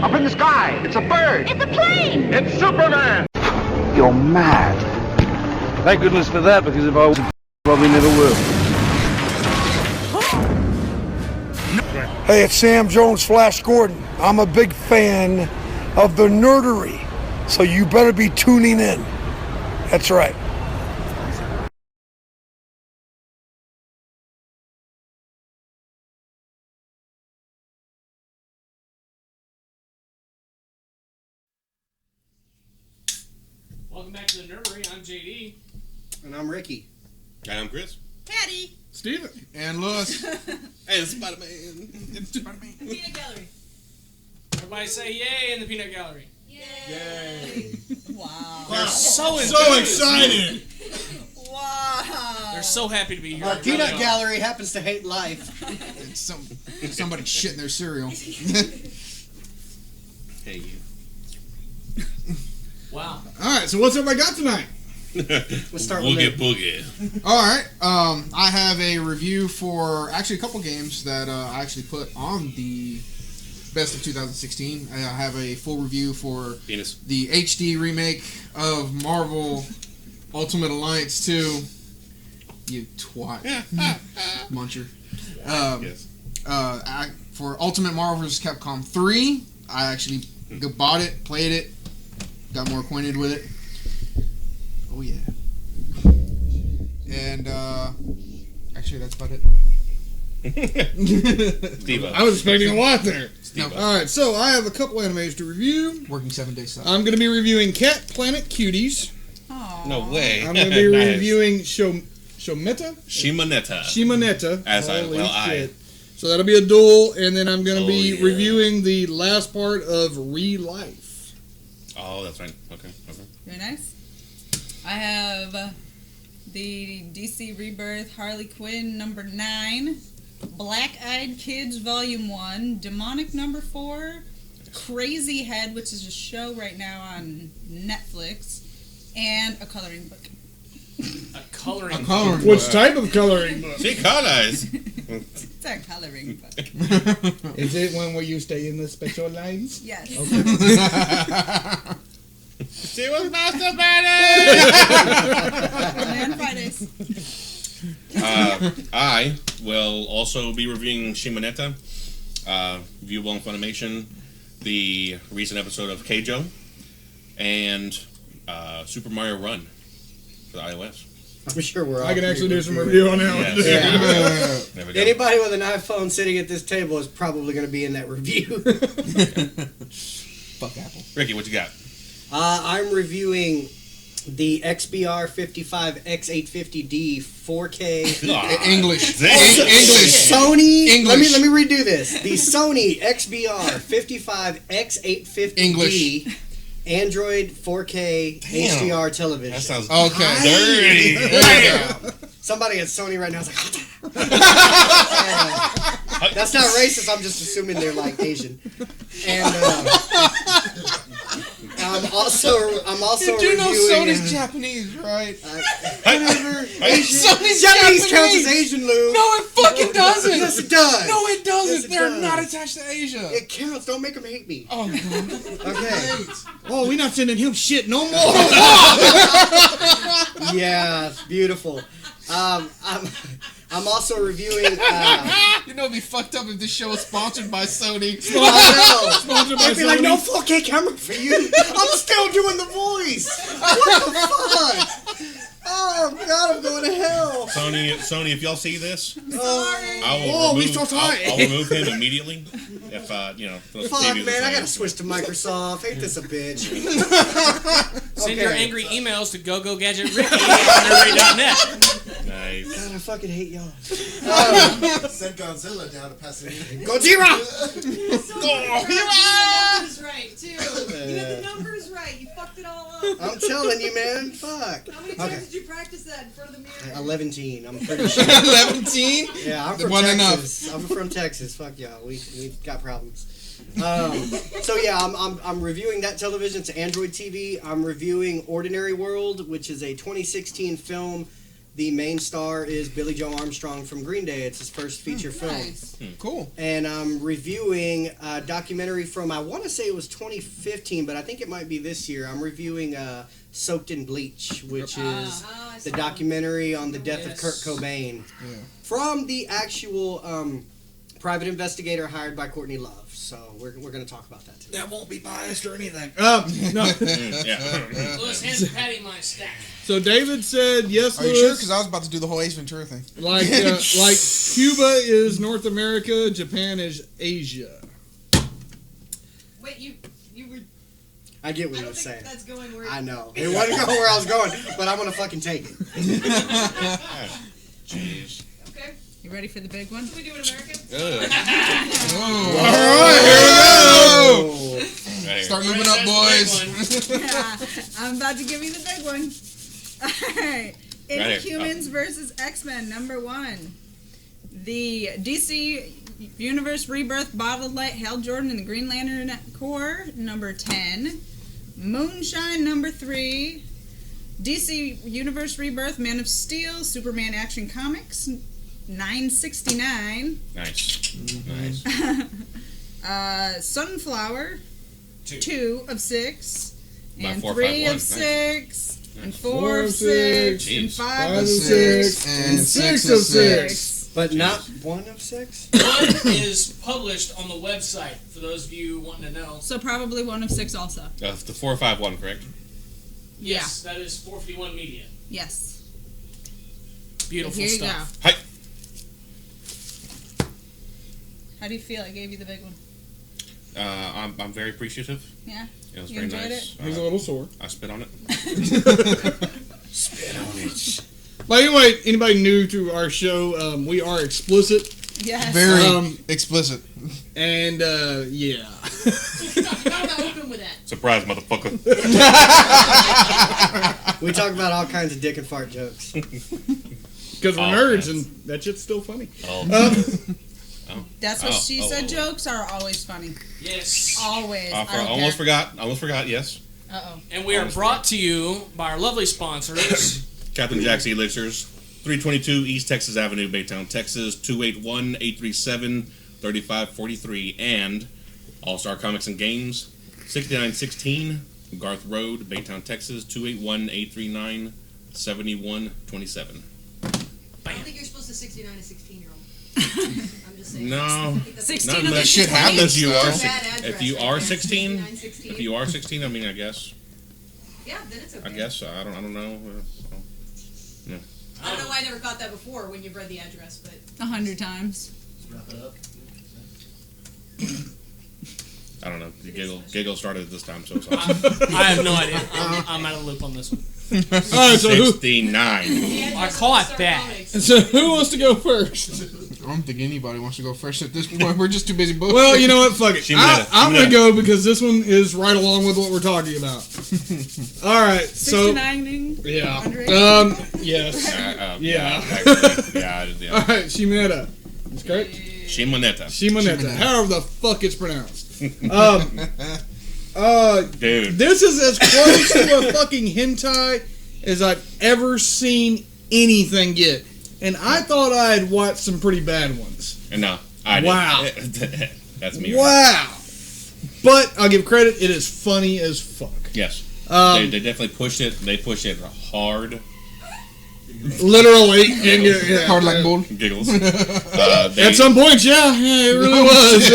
Up in the sky. It's a bird. It's a plane. It's Superman. You're mad. Thank goodness for that, because if I was probably never will. Hey, it's Sam Jones, Flash Gordon. I'm a big fan of the nerdery, so you better be tuning in. That's right. Welcome back to the Nerdery. I'm JD. And I'm Ricky. And I'm Chris. Patty. Steven. And Lewis. And Spider-Man. It's Spider-Man. Peanut Gallery. Everybody say yay in the peanut gallery. Yay. Wow. They're so excited. Wow. They're so happy to be here. Our peanut gallery happens to hate life. It's somebody shitting their cereal. Hey, you. Wow. All right, so what's everybody got tonight? Let's start Boogie with Boogie. All right, I have a review for actually a couple games that I actually put on the Best of 2016. I have a full review for Penis. the HD remake of Marvel Ultimate Alliance 2. You twat. Muncher. Yes. For Ultimate Marvel vs. Capcom 3, I actually bought it, played it, got more acquainted with it. Oh yeah. And actually that's about it. Steve. I was expecting a lot there. Steve. All right, so I have a couple animes to review. Working 7 days. I'm going to be reviewing Cat Planet Cuties. Aww. No way. I'm going to be Nice. reviewing Shometa? Shimoneta. Shimoneta. As I- Holy well, I- shit. So that'll be a duel, and then I'm going to be yeah. reviewing the last part of Re-Life. Oh, that's right. Okay. Very nice. I have the DC Rebirth Harley Quinn number 9, Black Eyed Kids Volume 1, Demonic number 4, Crazy Head, which is a show right now on Netflix, and a coloring book. A coloring book. Which type of coloring book? She colors. It's a coloring book. Is it one where you stay in the special lines? Yes. Okay. She was masturbating. Only on Fridays. I will also be reviewing Shimoneta, viewable on Funimation, the recent episode of Keijo, and Super Mario Run for the iOS. I'm sure we're all I can actually do some review on that one. Yes. There we go. Anybody with an iPhone sitting at this table is probably going to be in that review. Fuck Apple. Ricky, what you got? I'm reviewing the XBR 55X850D 4K English. English. Sony. English. Let me redo this. The Sony XBR 55X850D English. Android 4K HDR television. That sounds Okay. dirty. Somebody at Sony right now is like, that's not racist. I'm just assuming they're like Asian. And I'm also You do know reviewing, Sony's Japanese, right? whatever. Sony's Japanese counts as Asian, Lou. No, it fucking doesn't. Yes, it does. No, it doesn't. Yes, it They're does. not attached to Asia. It counts. Don't make them hate me. Oh, God. Okay. Oh, we're not sending him shit no more. Yeah, it's beautiful. I'm also reviewing. You know, it'd be fucked up if this show was sponsored by Sony. I know. Sponsored by They'd be like, Sony. no 4K camera for you. I'm still doing the voice. What the fuck? Oh God, I'm going to hell. Sony, if y'all see this, Sorry. I'll remove him immediately. If Fuck, man, I gotta switch to Microsoft. Ain't this a bitch? Send your angry emails to gogogadgetricky@nerdery.net. Nice. God, I fucking hate y'all. Send Godzilla down to Pasadena. Gojira! numbers right, too. You got the numbers right. You fucked it all up. I'm telling you, man. Fuck. How many times did you practice that in front of the mirror? 11, I'm pretty sure. 11? Yeah, I'm from Wasn't Texas. I'm from Texas. Fuck y'all. We got problems. So yeah, I'm reviewing that television. It's Android TV. I'm reviewing Ordinary World, which is a 2016 film The main star is Billy Joe Armstrong from Green Day. It's his first feature film. Nice. Cool. And I'm reviewing a documentary from, I want to say it was 2015, but I think it might be this year. I'm reviewing Soaked in Bleach, which is the documentary on the death of Kurt Cobain. Yeah. From the actual private investigator hired by Courtney Love. So we're going to talk about that today. That won't be biased or anything. Lewis, hand Patty my stack. So David said yes, Are you Lewis. sure? Because I was about to do the whole Ace Ventura thing. Like Cuba is North America, Japan is Asia. Wait, you were. I get what I you don't were think saying. that's going where. I know. It wasn't going where I was going, but I'm going to fucking take it. Jeez. Okay. You ready for the big one? Can we do it in American? Start moving up, boys. I'm about to give you the big one. Alright. Inhumans versus X-Men, #1. The DC Universe Rebirth Bottled Light Hal Jordan and the Green Lantern Corps, #10. Moonshine, #3. DC Universe Rebirth Man of Steel, Superman Action Comics, 969. Nice. Sunflower, 2 of 6, and 4, 3 5, of 1. 6, and 4 4 of of 6, 6, and Jeez. 5 of 5 of 6, 6, and 6 of 6. But not 1 of 6? One is published on the website, for those of you wanting to know. So probably 1 of 6 also. The 4, 5, 1, correct? Yes, that is 451 Media. Yes. Beautiful Here you stuff. go. Hi. How do you feel? I gave you the big one. I'm very appreciative. Yeah? It was You very enjoyed nice. He's a little sore. I spit on it. Spit on it. But anyway, anybody new to our show, we are explicit. Yes. Very explicit. And, yeah. I'm not open with that. Surprise, motherfucker. We talk about all kinds of dick and fart jokes. Because we're Oh, nerds, that's- and that shit's still funny. Oh. That's what she said. oh. Jokes are always funny. Yes. Always. I don't Almost care. forgot, yes. Uh-oh. And we are brought to you by our lovely sponsors. Captain Jack's Elixirs, 322 East Texas Avenue, Baytown, Texas, 281-837-3543, and All-Star Comics and Games, 6916 Garth Road, Baytown, Texas, 281-839-7127. I don't think you're supposed to 69 a 16-year-old. I'm just saying. No. 16 Not of unless the shit happens. You are Bad if you address, are I guess. 16, 69, 16. if you are 16, I mean, I guess. Yeah, then it's okay. I guess I don't know. I don't know why I never caught that before when you've read the address, but 100 times. Wrap it up. I don't know. The giggle started this time, so it's I have no idea. I'm out of the loop on this one. Alright, so who, 69. I caught that. so who wants to go first? I don't think anybody wants to go first at this point. We're just too busy both. Well, you know what? Fuck it. Shimada. I'm going to go because this one is right along with what we're talking about. Alright, so. 69ing? Yeah. Andre? Yes. Yeah. Alright, Shimonetta. That's correct? Shimonetta. Shimonetta. However the fuck it's pronounced. Dude. This is as close to a fucking hentai as I've ever seen anything get. And I thought I had watched some pretty bad ones. No, I didn't. Wow. That's me. Wow. But I'll give credit, it is funny as fuck. Yes. They definitely pushed it. They pushed it hard. Literally. And, yeah, Hard like bull. Giggles. At some points, yeah, it really was.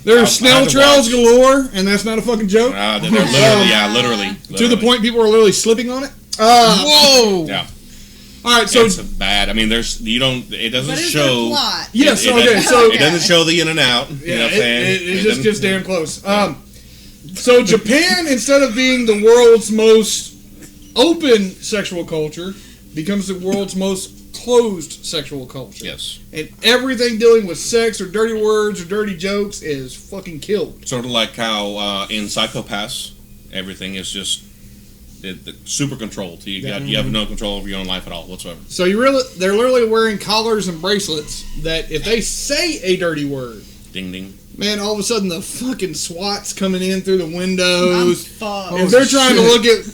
There's snail trails galore, and that's not a fucking joke. They're literally. To the point people are literally slipping on it. Whoa! Yeah. All right, so it's bad. I mean, it doesn't But is show. there plot? yes, It okay, doesn't- so it doesn't show the in and out. You know what I'm saying? it just gets damn close. So Japan, instead of being the world's most open sexual culture, becomes the world's most closed sexual culture. Yes. And everything dealing with sex or dirty words or dirty jokes is fucking killed. Sort of like how in Psychopaths, everything is just super controlled. You have no control over your own life at all whatsoever. So they're literally wearing collars and bracelets that if they say a dirty word, Ding ding. Man, all of a sudden the fucking SWAT's coming in through the windows. Fuck. If they're trying to look at,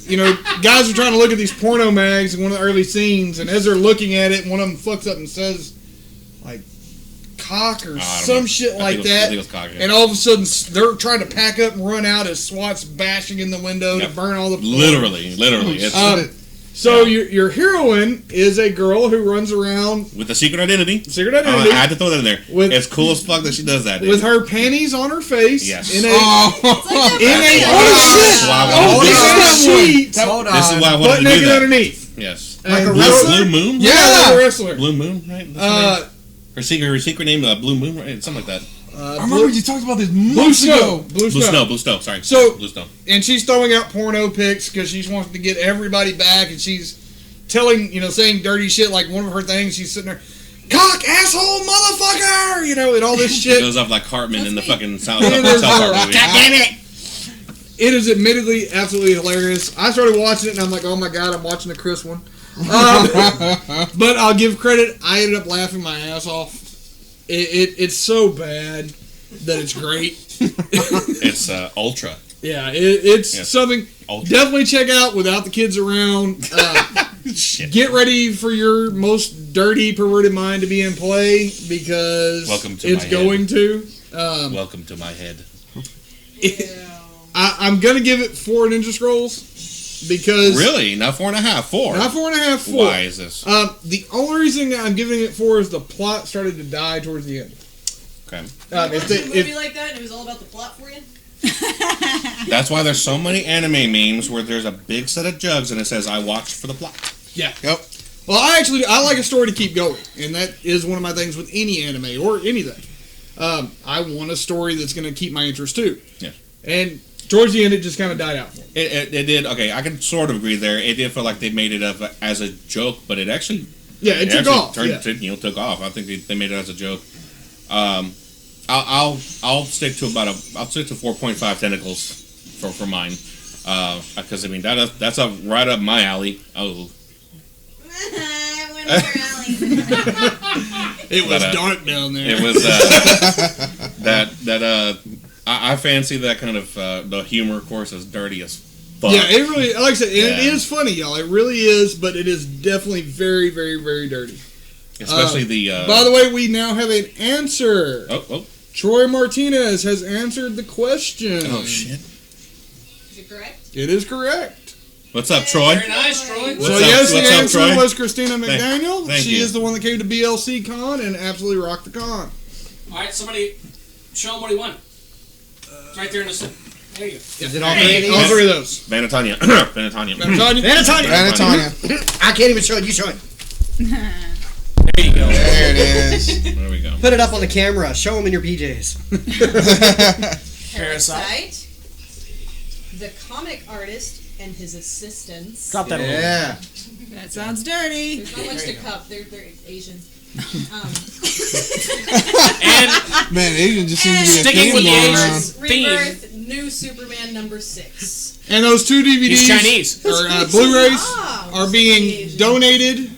guys are trying to look at these porno mags in one of the early scenes, and as they're looking at it, one of them fucks up and says, like, cock or some shit like that. I think it was cock, yeah. And all of a sudden, they're trying to pack up and run out as SWAT's bashing in the window to burn all the porn. Literally. So your heroine is a girl who runs around with a secret identity. I had to throw that in there. It's cool as fuck that she does that. With her panties on her face. Yes. In a sheet. Hold on. This is why I wanted butt to do naked that. underneath. Yes. Like a Blue Moon. Yeah, like a wrestler. Blue Moon, right? Her secret name, Blue Moon, right? Something like that. I remember you talked about this Blue months ago. Blue Snow. Sorry. So, Blue Snow. And she's throwing out porno pics because she wants to get everybody back, and she's telling, saying dirty shit. Like one of her things, she's sitting there, cock, asshole, motherfucker, and all this shit. It goes off like Cartman in the fucking South Park movie. God damn it! It is admittedly absolutely hilarious. I started watching it, and I'm like, oh my god, I'm watching the Chris one. But I'll give credit. I ended up laughing my ass off. It's so bad that it's great. It's ultra. Yeah, it's something. Ultra. Definitely check out without the kids around. Get ready for your most dirty, perverted mind to be in play because it's going to. Welcome to my head. I'm gonna give it 4 Ninja Scrolls. Because really, not 4.5, 4. Not 4.5, 4. Why is this? The only reason that I'm giving it 4 is the plot started to die towards the end. Okay. If a movie like that and it was all about the plot for you. That's why there's so many anime memes where there's a big set of jugs and it says "I watched for the plot." Yeah. Yep. Well, I like a story to keep going, and that is one of my things with any anime or anything. I want a story that's going to keep my interest too. Yeah. And towards the end, it just kind of died out. It did. Okay, I can sort of agree there. It did feel like they made it up as a joke, but it actually it took off. Took off. I think they made it as a joke. I'll stick to I'll stick to 4.5 tentacles for mine because I mean that's right up my alley. Oh. It was dark down there. It was I fancy that kind of the humor, of course, is dirty as fuck. Yeah, it really, like I said, it is funny, y'all. It really is, but it is definitely very, very, very dirty. Especially By the way, we now have an answer. Oh. Troy Martinez has answered the question. Oh shit! Is it correct? It is correct. What's up, Troy? Very nice, Troy. The answer Troy? was Christina McDaniel. Thank she you. is the one that came to BLC Con and absolutely rocked the con. All right, somebody show him what he won. It's right there in the center. There you go. Is it all All 3 of those. Vanatanya. I can't even show it. You show it. There you go. There it is. There we go. Put it up on the camera. Show them in your PJs. Parasite. The comic artist and his assistants. Drop that. Yeah. That sounds dirty. There's not much to cup. They're Asian. And man, Asian just seems to be a sticking theme with the going Asian around. Rebirth, New Superman #6. And those 2 DVDs He's Chinese. or Blu-rays Ah, are being donated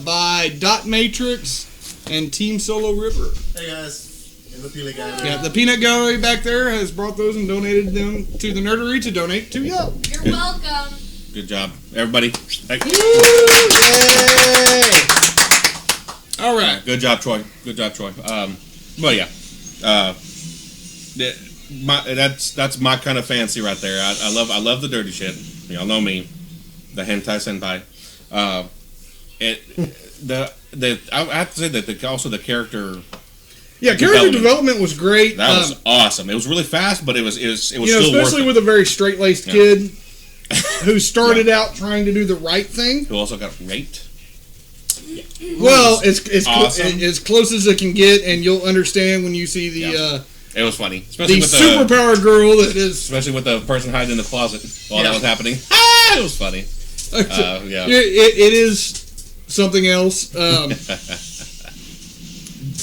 by Dot Matrix and Team Solo River. Hey guys, and the Peanut Guy. Yeah, the Peanut Gallery back there has brought those and donated them to the Nerdery to donate to y'all. You're welcome. Good job, everybody. Thank you. All right. Good job, Troy. But yeah, that's my kind of fancy right there. I love the dirty shit. Y'all know me, the hentai senpai. I have to say that also the character. Yeah, character development was great. That was awesome. It was really fast, but it was still especially worth with a very straight-laced kid who started out trying to do the right thing. Who also got raped. Well, it's awesome. as close as it can get, and you'll understand when you see the. It was funny, especially the with superpower girl that is. Especially with the person hiding in the closet while that was happening. It was funny. Yeah. It is something else.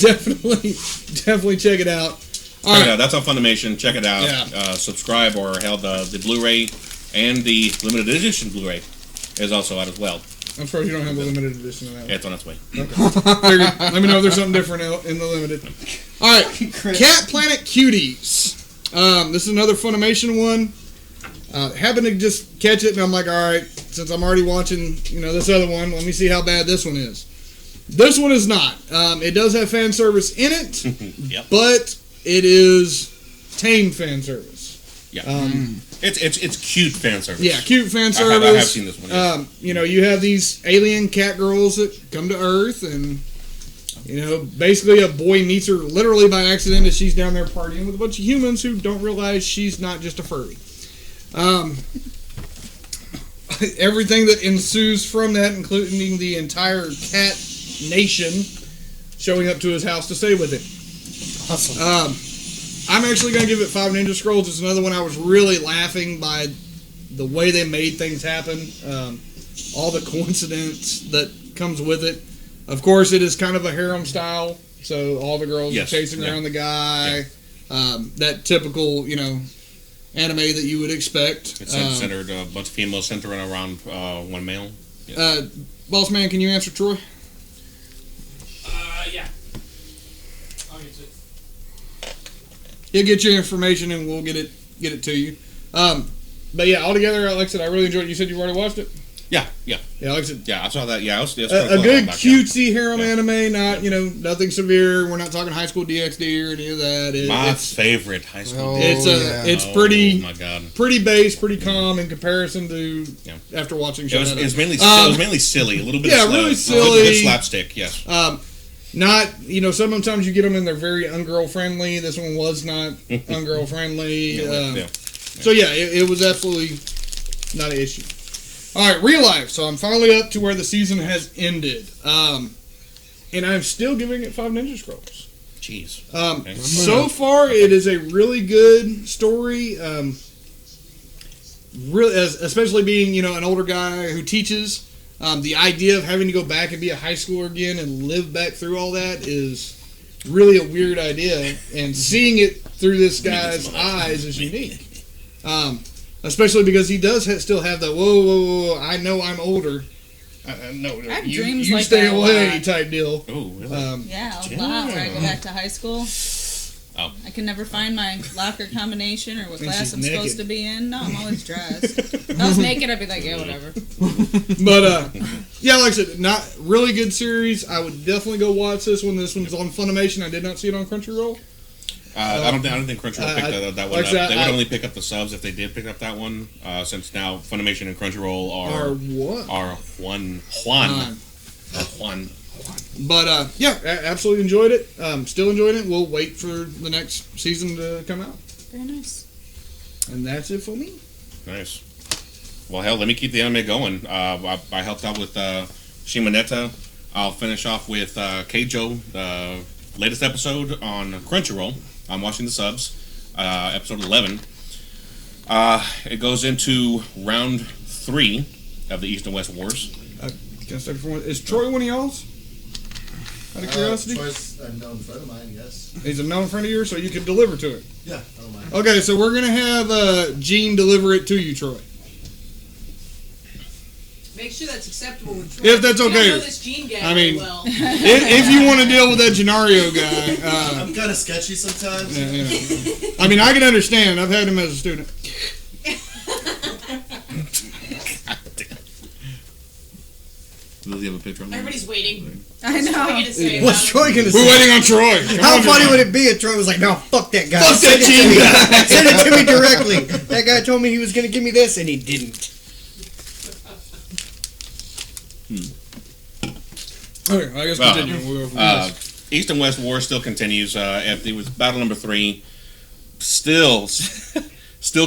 Definitely check it out. All right. Yeah, that's on Funimation. Check it out. Yeah. Subscribe or hell the Blu-ray and the limited edition Blu-ray is also out as well. I'm sorry you don't have the limited edition of that one. Yeah, it's on its way. Okay. Let me know if there's something different in the limited. All right, Cat Planet Cuties. This is another Funimation one. Happened to just catch it, and I'm like, all right, since I'm already watching, this other one, let me see how bad this one is. This one is not. It does have fan service in it, Yep. but it is tame fan service. Yeah. It's cute fan service. Yeah, cute fan service. I have seen this one. Yes. You have these alien cat girls that come to Earth, and basically a boy meets her literally by accident as she's down there partying with a bunch of humans who don't realize she's not just a furry. Everything that ensues from that, including the entire cat nation showing up to his house to stay with him. Awesome. I'm actually going to give it 5 Ninja Scrolls. It's another one I was really laughing by the way they made things happen. All the coincidence that comes with it. Of course, it is kind of a harem style, so all the girls are chasing around the guy. Yeah. That typical, anime that you would expect. It's centered, a bunch of females centered around one male. Yes. Boss man, can you answer Troy? Yeah. I'll get to it. He'll get your information and we'll get it to you. But yeah, altogether, like I said, I really enjoyed it. You said you already watched it? Yeah. Yeah, like I said, yeah, I saw that. Yeah, a good cutesy harem anime, not nothing severe. We're not talking high school DxD or any of that. My favorite high school. It's pretty. Oh my god. Pretty base, pretty calm in comparison to after watching. It was mainly silly, a little bit. Yeah, really silly. A bit slapstick. Yes. Not sometimes you get them and they're very ungirl friendly. This one was not ungirl friendly. So yeah, it was absolutely not an issue. All right, Real Life. So I'm finally up to where the season has ended, and I'm still giving it 5 Ninja Scrolls. Jeez. Okay. So far, it is a really good story. Really, especially being an older guy who teaches. The idea of having to go back and be a high schooler again and live back through all that is really a weird idea, and seeing it through this guy's eyes is unique. Especially because he does still have the whoa, I know I'm older. No, I have you dreams like stay that away type deal. Oh, really? Yeah, a lot. Where I go back to high school. Oh. I can never find my locker combination or what class I'm supposed to be in. No, I'm always dressed. If I was naked, I'd be like, yeah, whatever. But yeah, like I said, not really good series. I would definitely go watch this one. This one's on Funimation. I did not see it on Crunchyroll. I don't think Crunchyroll picked that one up. They would only pick up the subs if they did pick up that one. Since now Funimation and Crunchyroll are one. But yeah, absolutely enjoyed it. Still enjoying it. We'll wait for the next season to come out. Very nice. And that's it for me. Nice. Well, hell, let me keep the anime going. I helped out with Shimoneta. I'll finish off with Keijo, the latest episode on Crunchyroll. I'm watching the subs. Episode 11. It goes into round 3 of the East and West Wars. Is Troy one of y'all's? Out of curiosity? Troy's a known friend of mine, yes. He's a known friend of yours, so you can deliver to it. Yeah, I don't mind. Okay, so we're going to have Gene deliver it to you, Troy. Make sure that's acceptable with Troy. If that's okay. I don't know this Gene guy very well. if you want to deal with that Genario guy. I'm kind of sketchy sometimes. I mean, I can understand. I've had him as a student. Does he have a picture of him? Everybody's waiting. I know. What's Troy going to say? We're waiting on Troy. How funny would it be if Troy was like, no, fuck that guy. Fuck that Gene guy. Send it to me directly. That guy told me he was going to give me this, and he didn't. Okay, I guess continue. We'll go East and West War still continues. It was battle number 3. Still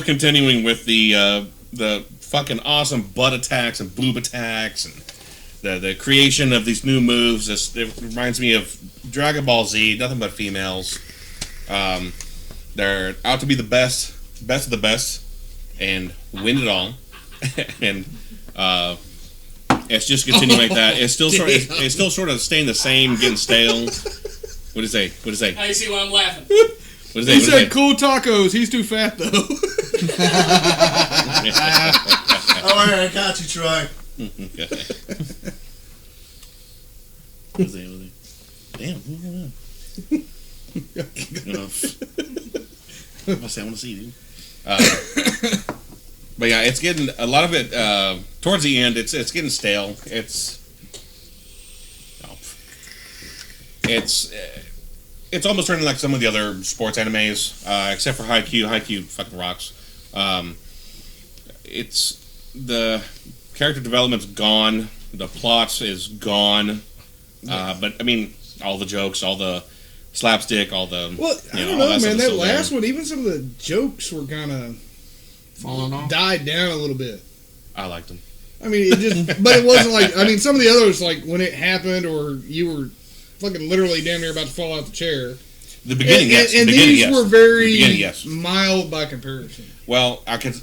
continuing with the fucking awesome butt attacks and boob attacks and the creation of these new moves. It reminds me of Dragon Ball Z. Nothing but females. They're out to be the best of the best, and win it all. And it's just continuing like that. It's still sort of staying the same, getting stale. What does it say? Now you see why I'm laughing. What He said cool tacos. He's too fat though. All right, I got you, Troy. Damn, who I say I want to see, dude. But yeah, it's getting a lot of it towards the end. It's getting stale. It's almost turning like some of the other sports animes, except for Haikyuu. Haikyuu fucking rocks. It's the character development's gone. The plot is gone. But I mean, all the jokes, all the slapstick, all the I don't know, man. That last one, even some of the jokes were kind of falling off, died down a little bit. I liked them. I mean, it just, but it wasn't like. I mean, some of the others, like when it happened, or you were fucking literally damn near about to fall out the chair. The beginning, yes. And the beginning, these yes. were very the beginning, yes. mild by comparison. Well, I could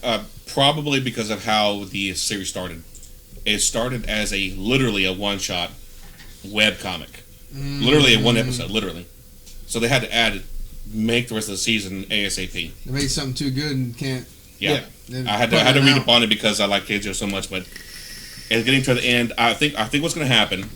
probably because of how the series started. It started as literally a one-shot web comic, literally a one episode, literally. So they had to make the rest of the season ASAP. They made something too good and can't. Yeah. I had to read up on it because I like Keijo so much, but it's getting to the end. I think what's going to happen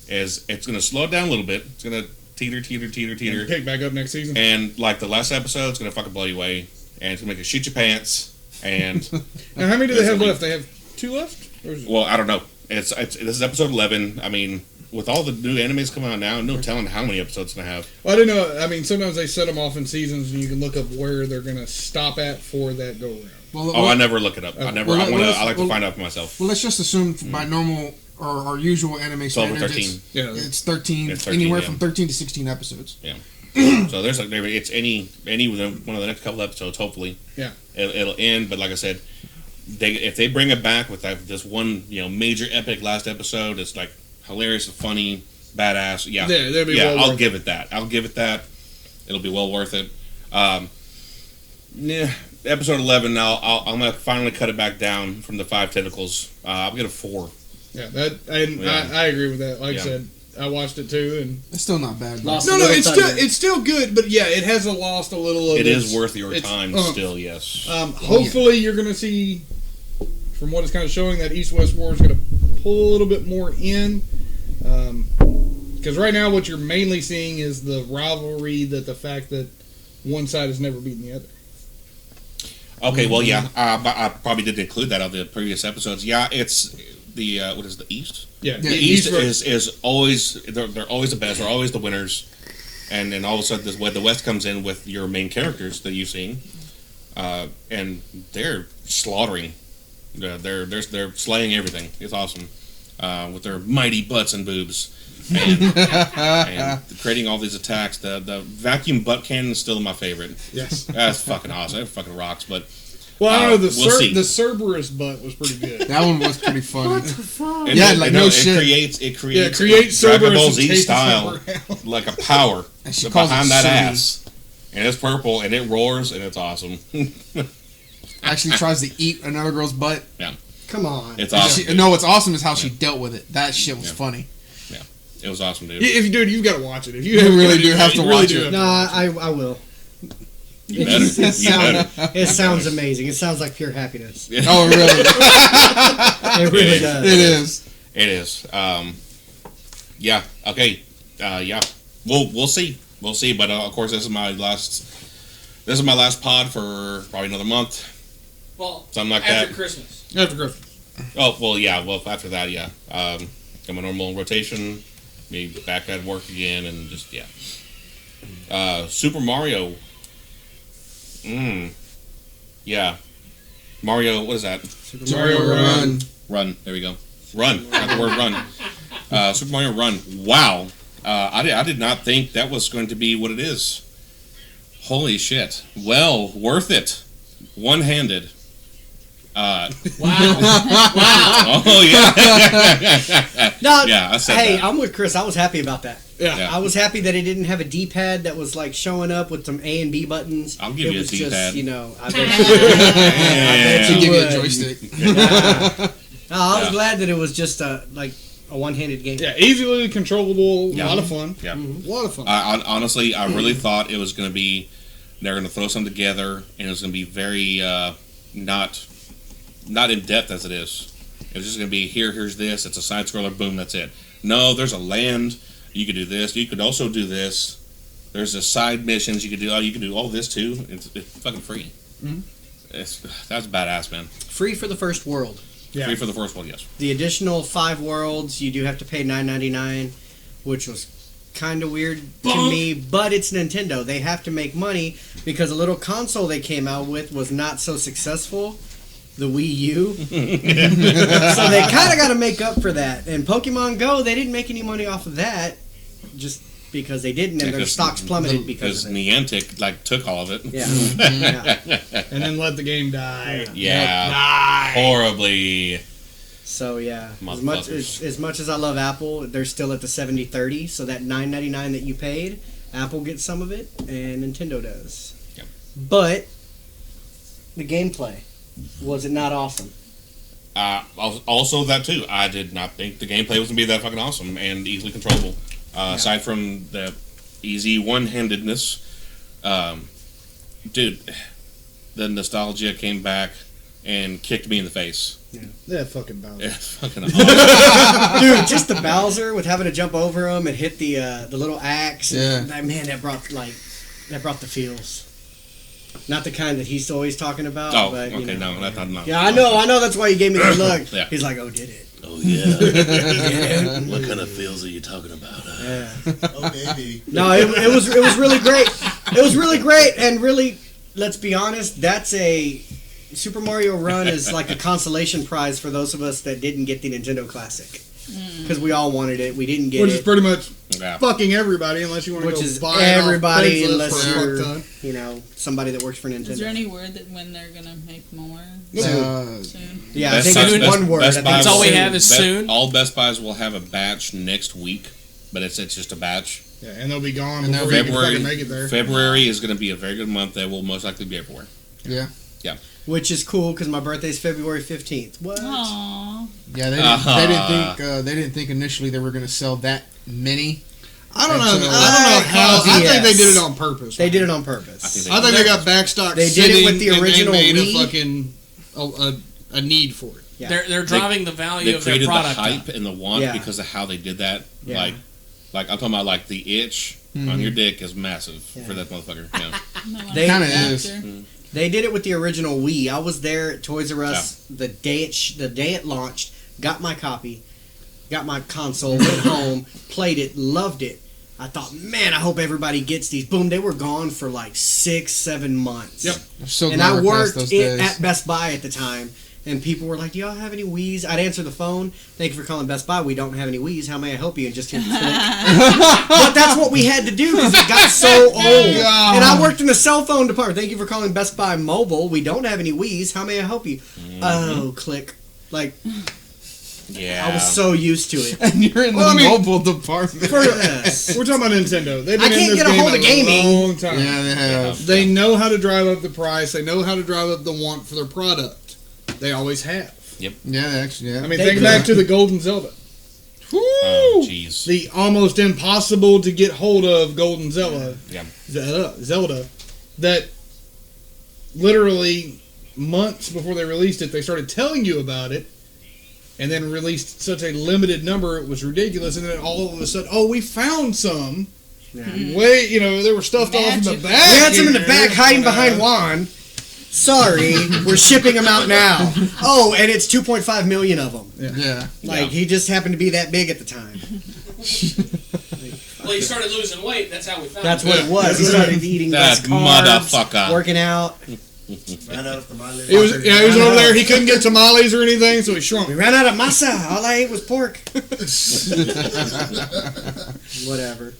is it's going to slow down a little bit. It's going to teeter. And pick back up next season. And like the last episode, it's going to fucking blow you away, and it's going to make you shit your pants. And now, how many do they have left? They have 2 left. Well, I don't know. This is episode 11. I mean, with all the new animes coming out now, no telling how many episodes it's going to have. Well, I don't know. I mean, sometimes they set them off in seasons, and you can look up where they're going to stop at for that go around. Well, I never look it up. I like to find out for myself. Well, let's just assume by normal or our usual anime standards, 13. It's 13. Anywhere from 13 to 16 episodes. Yeah. So there's it's any one of the next couple episodes. Hopefully, yeah, it'll end. But like I said, if they bring it back with this one major epic last episode, it's like hilarious, funny, badass. Yeah, I'll give it that. It'll be well worth it. Episode 11. Now I'm gonna finally cut it back down from the 5 tentacles. I'll get a 4. Yeah, I agree with that. Like I said, I watched it too, and it's still not bad. It's still good, but yeah, it has lost a little of it. It is worth your time still. Yes. Hopefully, you're going to see, from what it's kind of showing, that East-West War is going to pull a little bit more in. Because right now, what you're mainly seeing is the rivalry, the fact that one side has never beaten the other. Okay, well, yeah, I probably didn't include that on the previous episodes. Yeah, it's the what is the East? Yeah, the East is always they're always the best. They're always the winners, and then all of a sudden the West comes in with your main characters that you've seen, and they're slaughtering. They're slaying everything. It's awesome with their mighty butts and boobs. And creating all these attacks. The vacuum butt cannon is still my favorite. Yes, that's fucking awesome. It fucking rocks. But well, I don't know, the Cerberus butt was pretty good. That one was pretty funny. What the fuck? It creates Dragon Ball Z style, like a power behind that ass, and it's purple and it roars and it's awesome. Actually tries to eat another girl's butt. Yeah, come on. It's awesome. What's awesome is how she dealt with it. That shit was funny. It was awesome, dude. If you do it, you've got to watch it. If you really do have to watch it. No, I will. You better. It sounds amazing. It sounds like pure happiness. Oh, really? It really does. It is. Yeah. Okay. Yeah. We'll see. We'll see. But of course, this is my last pod for probably another month. Well, something like after that. Christmas. After Christmas. Oh well, yeah. Well, after that, yeah. Got my normal rotation. Me back at work again, and just Super Mario. Yeah. Mario. What is that? Super Mario Run. Run. There we go. Run. Got the word run. Super Mario Run. Wow. I did not think that was going to be what it is. Holy shit. Well, worth it. One-handed. Wow. Oh, yeah. No, yeah, I said hey, that. I'm with Chris. I was happy about that. Yeah. I was happy that it didn't have a D-pad that was like showing up with some A and B buttons. I'll give you a D-pad. Just, I bet you give you a joystick. I was glad that it was just a one-handed game. Yeah, easily controllable. A lot of fun. Yeah. A lot of fun. Honestly, I really thought it was going to be, they're going to throw something together, and it was going to be very not in depth as it is. It's just going to be here's this. It's a side scroller. Boom, that's it. No, there's a land. You could do this. You could also do this. There's the side missions you could do. Oh, you can do all this too. It's fucking free. Mm-hmm. That's badass, man. Free for the first world. Yeah. Free for the first one, yes. The additional 5 worlds, you do have to pay $9.99, which was kind of weird to me, but it's Nintendo. They have to make money because a little console they came out with was not so successful, the Wii U. So they kind of got to make up for that. And Pokemon Go, they didn't make any money off of that, just because they didn't, and their stocks plummeted because of it. Niantic took all of it. Yeah. And then let the game die. Yeah. Die. Horribly. So yeah, as much as I love Apple, they're still at the 70-30. So that $9.99 that you paid, Apple gets some of it, and Nintendo does. Yep. But the gameplay, was it not awesome? Also that too. I did not think the gameplay was gonna be that fucking awesome and easily controllable. Aside from the easy one-handedness, dude, the nostalgia came back and kicked me in the face. That fucking Bowser. Yeah, fucking awesome. Dude, just the Bowser with having to jump over him and hit the little axe. Yeah. Man, that brought the feels. Not the kind that he's always talking about. Oh, but, okay, no, that's not. Yeah, I know. That's why you gave me the look. Yeah. He's like, oh, did it? Oh yeah. What kind of feels are you talking about? Yeah. Oh baby. No, it was really great. It was really great, and really, let's be honest, that's a Super Mario Run is like a consolation prize for those of us that didn't get the Nintendo Classic, because we all wanted it. We didn't get Which it. is pretty much fucking everybody, unless you want to go Which is buy everybody, it off unless Craigslist you're, somebody that works for Nintendo. Is there any word that when they're gonna make more? Soon. Yeah, Best I think Buy- it's one word. Best I think Buy That's all we will- have is soon. All Best Buys will have a batch next week, but it's just a batch. Yeah, and they'll be gone And before you can February, fucking make it there. February is going to be a very good month. They will most likely be everywhere. Yeah. Yeah. Which is cool because my birthday's February 15th. What? Aww. Yeah, they didn't think initially they were going to sell that many. I don't know. Until- I don't know how. I think they Yes. did it on purpose. They did it on purpose. I think they got backstock. They did it with the sitting, and original they made Wii. a fucking a need for it. Yeah. They're driving the value They of their created the product. hype up. and the want Yeah. because of how they did that. Yeah. Like I'm talking about like the itch on your dick is massive for that motherfucker. Yeah. They Kind of is. They did it with the original Wii. I was there at Toys R Us the day it launched. Got my copy, got my console, went home, played it, loved it. I thought, man, I hope everybody gets these. Boom, they were gone for like 6-7 months. Yep. I'm so And glad I we're past worked those days. at Best Buy at the time, and people were like, "Do y'all have any Wiis?" I'd answer the phone. "Thank you for calling Best Buy. We don't have any Wiis. How may I help you?" And just hit the click. But that's what we had to do because it got so old. God. And I worked in the cell phone department. "Thank you for calling Best Buy Mobile. We don't have any Wiis. How may I help you?" Oh, click. Like, Yeah. I was so used to it. And you're in the mobile department. We're talking about Nintendo. They've been I in can't this get a game hold of gaming. a long time. Yeah, they have. They know how to drive up the price. They know how to drive up the want for their product. They always have. Yeah, actually, yeah. I mean, They think could. back to the Golden Zelda. Oh, jeez. The almost impossible to get hold of Golden Zelda. Yeah. Zelda. That literally months before they released it, they started telling you about it. And then released such a limited number, it was ridiculous. And then all of a sudden, oh, we found some. Wait, they were stuffed off in the back. We had some in the here. back hiding behind Juan. Sorry, we're shipping them out now. Oh, and it's 2.5 million of them. Yeah. Like, he just happened to be that big at the time. Well, he started losing weight. That's how we found That's it. what it was. He started eating less That carbs, motherfucker. working out. Ran out of tamales. He was over there. He couldn't get tamales or anything, so he shrunk. We ran out of masa. All I ate was pork. Whatever.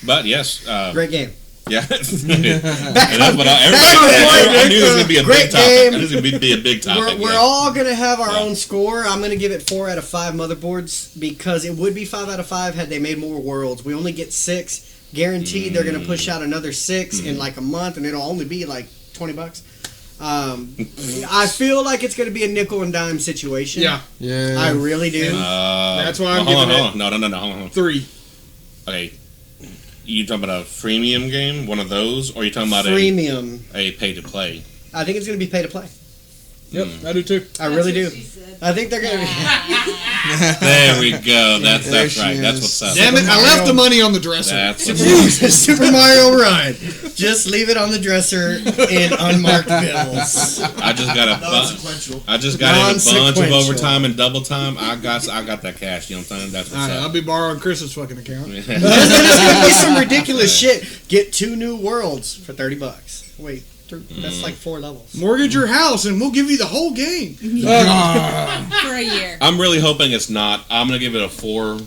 But yes. Great game. Yeah. And that's what I knew this was going to be a Great big topic. game. I knew this was going to be a big topic. We're yeah. all going to have our own score. I'm going to give it 4 out of 5 motherboards because it would be 5 out of 5 had they made more worlds. We only get 6. Guaranteed they're going to push out another 6 in like a month, and it'll only be like $20. I feel like it's going to be a nickel and dime situation. Yeah. I really do. That's why I'm hold giving on. No. Hold on. 3. Okay. You talking about a freemium game, one of those, or you talking about Freemium. a pay to play? I think it's going to be pay to play. Yep, I do too. I really do. I think they're gonna be. There we go. That's There right. she That's is. what's up. Damn it! I left the money on the dresser. That's Super Mario Run. Just leave it on the dresser in unmarked bills. I just got a Non-sequential. I just got in a bunch of Non-sequential. overtime and double time. I got that cash. You know what I'm saying? That's what's I'll up. be borrowing Chris's fucking account. There's gonna be some ridiculous shit. Get 2 new worlds for $30. Wait, that's like 4 levels. Mortgage your house and we'll give you the whole game. For a year. I'm really hoping it's not. I'm gonna give it a 4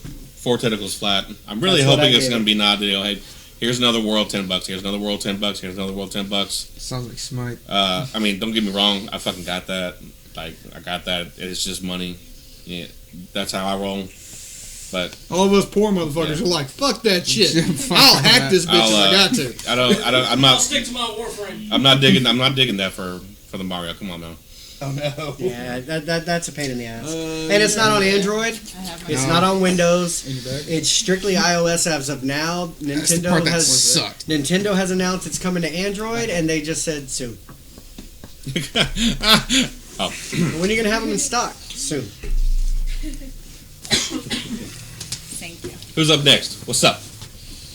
tentacles flat. I'm really That's what hoping I it's gave gonna it. be not. Hey, here's another world, $10. Here's another world, $10. Here's another world, $10. Sounds like Smite. I mean, don't get me wrong. I fucking got that. Like, I got that. It's just money. Yeah, that's how I roll. But All of us poor motherfuckers Yeah. are like, fuck that shit. Fuck I'll hack this bitch if I I'll, got to. I'm I'll not. stick to my Warframe. I'm not digging that for the Mario. Come on now. Oh no. Yeah, that's a pain in the ass. And it's not on Android. It's not on Windows. It's strictly iOS as of now. That's the part Nintendo that has sucked. Nintendo has announced it's coming to Android, and they just said soon. Oh, When are you gonna have them in stock? Soon. Thank you. who's up next? What's up?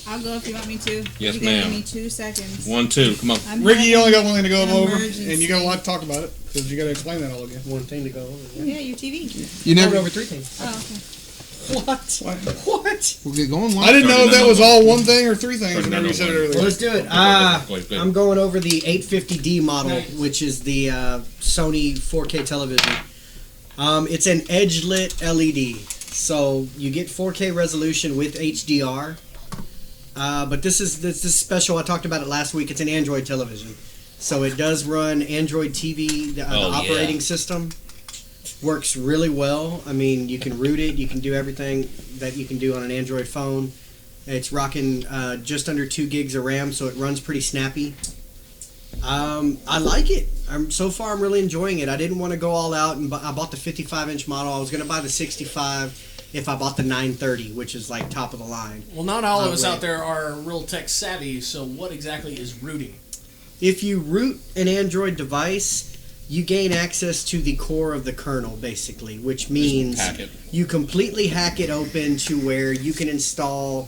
I'll go if you want me to. Yes, you ma'am. Give me 2 seconds. 1, 2. Come on. I'm Ricky, you only got having one thing to go an over, emergency. and you got a lot to talk about it because you got to explain that all again. One thing to go over. Yeah, your TV. You never. over 3 things. Oh, okay. What? What? We'll get going. I didn't know if that was all one thing or 3 things. Turn Whenever that you said it on. earlier. Let's do it. Go ahead. I'm going over the 850D model, which is the Sony 4K television. It's an edge-lit LED, so you get 4K resolution with HDR. But this is special. I talked about it last week. It's an Android television, so it does run Android TV. The operating system works really well. I mean, you can root it. You can do everything that you can do on an Android phone. It's rocking just under 2 gigs of RAM, so it runs pretty snappy. I like it. So far, I'm really enjoying it. I didn't want to go all out, and I bought the 55-inch model. I was going to buy the 65 if I bought the 930, which is like top of the line. Well, not all of us out there are real tech savvy, so what exactly is rooting? If you root an Android device, you gain access to the core of the kernel, basically, which means hack it. you completely hack it open to where you can install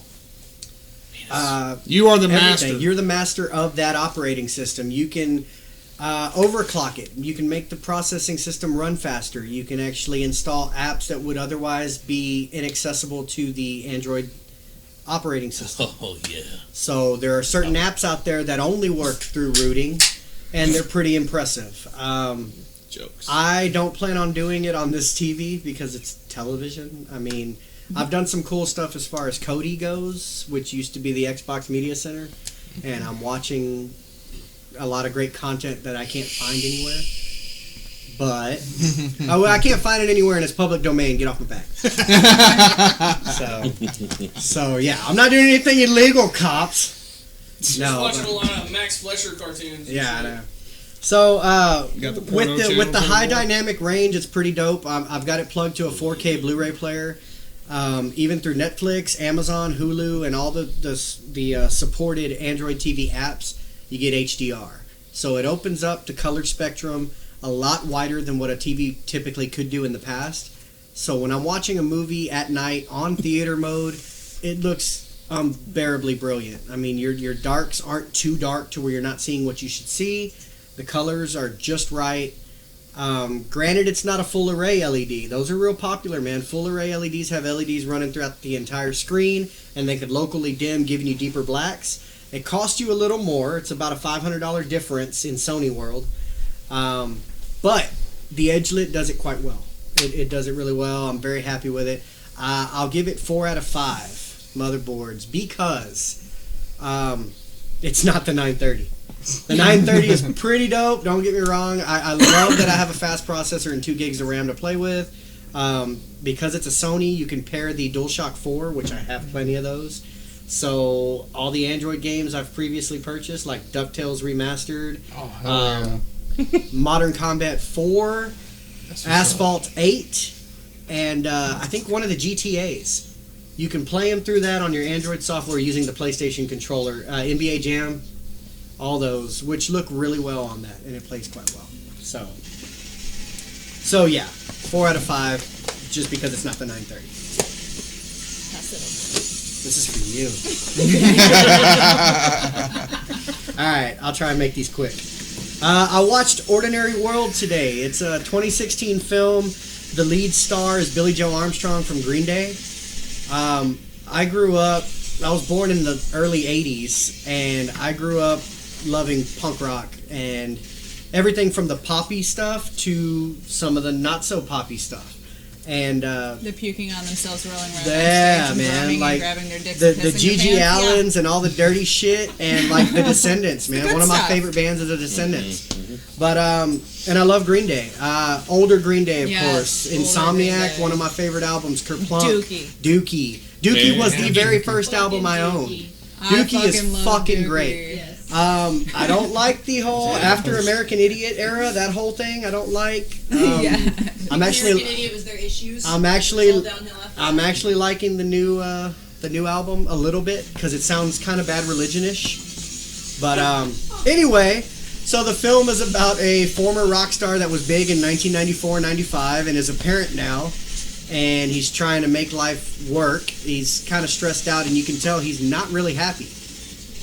You are the everything. master. You're the master of that operating system. You can overclock it. You can make the processing system run faster. You can actually install apps that would otherwise be inaccessible to the Android operating system. Oh yeah. So there are certain apps out there that only work through rooting, and they're pretty impressive. Jokes. I don't plan on doing it on this TV because it's television. I mean, I've done some cool stuff as far as Kodi goes, which used to be the Xbox Media Center, and I'm watching a lot of great content that I can't find anywhere. But I can't find it anywhere, and it's public domain. Get off my back. So yeah, I'm not doing anything illegal, cops. No. Watching a lot of Max Fleischer cartoons. Yeah, I know. So got the with porno the channel high coming on. dynamic range, it's pretty dope. I've got it plugged to a 4K Blu-ray player. Even through Netflix, Amazon, Hulu, and all the supported Android TV apps, you get HDR. So it opens up the color spectrum a lot wider than what a TV typically could do in the past. So when I'm watching a movie at night on theater mode, it looks unbearably brilliant. I mean, your darks aren't too dark to where you're not seeing what you should see. The colors are just right. Granted, it's not a full array LED. Those are real popular, man. Full array LEDs have LEDs running throughout the entire screen, and they could locally dim, giving you deeper blacks. It costs you a little more. It's about a $500 difference in Sony world. But the edge-lit does it quite well. It does it really well. I'm very happy with it. I'll give it 4 out of 5 motherboards because it's not the 930. The 930 is pretty dope. Don't get me wrong. I love that I have a fast processor and 2 gigs of RAM to play with. Because it's a Sony, you can pair the DualShock 4, which I have plenty of those. So all the Android games I've previously purchased, like DuckTales Remastered, Modern Combat 4, Asphalt 8, and I think one of the GTAs. You can play them through that on your Android software using the PlayStation controller. NBA Jam, all those, which look really well on that, and it plays quite well. So So yeah, 4 out of 5, just because it's not the 930. This is for you. All right, I'll try and make these quick. I watched Ordinary World today. It's a 2016 film. The lead star is Billy Joe Armstrong from Green Day. I was born in the early 80s, and I grew up loving punk rock and everything from the poppy stuff to some of the not so poppy stuff. And they're puking on themselves, rolling around. yeah, and man, like grabbing their dicks the and pissing Gigi their pants. Allens and all the dirty shit, and like the Descendants, man. good One of my stuff. favorite bands is the Descendants. But and I love Green Day. Older Green Day, of Yes, course. older Insomniac, Green Day. one of my favorite albums. Kerplunk. Dookie. Dookie was the Yeah. very first album I owned. Dookie is love fucking Dookie. great. I don't like the whole After American Idiot era. That whole thing I don't like. Yeah. I'm actually American Idiot was their issues. I'm It's all actually downhill after I'm that. actually liking the new album a little bit because it sounds kind of Bad Religion-ish. But anyway, so the film is about a former rock star that was big in 1994-95 and is a parent now, and he's trying to make life work. He's kind of stressed out, and you can tell he's not really happy.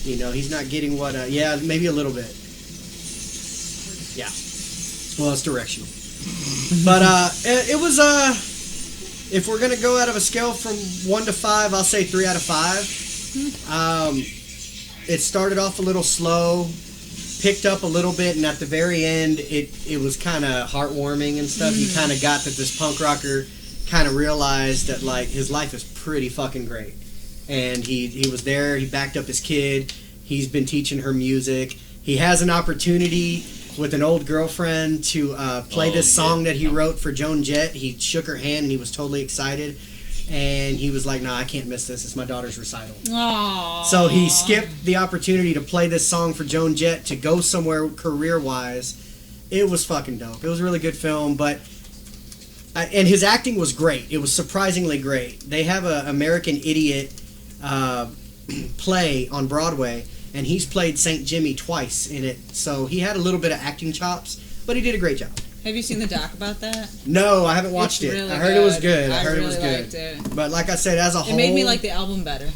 You know, he's not getting what yeah, maybe a little bit. Yeah. Well, it's directional. But it was if we're gonna go out of a scale from 1 to 5, I'll say 3 out of 5. It started off a little slow, picked up a little bit, and at the very end, it was kind of heartwarming and stuff. You kind of got that this punk rocker kind of realized that like his life is pretty fucking great, and he was there. He backed up his kid. He's been teaching her music. He has an opportunity with an old girlfriend to play this song that he wrote for Joan Jett. He shook her hand and he was totally excited. And he was like, "Nah, I can't miss this. It's my daughter's recital." Aww. So he skipped the opportunity to play this song for Joan Jett to go somewhere career-wise. It was fucking dope. It was a really good film, but and his acting was great. It was surprisingly great. They have a American Idiot play on Broadway, and he's played St. Jimmy twice in it. So he had a little bit of acting chops, but he did a great job. Have you seen the doc about that? No, I haven't watched It's it. really I heard it was good. I I heard really it was good. liked it. But like I said, as a whole, It made me like the album better.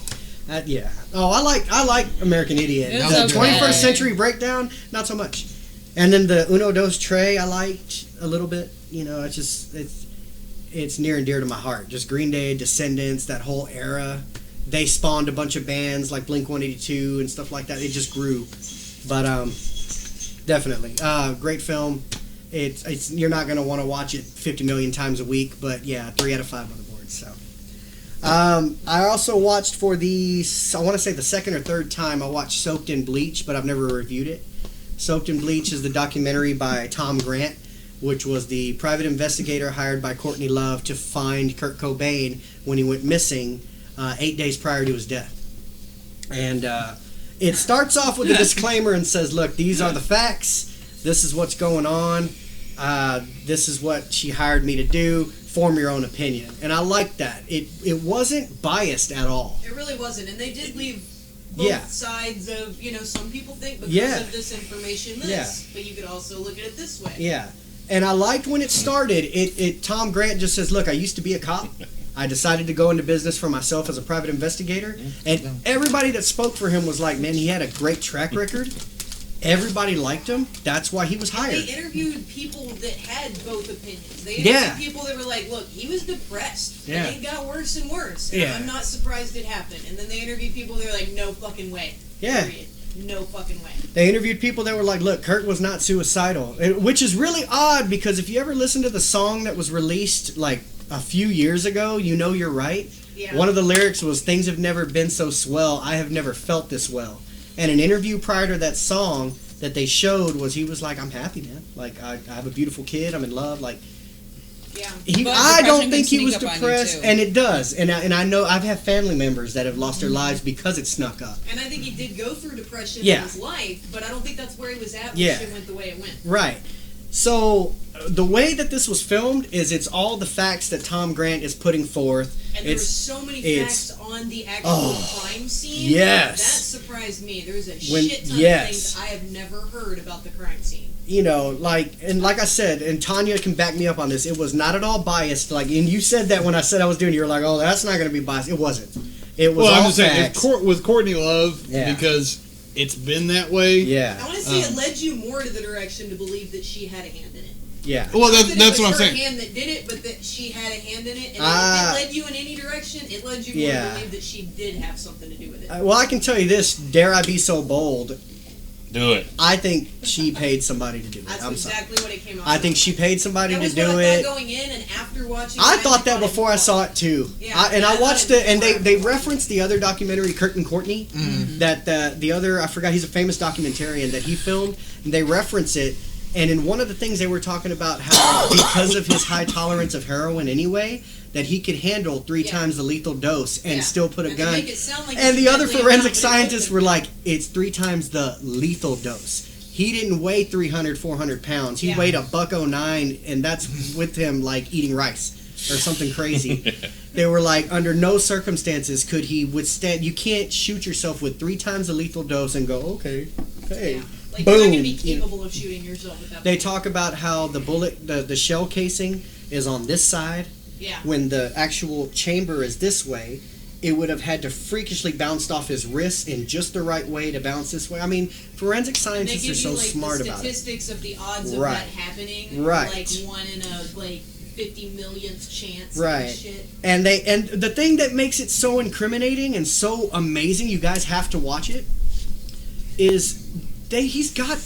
yeah. Oh, I like American Idiot. It was The okay. 21st Century Breakdown, not so much. And then the Uno Dos Tres, I liked a little bit. You know, it's near and dear to my heart. Just Green Day, Descendants, that whole era. They spawned a bunch of bands like Blink-182 and stuff like that. It just grew. But definitely, great film. It's you're not gonna want to watch it 50 million times a week, but yeah, 3 out of 5 on the board. So, I also watched for I want to say the second or third time I watched Soaked in Bleach, but I've never reviewed it. Soaked in Bleach is the documentary by Tom Grant, which was the private investigator hired by Courtney Love to find Kurt Cobain when he went missing 8 days prior to his death. And it starts off with a disclaimer and says, "Look, these are the facts. This is what's going on. This is what she hired me to do. Form your own opinion." And I like that. It wasn't biased at all. It really wasn't, and they did leave both Yeah. sides of, some people think because Yeah. of this information this, Yeah. but you could also look at it this way. Yeah. And I liked when it started. Tom Grant just says, "Look, I used to be a cop. I decided to go into business for myself as a private investigator." And everybody that spoke for him was like, "Man, he had a great track record. Everybody liked him. That's why he was hired." They interviewed people that had both opinions. They Yeah. interviewed people that were like, "Look, he was depressed. Yeah. And it got worse and worse. And Yeah. I'm not surprised it happened." And then they interviewed people that were like, "No fucking way. Yeah. Period. No fucking way." They interviewed people that were like, "Look, Kurt was not suicidal," which is really odd because if you ever listen to the song that was released like a few years ago, You Know You're Right. Yeah. One of the lyrics was, "Things have never been so swell. I have never felt this well." And an interview prior to that song that they showed was he was like, "I'm happy, man. Like I have a beautiful kid. I'm in love." Like, yeah. But I depression don't can think he sneak was up on you, depressed, too. and it does. And I know I've had family members that have lost their lives because it snuck up. And I think he did go through depression Yeah. in his life, but I don't think that's where he was at when Yeah. shit went the way it went. Right. So the way that this was filmed is it's all the facts that Tom Grant is putting forth. And there were so many facts on the actual crime scene. Yes. That surprised me. There was a When- shit ton yes. of things I have never heard about the crime scene. You know, like I said, and Tanya can back me up on this, it was not at all biased. Like, and you said that when I said I was doing it, you were like, oh, that's not going to be biased. It wasn't. It was Well, all I'm just saying, facts. with Courtney Love, Yeah. because it's been that way. Yeah. I want to say it led you more to the direction to believe that she had a hand in it. Yeah. Well, Not that's that it was what I'm her saying. hand that did it, but that she had a hand in it. And Ah. if it led you in any direction, it led you more Yeah. to believe that she did have something to do with it. Well, I can tell you this, dare I be so bold, Do it. I think she paid somebody to do it. That's I'm exactly sorry. what it came out. I think she paid somebody that to was do what I it. thought going in, and after watching, I it, thought that it before I saw it too. Yeah, I watched thought it, and they referenced the other documentary, Kurt and Courtney, that the other, I forgot, he's a famous documentarian that he filmed, and they reference it. And in one of the things they were talking about how because of his high tolerance of heroin anyway, that he could handle 3 times the lethal dose and still put a And they gun. make it sound like And it's the other deadly forensic amount, but it scientists wasn't. were like, it's 3 times the lethal dose. He didn't weigh 300, 400 pounds. He Yeah. weighed $109, and that's with him like eating rice or something crazy. They were like, under no circumstances could he withstand. You can't shoot yourself with 3 times the lethal dose and go, okay, hey, Yeah. Like, boom. you're not going to be You know. capable of shooting yourself at that They point. talk about how the bullet, the shell casing is on this side. Yeah. When the actual chamber is this way, it would have had to freakishly bounced off his wrist in just the right way to bounce this way. I mean, forensic And they scientists give are so you, like, smart the about it. statistics of the odds of Right. that happening. Right. Like 1 in a, 50 millionth chance. Right. And shit. And the thing that makes it so incriminating and so amazing, you guys have to watch it, is he's got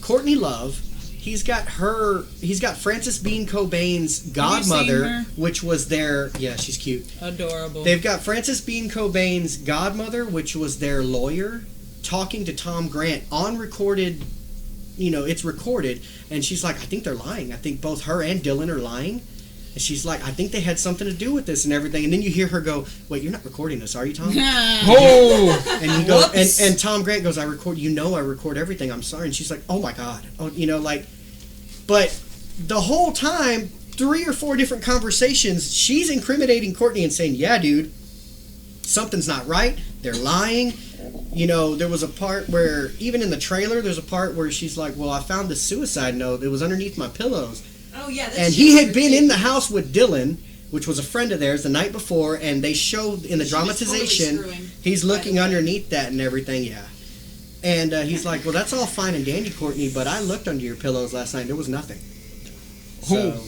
Courtney Love. He's got Frances Bean Cobain's godmother, her? which was their, yeah, she's cute. Adorable. They've got Frances Bean Cobain's godmother, which was their lawyer, talking to Tom Grant on recorded, it's recorded, and she's like, I think they're lying. I think both her and Dylan are lying. And she's like, I think they had something to do with this and everything. And then you hear her go, wait, you're not recording this, are you, Tom? Oh! And you go, Whoops. and Tom Grant goes, I record everything. I'm sorry. And she's like, oh my God. Oh, but the whole time, 3 or 4 different conversations, she's incriminating Courtney and saying, yeah, dude, something's not right. They're lying. There was a part where, even in the trailer, there's a part where she's like, well, I found this suicide note. It was underneath my pillows. Oh, yeah. That's And he had been in the house with Dylan, which was a friend of theirs, the night before, and they showed in the She was dramatization, totally screwing, he's by the looking way. underneath that and everything, yeah. And he's like, well, that's all fine and dandy, Courtney, but I looked under your pillows last night, there was nothing. So,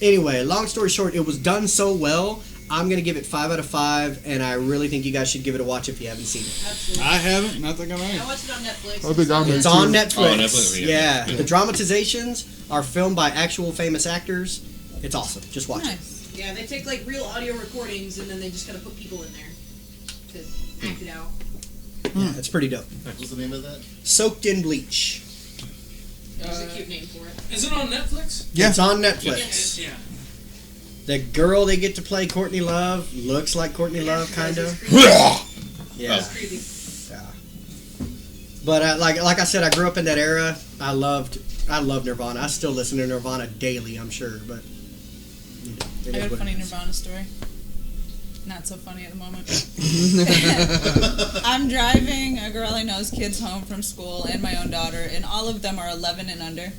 anyway, long story short, it was done so well, I'm going to give it 5 out of 5, and I really think you guys should give it a watch if you haven't seen it. Absolutely. I haven't. Not think I might. I watched it on Netflix. I think I'm It's too. on Netflix. Oh, Netflix, Yeah. yeah. The dramatizations are filmed by actual famous actors. It's awesome. Just watch it. Nice. Yeah, they take like real audio recordings and then they just gotta put people in there to act it out. Yeah, it's pretty dope. What's the name of that? Soaked in Bleach. There's a cute name for it. Is it on Netflix? Yeah. It's on Netflix. Yeah. The girl they get to play, Courtney Love, looks like Courtney Love, kind of. Yeah. It's creepy. Yeah. But like I said, I grew up in that era. I loved Nirvana. I still listen to Nirvana daily, I'm sure. But it I is got a what funny it is. Nirvana story. Not so funny at the moment. I'm driving a girl I know's kids home from school and my own daughter, and all of them are 11 and under.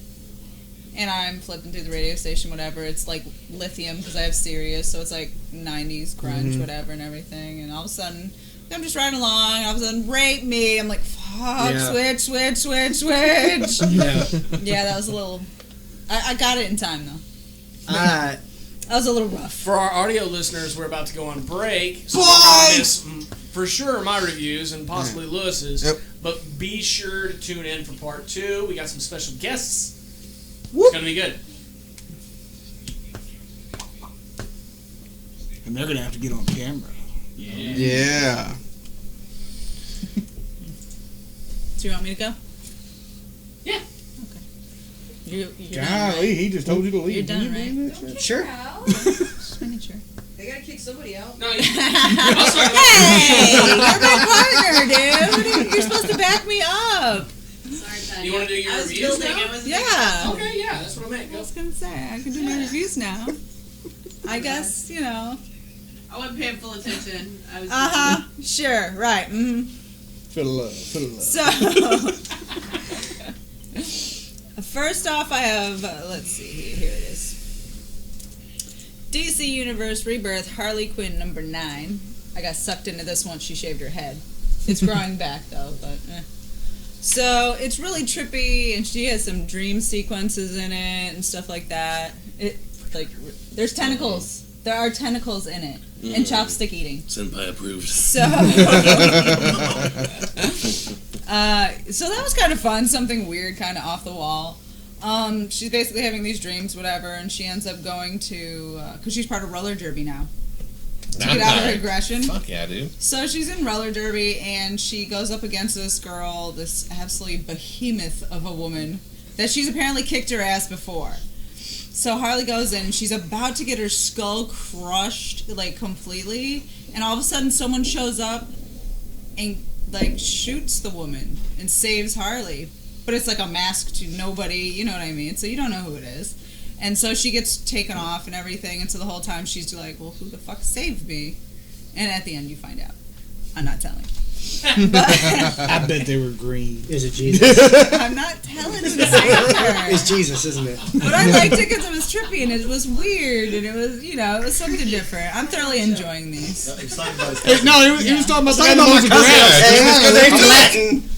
And I'm flipping through the radio station, whatever. It's like Lithium because I have Sirius, so it's like 90s grunge, whatever, and everything. And all of a sudden, I'm just riding along, and all of a sudden, rape me. I'm like, fuck, Yeah. switch. Yeah. Yeah, that was a little. I got it in time though. Alright. That was a little rough. For our audio listeners, we're about to go on break. So we're gonna miss, for sure, my reviews and possibly Lewis's. Yep. But be sure to tune in for part 2. We got some special guests. Whoop. It's gonna be good. And they're gonna have to get on camera. Yeah. Do you want me to go? Yeah. Okay. You're done, Golly, right? he just told you to leave. You're done, Can you right? believe that? Sure. Just making sure. They gotta kick somebody out. No, Hey, you're my partner, dude. You're supposed to back me up. Sorry, Patty. You want to do your I was reviews building. now? I was Yeah. Okay, yeah, that's what I meant. I Go. was gonna say I can do my reviews now. I guess I wasn't paying full attention. I was. Sure. Right. For the love. So, first off, I have, let's see, here it is. DC Universe Rebirth Harley Quinn number 9. I got sucked into this once she shaved her head. It's growing back, though, but So, it's really trippy, and she has some dream sequences in it and stuff like that. There's tentacles. There are tentacles in it. And chopstick eating. Senpai approved. So, so that was kind of fun. Something weird, kind of off the wall. She's basically having these dreams, whatever, and she ends up going to, because she's part of roller derby now. To get out of her aggression. Fuck yeah, dude. So she's in roller derby, and she goes up against this girl, this absolutely behemoth of a woman, that she's apparently kicked her ass before. So Harley goes in, and she's about to get her skull crushed, like, completely, and all of a sudden someone shows up and, like, shoots the woman and saves Harley. But it's like a mask to nobody, you know what I mean? So you don't know who it is. And so she gets taken off and everything, and so the whole time she's like, well, who the fuck saved me? And at the end you find out. I'm not telling. I bet they were green. Is it Jesus? I'm not telling who saved her. It's Jesus, isn't it? But I liked it because it was trippy and it was weird and it was, it was something different. I'm thoroughly enjoying these. He was talking about the guy that mows the grass.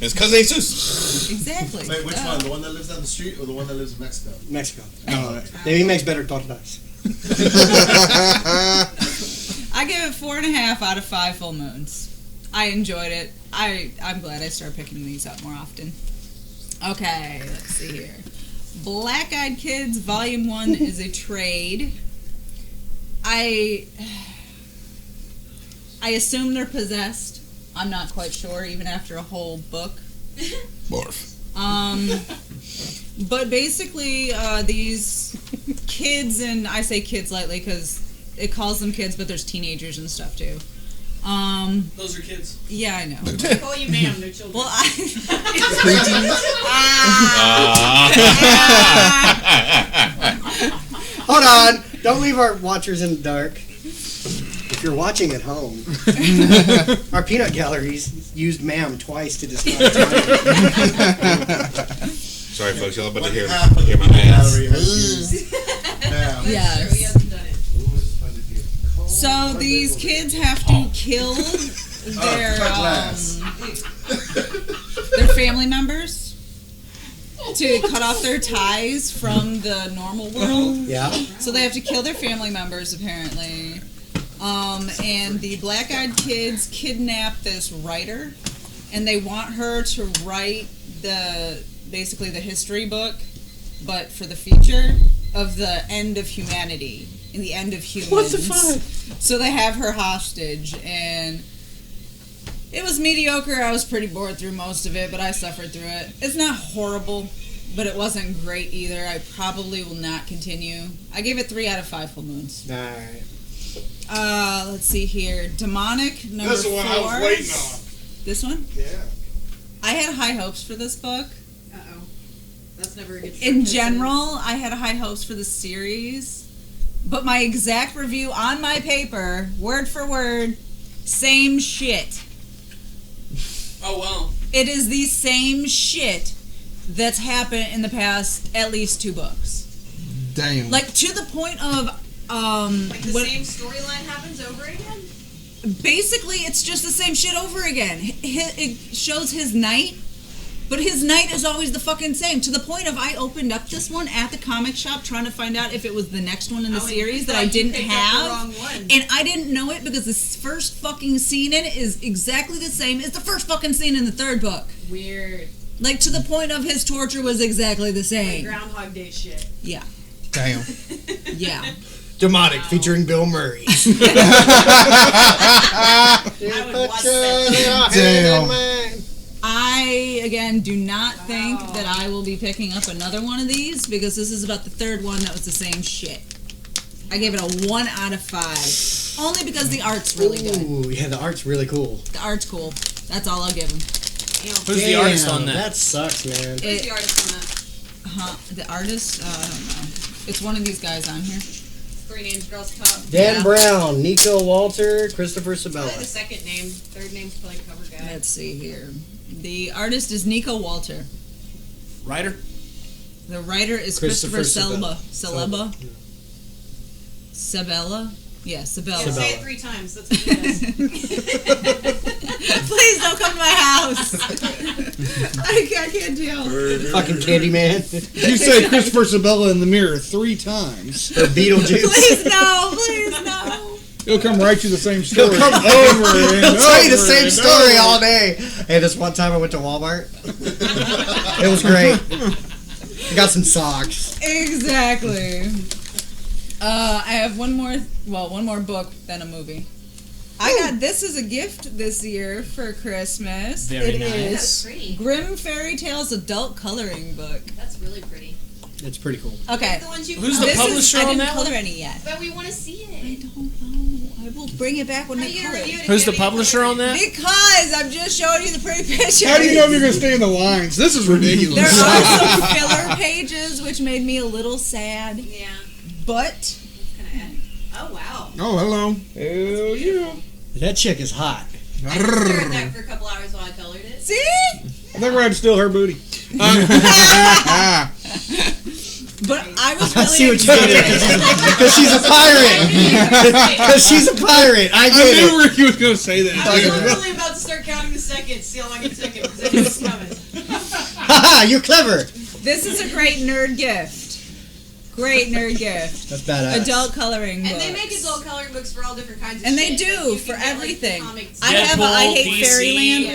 It's because Jesus. Exactly. Wait, which one? The one that lives down the street or the one that lives in Mexico? Mexico. He makes better tortas. I give it 4.5 out of 5 full moons. I enjoyed it. I'm glad I started picking these up more often. Okay, let's see here. Black Eyed Kids Volume 1 is a trade. I assume they're possessed. I'm not quite sure, even after a whole book. Barf. But basically, these kids, and I say kids lightly because it calls them kids, but there's teenagers and stuff too. Those are kids. Yeah, I know. I call you ma'am, they're children. Well, Hold on. Don't leave our watchers in the dark. If you're watching at home, our peanut galleries used ma'am twice to describe time. Sorry, folks. Y'all about to hear Half of the my peanut ass. gallery has used ma'am. Yes. He hasn't done it. So these kids have to kill their family members to cut off their ties from the normal world. Yeah. So they have to kill their family members apparently. And the black-eyed kids kidnap this writer, and they want her to write basically the history book, but for the future of the end of humanity and the end of humans. What the fuck? So they have her hostage, and it was mediocre. I was pretty bored through most of it, but I suffered through it. It's not horrible, but it wasn't great either. I probably will not continue. I gave it 3 out of 5 full moons. Alright. Let's see here. Demonic number 4. That's the one I was waiting on. This one? Yeah. I had high hopes for this book. Uh-oh. That's never a good start. In general, I had high hopes for the series. But my exact review on my paper, word for word, same shit. Oh, wow. It is the same shit that's happened in the past at least 2 books. Damn. Like, to the point of... Like the same storyline happens over again? Basically, it's just the same shit over again. It shows his night, but his night is always the fucking same. To the point of I opened up this one at the comic shop trying to find out if it was the next one in the series that I didn't have. And I didn't know it because the first fucking scene in it is exactly the same as the first fucking scene in the 3rd book. Weird. Like, to the point of his torture was exactly the same. Like Groundhog Day shit. Yeah. Damn. Yeah. Demonic featuring Bill Murray. I would watch that. Damn. I, again, do not think that I will be picking up another one of these because this is about the 3rd one that was the same shit. I gave it a 1 out of 5. Only because the art's really good. Ooh, yeah, the art's really cool. The art's cool. That's all I'll give him. Who's the artist on that? That sucks, man. Who's the artist on that? The artist? I don't know. It's one of these guys on here. 3 names, girls top. Dan Brown, Nico Walter, Christopher Sabella. Probably the second name. Third name's probably cover guy. Let's see here. The artist is Nico Walter. Writer? The writer is Christopher Celeba. Sabella? Yeah, Sabella. Yeah, say it 3 times. That's what he does. Please don't come to my house. I can't deal. Fucking Candyman. You say Christopher Sabella in the mirror 3 times. Or Beetlejuice. Please no, please no. He'll come write you the same story. He'll come over and he'll tell you the same story all day. Hey, this one time I went to Walmart. It was great. I got some socks. Exactly. I have one more book than a movie. I got this as a gift this year for Christmas. Very It nice. is That's pretty. Grimm Fairy Tales adult coloring book. That's really pretty. It's pretty cool. Okay. The ones you Who's the This is- publisher I on didn't that color one? any yet. But we want to see I it. don't know. I will bring it back when How they you color review it. it? Who's the publisher on that? Because I'm just showing you the pretty pictures. How do you know if you're going to stay in the lines? This is There ridiculous. are some filler pages, which made me a little sad. Yeah. But Oh, wow. Oh, hello. Hell yeah. That chick is hot. I just stared at that for a couple hours while I colored it. see, I think we're going to steal her booty. but I was I see really what you did there. Because she's a pirate. Because she's a pirate. I I get it. knew Ricky was going to say that. I was literally about to start counting the seconds, see how long it took him, because I knew it was coming. Haha, you're clever. This is a great nerd gift. Great nerd gift. That's badass. Adult coloring book. And they make adult coloring books for all different kinds of And shit. they do, Like, you for can get, like, everything. comics. I have a I Hate DC. Fairyland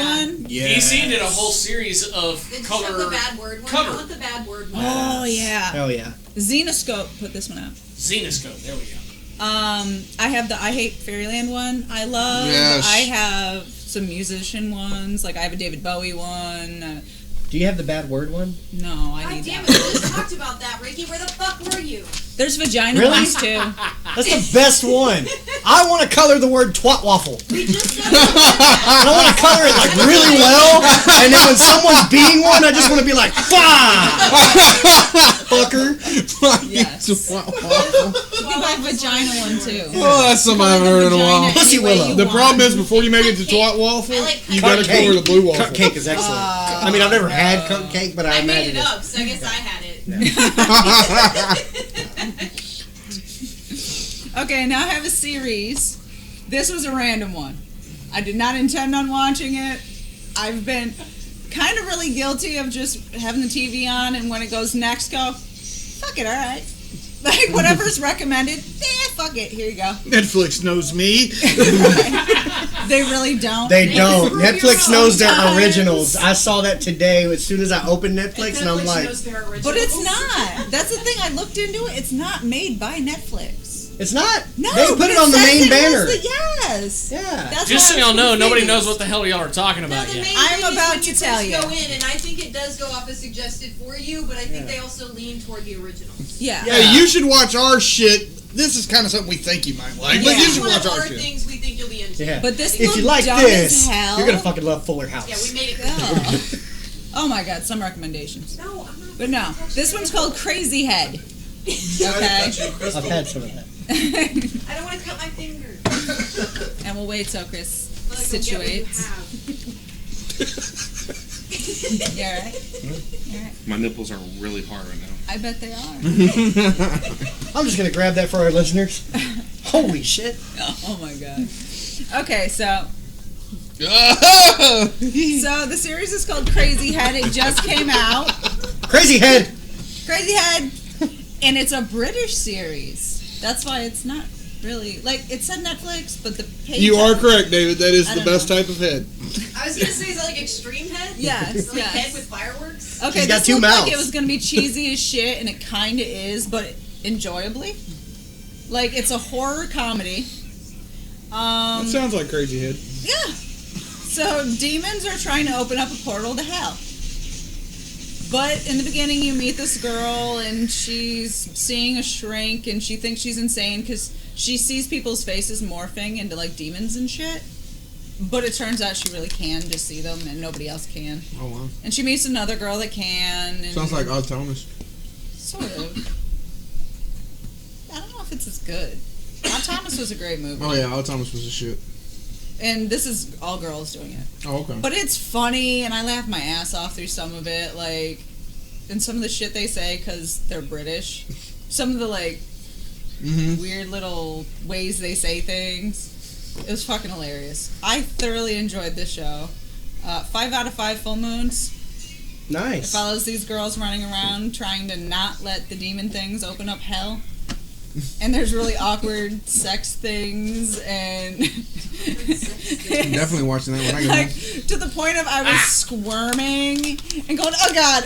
Yeah. one. DC did a whole series of They just color have the bad word one. cover. I want the bad word one. Oh yeah. Hell yeah. Xenoscope put this one out. Xenoscope. There we go. I have the I Hate Fairyland one. I love. Yes. I have some musician ones. Like I have a David Bowie one. Do you have the bad word one? No, I God need damn that. it, we just talked about that, Ricky. Where the fuck were you? There's vagina Really? ones too. That's the best one. I want to color the word twat waffle. We just said I want to color it like really well, and then when someone's being one, I just want to be like, fucker. Yes. You can buy vagina one too. Oh, that's something I haven't heard in a while. Pussy willow. The problem is, before you make it to twat waffle, I like you got to cake. color the blue waffle. Cup cake is excellent. I mean, I've never had cup cake, but I I made imagine it it's... up, so I guess I had it. Okay, now I have a series. This was a random one. I did not intend on watching it. I've been kind of really guilty of just having the TV on, and when it goes next, go, fuck it, all right. Like, whatever's recommended, fuck it, here you go. Netflix knows me. They really don't. They don't. screw your Netflix own knows their times. originals. I saw that today as soon as I opened Netflix, and I'm Netflix like, knows their originals. But it's not. That's the thing. I looked into it. It's not made by Netflix. it's not. No, They put but it on the says main it was banner. yes. Yeah. That's Just so why I y'all was know, nobody confused. knows what the hell y'all are talking No, about the yet. main I'm thing is about when to you tell first you. go in, and I think it does go off as suggested for you, but I think they also lean toward the originals. Yeah. Hey, you should watch our shit. This is kind of something we think you might like, but Yeah. you It's should one watch of our our shit. things we think you'll be into. Yeah. But this If you looked like dumb this, as hell. you're gonna fucking love Fuller House. Yeah, we made it. Oh my god, some recommendations. No, I'm not. But no, this one's called Crazy Head. Okay. I've had some of that. I don't want to cut my finger. And we'll wait till Chris Like, go get what you situates. have. You alright? You alright? My nipples are really hard right now. I bet they are. I'm just gonna grab that for our listeners. Holy shit. Oh my god. Okay, so the series is called Crazy Head. It just came out. Crazy head. Crazy Head. And it's a British series. That's why it's not really like it said Netflix, but the page You are correct, David. That is I the don't best know. type of head. I was gonna say, is that like extreme head? Yes, Is it like yes. head with fireworks? Okay, She's got this two looked mouths. like it was gonna be cheesy as shit, and it kind of is, but enjoyably. Like it's a horror comedy. That sounds like Crazy Head. Yeah. So demons are trying to open up a portal to hell. But in the beginning, you meet this girl, and she's seeing a shrink, and she thinks she's insane because she sees people's faces morphing into like demons and shit. But it turns out she really can just see them, and nobody else can. Oh wow! And she meets another girl that can. And Sounds like Odd Thomas. Sort of. I don't know if it's as good. Odd Thomas was a great movie. Oh yeah, Odd Thomas was a shit. And this is all girls doing it. Oh okay. But it's funny, and I laugh my ass off through some of it, like, and some of the shit they say because they're British. Some of the like weird little ways they say things. It was fucking hilarious. I thoroughly enjoyed this show. 5 out of 5 full moons. Nice. It follows these girls running around trying to not let the demon things open up hell. And there's really awkward sex things and I'm definitely watching that when I get like home. to the point of I was squirming and going, oh god,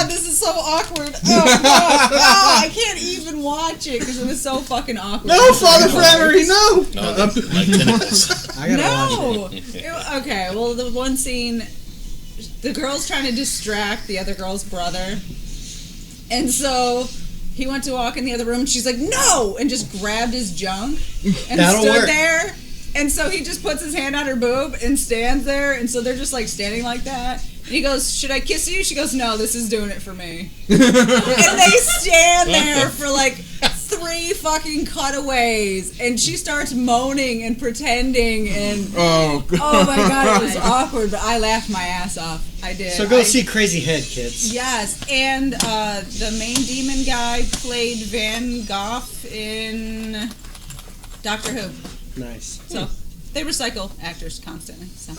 this is so awkward. Oh god, oh, I can't even watch it because it was so fucking awkward. No, Father Forever, no. No, like tentacles. I gotta No. watch it. Okay, well the one scene, the girl's trying to distract the other girl's brother, and so he went to walk in the other room, and she's like, no! And just grabbed his junk and That'll stood work. there. And so he just puts his hand on her boob and stands there. And so they're just like standing like that. And he goes, should I kiss you? She goes, no, this is doing it for me. And they stand there for like 3 fucking cutaways. And she starts moaning and pretending. And oh my god, it was awkward. But I laughed my ass off. I did. So go see Crazy Head, kids. Yes, and the main demon guy played Van Gogh in Doctor Who. Nice. So they recycle actors constantly. So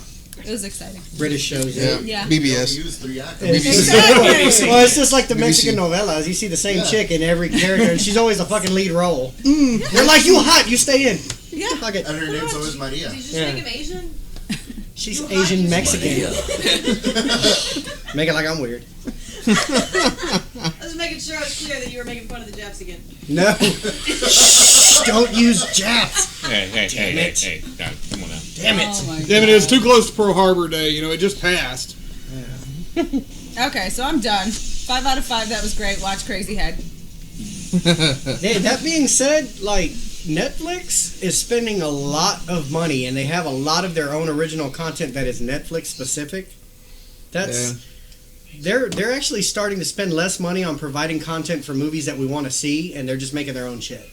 it was exciting. British shows. Yeah. BBS. Use 3 actors. Exactly. Well, it's just like the Mexican novellas. You see the same chick in every character, and she's always the fucking lead role. They're like, you hot, you stay in. Yeah. Fuck it. And her name's always Maria. Did you just make him Asian? She's Asian Mexican. Make it like I'm weird. I was making sure I was clear that you were making fun of the Japs again. No. Shh, don't use Japs. Hey, Damn it. God, come on now. Damn it. Oh my Damn it, it's too close to Pearl Harbor Day. You know, it just passed. Okay, so I'm done. 5 out of 5. That was great. Watch Crazy Head. Hey, that being said, like, Netflix is spending a lot of money, and they have a lot of their own original content that is Netflix specific. They're actually starting to spend less money on providing content for movies that we want to see, and they're just making their own shit.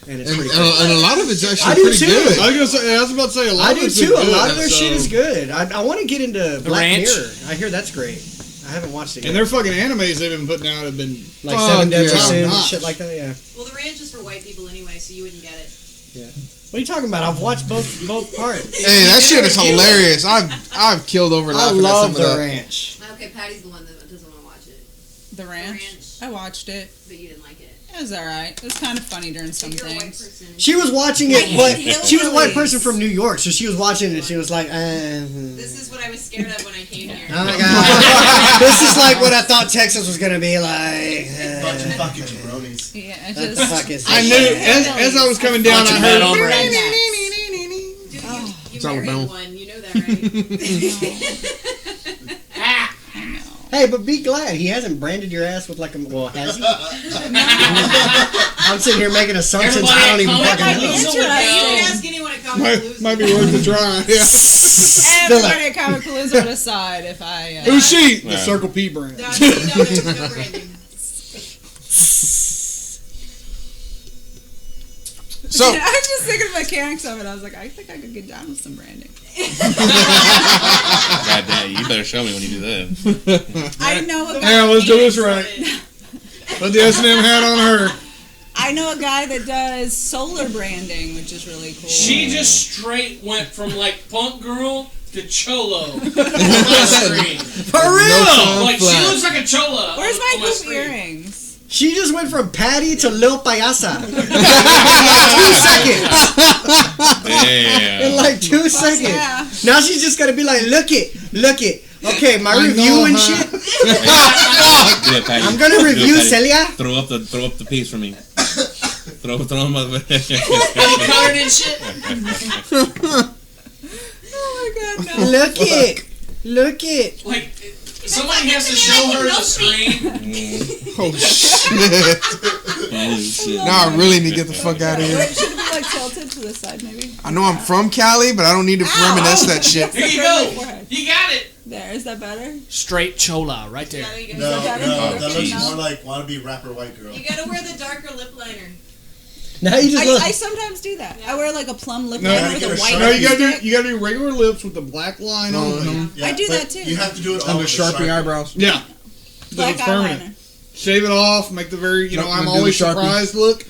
And it's pretty cool. And a lot of it's actually I do pretty too. good. I was about to say a lot I of do it's too. good, A lot of their so- shit is good. I want to get into Black Ranch. Mirror. I hear that's great. I haven't watched it yet. And their fucking animes they've been putting out have been Like 7 Deadly yeah. Sins, Top-notch. shit like that. Yeah. Well, the ranch is for white people anyway, so you wouldn't get it. What are you talking about? I've watched both parts. Hey, that shit is hilarious. I've killed over I laughing love at the some of that. ranch. Okay, Patty's the one that doesn't want to watch it. The Ranch. I watched it. But you didn't like it. It was alright. It was kind of funny during some You're a white things. person. She was watching I it, but hate she was a white hillbillies. person from New York, so she was watching it and she was like, This is what I was scared of when I came here. oh my god. This is like what I thought Texas was going to be like. Bunch of fucking jabronis. Yeah, I What just. the fuck is I this knew shit? as I was coming down, Bunch I of heard. bad hombres. Dude, you It's married Alabama. one. You know that, right? Hey, but be glad he hasn't branded your ass with like a. Well, has he? I'm sitting here making assumptions I don't even fucking know. You can ask anyone at Comic Palooza. Might be worth a try. Yeah. Everybody at Comic Palooza would decide if I. Who's she? The Yeah. Circle P brand. No, there's no branding. So, I was just thinking of mechanics of it. I was like, I think I could get down with some branding. God damn, you better show me when you do that. I know a guy. Yeah, let's do this right. Put the S&M hat on her. I know a guy that does solar branding, which is really cool. She just straight went from like punk girl to cholo on my screen. For real? Like she looks like a chola. Where's my on hoop screen. earrings? She just went from Patty to Lil Payasa. 2 seconds. Damn. In like 2 seconds. Yeah. Now she's just gonna be like, look it. Okay, my review and shit. Do it, Patty. I'm gonna Do it, review Patty. Celia. Throw up the piece for me. throw them up. And colored and shit. Oh my god, no. Look it. Like somebody has to show her the screen. oh shit. Holy shit. Now I really need to get the fuck out of here. Wait, should it be like tilted to the side, maybe? I know I'm from Cali, but I don't need to reminisce that shit. Here you go. You got it. There, is that better? Straight chola right there. No, that looks more like wannabe rapper white girl. You gotta wear the darker lip liner. Now you just look. I sometimes do that. I wear like a plum lip No, liner with a white no, you lipstick. gotta do regular lips with the black line on them. Yeah, I do but that too. You have to do it all Under with Sharpie Sharpie. eyebrows. Yeah. Black It's permanent. eyeliner. Shave it off, make the very, No, I'm do always the Sharpie. surprised look.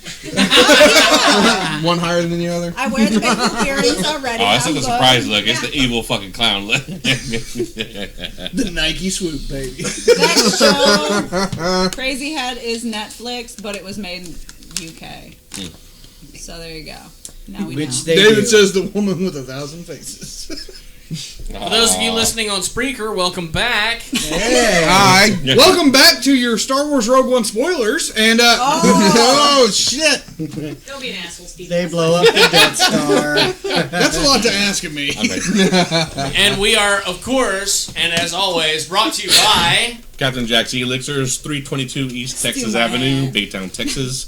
One higher than the other. I wear the maple earrings already. Oh, it's not I'm the good. surprise look. It's the evil fucking clown look. The Nike swoop, baby. That show, Crazy Head, is Netflix, but it was made in UK. So there you go. Now we know. David says the woman with 1,000 faces. For those of you listening on Spreaker, welcome back. Hey. Hi. Welcome back to your Star Wars Rogue One spoilers. And, oh shit. Don't be an asshole, Steve. They blow up the Death Star. That's a lot to ask of me. And we are, of course, and as always, brought to you by Captain Jack's Elixirs, 322 East Texas my Avenue, hand. Baytown, Texas,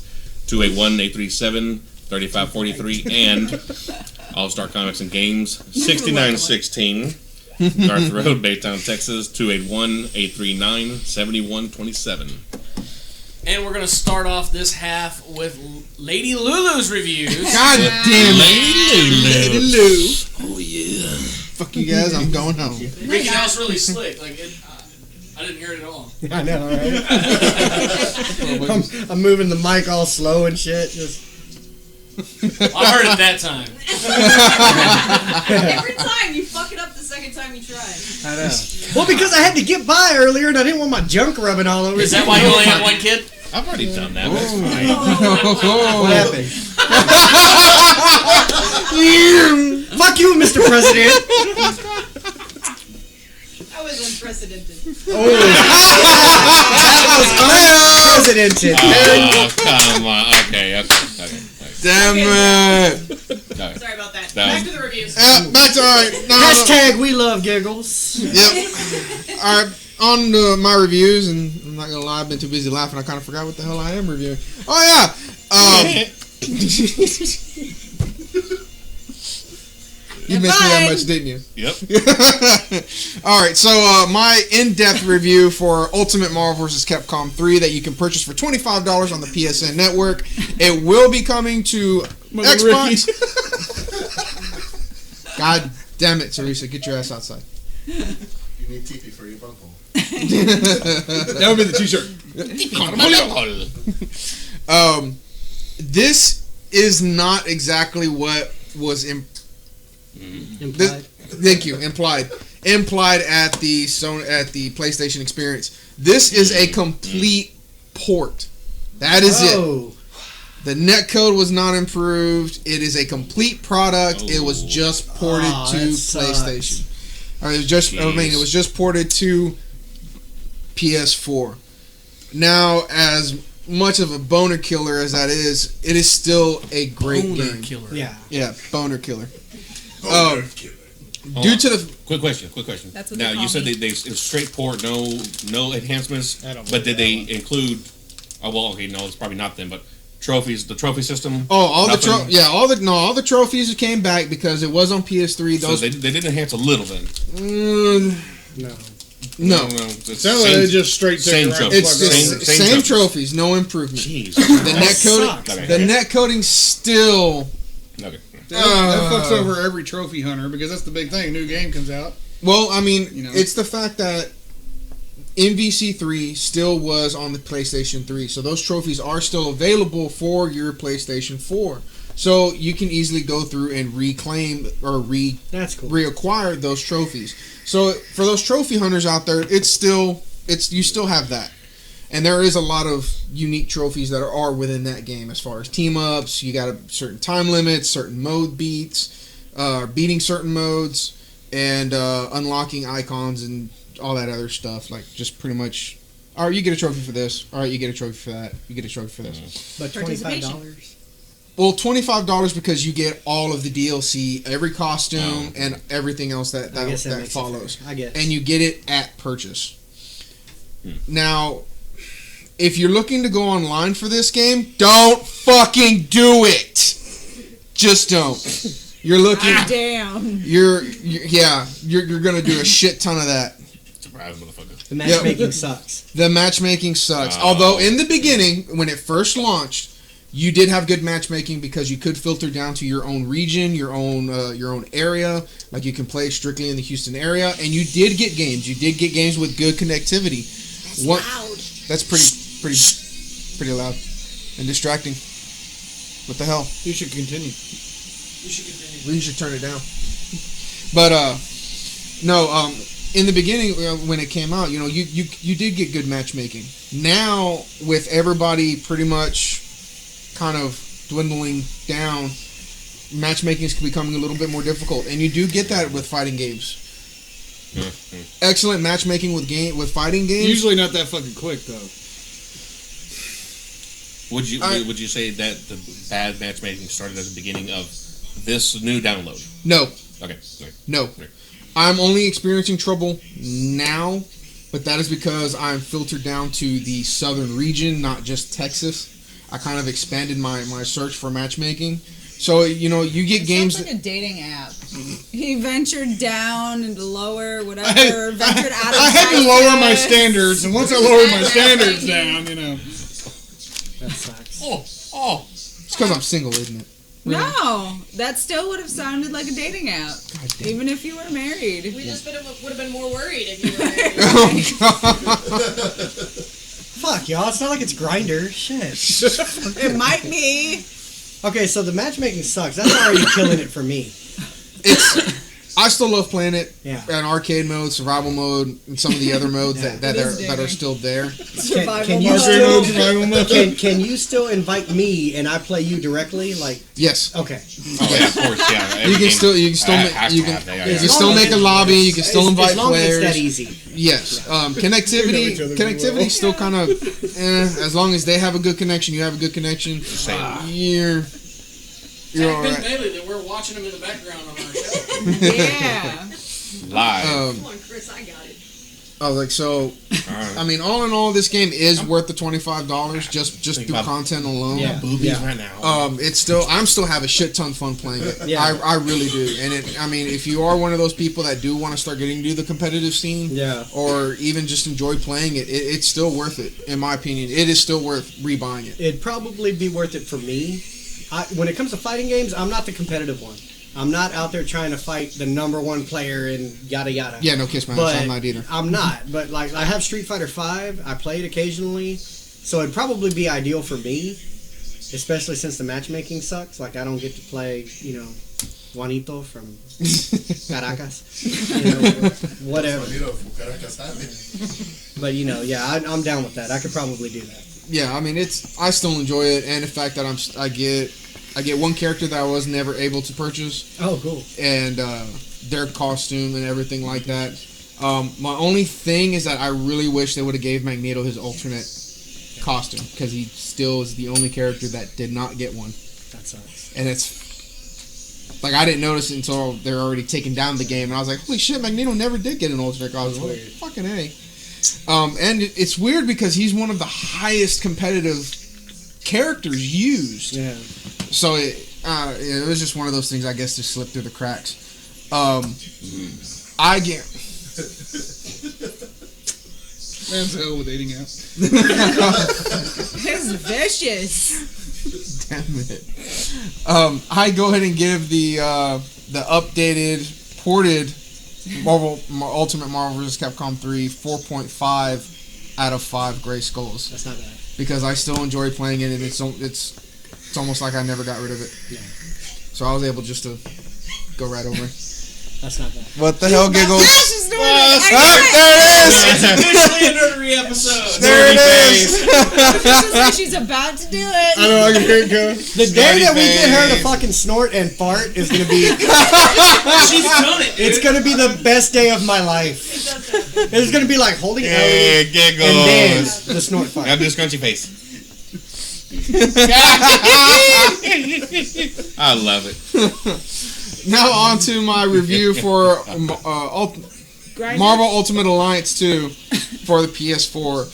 281-837-3543, and All-Star Comics and Games, 6916 Garth Road, Baytown, Texas, 281-839-7127. And we're going to start off this half with Lady Lulu's reviews. God damn it. Lady Lulu. Oh, yeah. Fuck you guys, I'm going home. Ricky House really slick. Like I didn't hear it at all. I know, right? I'm moving the mic all slow and shit. Just. I heard it that time. Every time you fuck it up the second time you try. I know. Well, because I had to get by earlier and I didn't want my junk rubbing all over. Is that why you only have one kid? I've already done that. What happened? Fuck you, Mr. President. That was unprecedented. That was unprecedented. Come on. Okay. Damn it. Sorry about that. Back to the reviews. Back to, all right. No. Hashtag we love giggles. Yep. All right. On my reviews, and I'm not gonna lie, I've been too busy laughing. I kind of forgot what the hell I am reviewing. Oh yeah. You missed me that much, didn't you? Yep. All right. So my in-depth review for Ultimate Marvel vs. Capcom 3 that you can purchase for $25 on the PSN network. It will be coming to Xbox. God damn it, Teresa! Get your ass outside. You need TP for your bunghole. That would be the t-shirt. This is not exactly what was Implied. thank you. Implied at the PlayStation Experience. This is a complete port. That is it. The netcode was not improved. It is a complete product. It was just ported to PlayStation. It was just ported to PS4. Now, as much of a boner killer as that is, it is still a great game. Killer. Yeah, boner killer. Due to the quick question. That's what Now they you call said me. they it's straight port, no enhancements. But did they include? Oh well, okay, no, it's probably not them, but trophies. The trophy system. Oh, all the trophies came back because it was on PS3. So Those they did enhance a little then. No. Sounds like they just straight same take it right. trophies. It's same trophies, no improvement. Jeez. The net coding still. Okay. That fucks over every trophy hunter because that's the big thing. New game comes out. Well, I mean, it's the fact that MVC3 still was on the PlayStation 3, so those trophies are still available for your PlayStation 4. So you can easily go through and reclaim or reacquire those trophies. So for those trophy hunters out there, you still have that. And there is a lot of unique trophies that are within that game as far as team-ups. You got certain time limits, certain mode beats, beating certain modes, and unlocking icons and all that other stuff. Like, just pretty much, all right, you get a trophy for this. All right, you get a trophy for that. You get a trophy for this. But $25. Well, $25 because you get all of the DLC, every costume, and everything else that follows. I guess. And you get it at purchase. Now, if you're looking to go online for this game, don't fucking do it. Just don't. You're looking. Damn. You're gonna do a shit ton of that. Surprise, motherfucker. The matchmaking sucks. The matchmaking sucks. Although in the beginning, when it first launched, you did have good matchmaking because you could filter down to your own region, your own area. Like you can play strictly in the Houston area, and you did get games. You did get games with good connectivity. That's loud. That's pretty loud and distracting. What the hell? You should continue. We should turn it down. But no. In the beginning, when it came out, you did get good matchmaking. Now, with everybody pretty much kind of dwindling down, matchmaking is becoming a little bit more difficult, and you do get that with fighting games. Excellent matchmaking with fighting games. Usually not that fucking quick though. Would you say that the bad matchmaking started at the beginning of this new download? No. Okay. No. Okay. I'm only experiencing trouble now, but that is because I'm filtered down to the southern region, not just Texas. I kind of expanded my search for matchmaking. So, you get games... Sounds like a dating app. He ventured down and lower, whatever, ventured out of I had to lower my standards, and once I lowered my standards down, That sucks. Oh. It's because I'm single, isn't it? No, that still would have sounded like a dating app, even if you were married. We just would have been more worried if you were married. Fuck, y'all. It's not like it's Grindr. Shit. It might be. Okay, so the matchmaking sucks. That's already killing it for me. I still love playing it. Yeah. In arcade mode, survival mode, and some of the other modes that are still there. Can you still invite me and I play you directly? Like yes. Okay. Oh yeah, of course, yeah. You can still make a lobby. You can still invite as long players. as it's that easy. Yes. Connectivity still kind of as long as they have a good connection, you have a good connection. You're all right. Bailey, that we're watching him in the background on our show. Yeah. Live. Come on, Chris, I got it. I was like, so. I mean, all in all, this game is worth the $25 just through content alone. Yeah, boobies right now. I'm still have a shit ton of fun playing it. Yeah. I really do. And if you are one of those people that do want to start getting into the competitive scene, or even just enjoy playing it, it's still worth it. In my opinion, it is still worth rebuying it. It'd probably be worth it for me. When it comes to fighting games, I'm not the competitive one. I'm not out there trying to fight the number one player and yada yada. Yeah, no kiss my ass. I'm not either. I'm not. But like, I have Street Fighter V. I play it occasionally, so it'd probably be ideal for me, especially since the matchmaking sucks. Like, I don't get to play, Juanito from Caracas, whatever. But I'm down with that. I could probably do that. Yeah, I mean, I still enjoy it, and the fact that I get one character that I was never able to purchase. Oh, cool. And their costume and everything like that. My only thing is that I really wish they would have gave Magneto his alternate costume, because he still is the only character that did not get one. That sucks. And it's like I didn't notice it until they're already taking down the game, and I was like, holy shit, Magneto never did get an alternate costume. Like, fucking A. And it's weird because he's one of the highest competitive characters used. Yeah. So it was just one of those things, I guess, just slipped through the cracks. I get. Man's hell with eating out. It's vicious. Damn it. I go ahead and give the updated, ported Ultimate Marvel vs. Capcom 3 4.5 out of 5 Gray Skulls. That's not bad. Because I still enjoy playing it, and it's almost like I never got rid of it. Yeah. So I was able just to go right over it. That's not bad. What the hell, Giggles? There it is! It's officially a nerdery episode. There it is! It's like she's about to do it. I know, I can hear it go. The day that we get her to fucking snort and fart is going to be... She's done it, dude. It's going to be the best day of my life. It's going to be like holding Hey, Ellie Giggles. and then the snort fart. Have this scrunchy face. I love it. Now on to my review for Marvel Ultimate Alliance 2 for the PS4.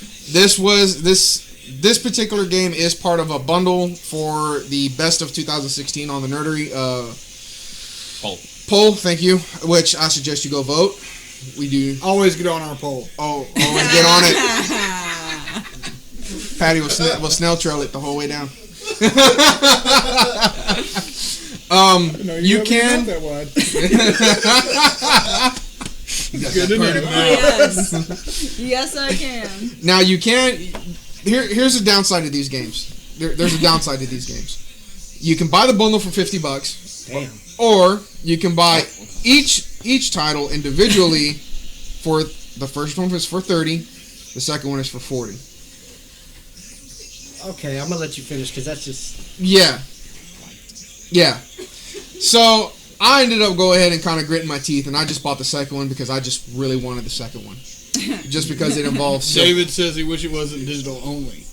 This particular game is part of a bundle for the Best of 2016 on the Nerdery. Poll, thank you. Which I suggest you go vote. We do always get on our poll. Oh, always get on it. Patty will snail trail it the whole way down. No, you can. That wide. Good to know. Yes, I can. Now you can. Here's the downside to these games. There's a downside to these games. You can buy the bundle for $50. Damn. Or you can buy each title individually. For the first one is for $30. The second one is for $40. Okay, I'm gonna let you finish because that's just. Yeah. So I ended up going ahead and kind of gritting my teeth, and I just bought the second one because I just really wanted the second one, just because it involves. David says he wish it wasn't digital only.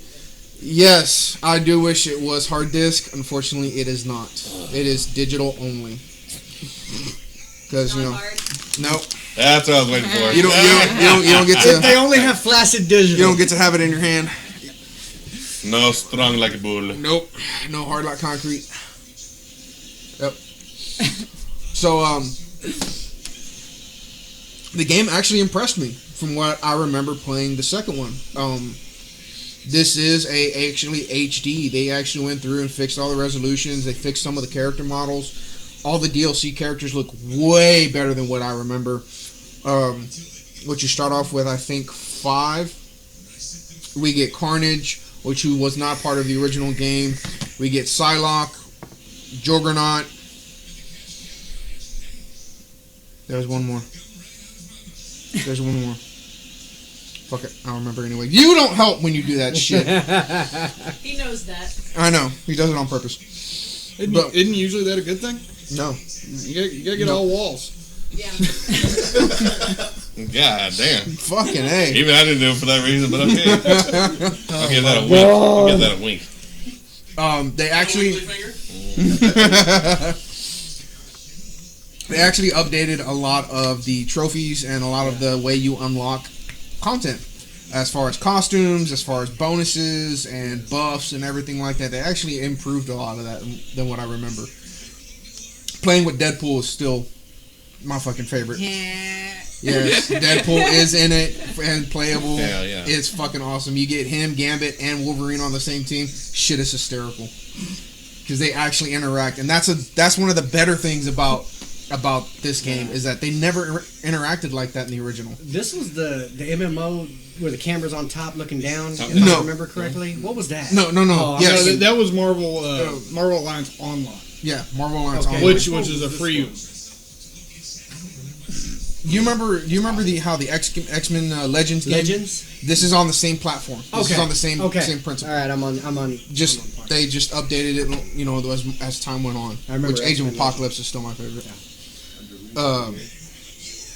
Yes, I do wish it was hard disk. Unfortunately, it is not. It is digital only. Because nope. That's what I was waiting for. You don't get to. They only have flaccid digital. You don't get to have it in your hand. No strong like a bull. Nope. No hard like concrete. Yep. So the game actually impressed me from what I remember playing the second one. This is actually HD. They actually went through and fixed all the resolutions. They fixed some of the character models. All the DLC characters look way better than what I remember. What you start off with, I think 5. We get Carnage, which who was not part of the original game. We get Psylocke, Juggernaut. There's one more. Fuck it, I don't remember anyway. You don't help when you do that shit. He knows that. I know. He does it on purpose. Isn't usually that a good thing? No. You gotta get all walls. Yeah. God damn. Fucking A. Even I didn't do it for that reason, but okay. I'll give that a wink. I'll give that a wink. They actually they actually updated a lot of the trophies and a lot of the way you unlock content, as far as costumes, as far as bonuses and buffs and everything like that. They actually improved a lot of that than what I remember. Playing with Deadpool is still my fucking favorite. Yes, Deadpool is in it and playable. Hell yeah. It's fucking awesome. You get him, Gambit, and Wolverine on the same team. Shit is hysterical because they actually interact, and that's one of the better things about this game is that they never interacted like that in the original. This was the MMO where the camera's on top looking down. If No. I remember correctly. What was that? No. Oh, Yes. No, that was Marvel Alliance Online. Yeah, Marvel Alliance Okay. Online. Which is a free. You remember how the X-Men Legends game? Legends? This is on the same platform. This is on the same principle. All right, I'm on. They just updated it, as time went on. I remember Which Age of X-Men Apocalypse is still my favorite.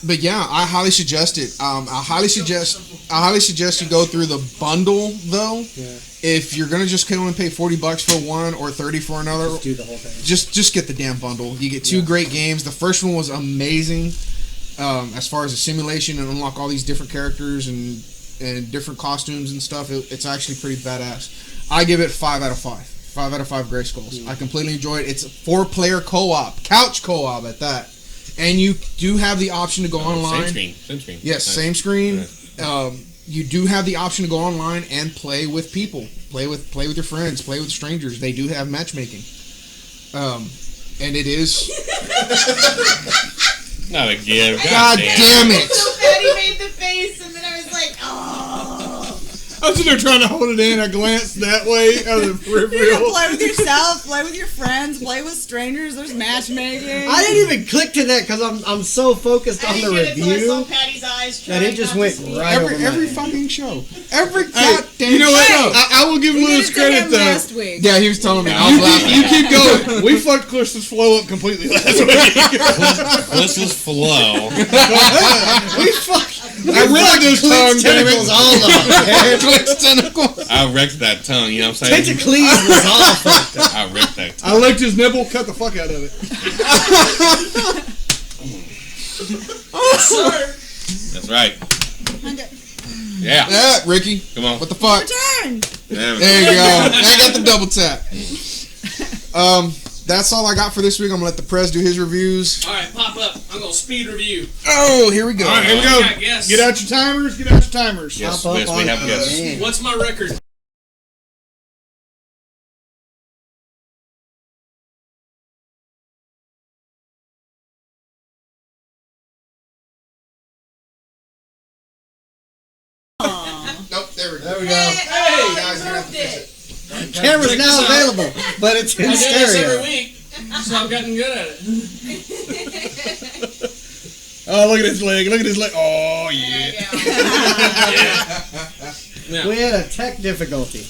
But yeah, I highly suggest it. I highly suggest you go through the bundle though. Yeah. If you're gonna just go and pay $40 for one or $30 for another, Just do the whole thing. just get the damn bundle. You get 2 great games. The first one was amazing, as far as the simulation and unlock all these different characters and different costumes and stuff. It's actually pretty badass. I give it 5 out of 5. 5 out of 5 Gray Skulls. I completely enjoy it. It's a 4-player co-op, couch co-op at that. And you do have the option to go online. Same screen. Yes, Nice. same screen. Nice. You do have the option to go online and play with people, play with your friends, play with strangers. They do have matchmaking, and it is. Not again. God damn it! So Patty made the face, and then I was like, oh. I was sitting there trying to hold it in. I glanced that way out of the You can peripheral. play with yourself, play with your friends, play with strangers. There's matchmaking. I didn't even click to that because I'm so focused on the review Patty's eyes that it just went right over my Every head. fucking show, every Hey, goddamn you know what? show. I will give We did Lewis it to credit him though. last week. Yeah, he was telling me. I was laughing. You keep going. We fucked Cliff's flow up completely last week. This is flow. We fucked. I really those tongue Tentacles all up. Click's tentacles. I wrecked that tongue, you know what I'm saying? Tentacles was all fucked up. I wrecked that tongue. I licked his nipple, cut the fuck out of it. That's right. Yeah. Yeah, Ricky. Come on. What the fuck? Turn. Damn. There you go. I got the double tap. that's all I got for this week. I'm gonna let the press do his reviews. All right, pop up. I'm gonna speed review. Oh, here we go. All right, here we go. Yes. Get out your timers. Get out your timers. Yes, Pop up yes, we on- have guests. Man. What's my record? Nope, there we go. There we go. Hey, Guys, you're gonna have to moved fix it. Camera's Check now this out. available, but it's I in do this every stereo. week, so I've gotten good at it. Oh, look at his leg. Look at his leg. Oh, There yeah. you go. Yeah. We had a tech difficulty.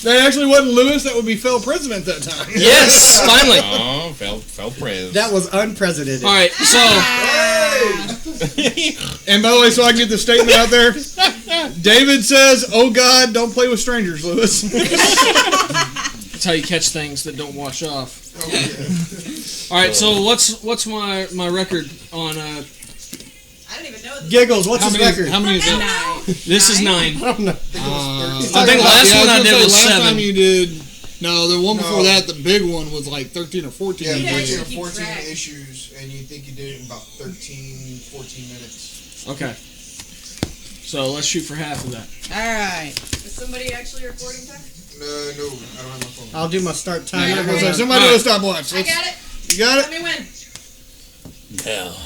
That actually wasn't Lewis. That would be Phil President that time. Yes, finally. Oh, fell prez. That was unprecedented. All right, so And by the way, so I can get the statement out there, David says, "Oh God, don't play with strangers, Lewis." that's how you catch things that don't wash off. All right, so what's my record on? I don't even know. Giggles, what's How his many? record? How many is it? 9. This is 9. I don't know. I think last one I did was last 7. time you did. No, the one before No. that, the big one was like 13 or 14. Yeah, You 13 actually or keep 14 track. issues, and you think you did it in about 13, 14 minutes. Okay. So let's shoot for half of that. All right. Is somebody actually recording time? No, I don't have my phone. I'll do my start I timer. was like, somebody All do a right. stopwatch. I got it. You got Let it? me win. Hell.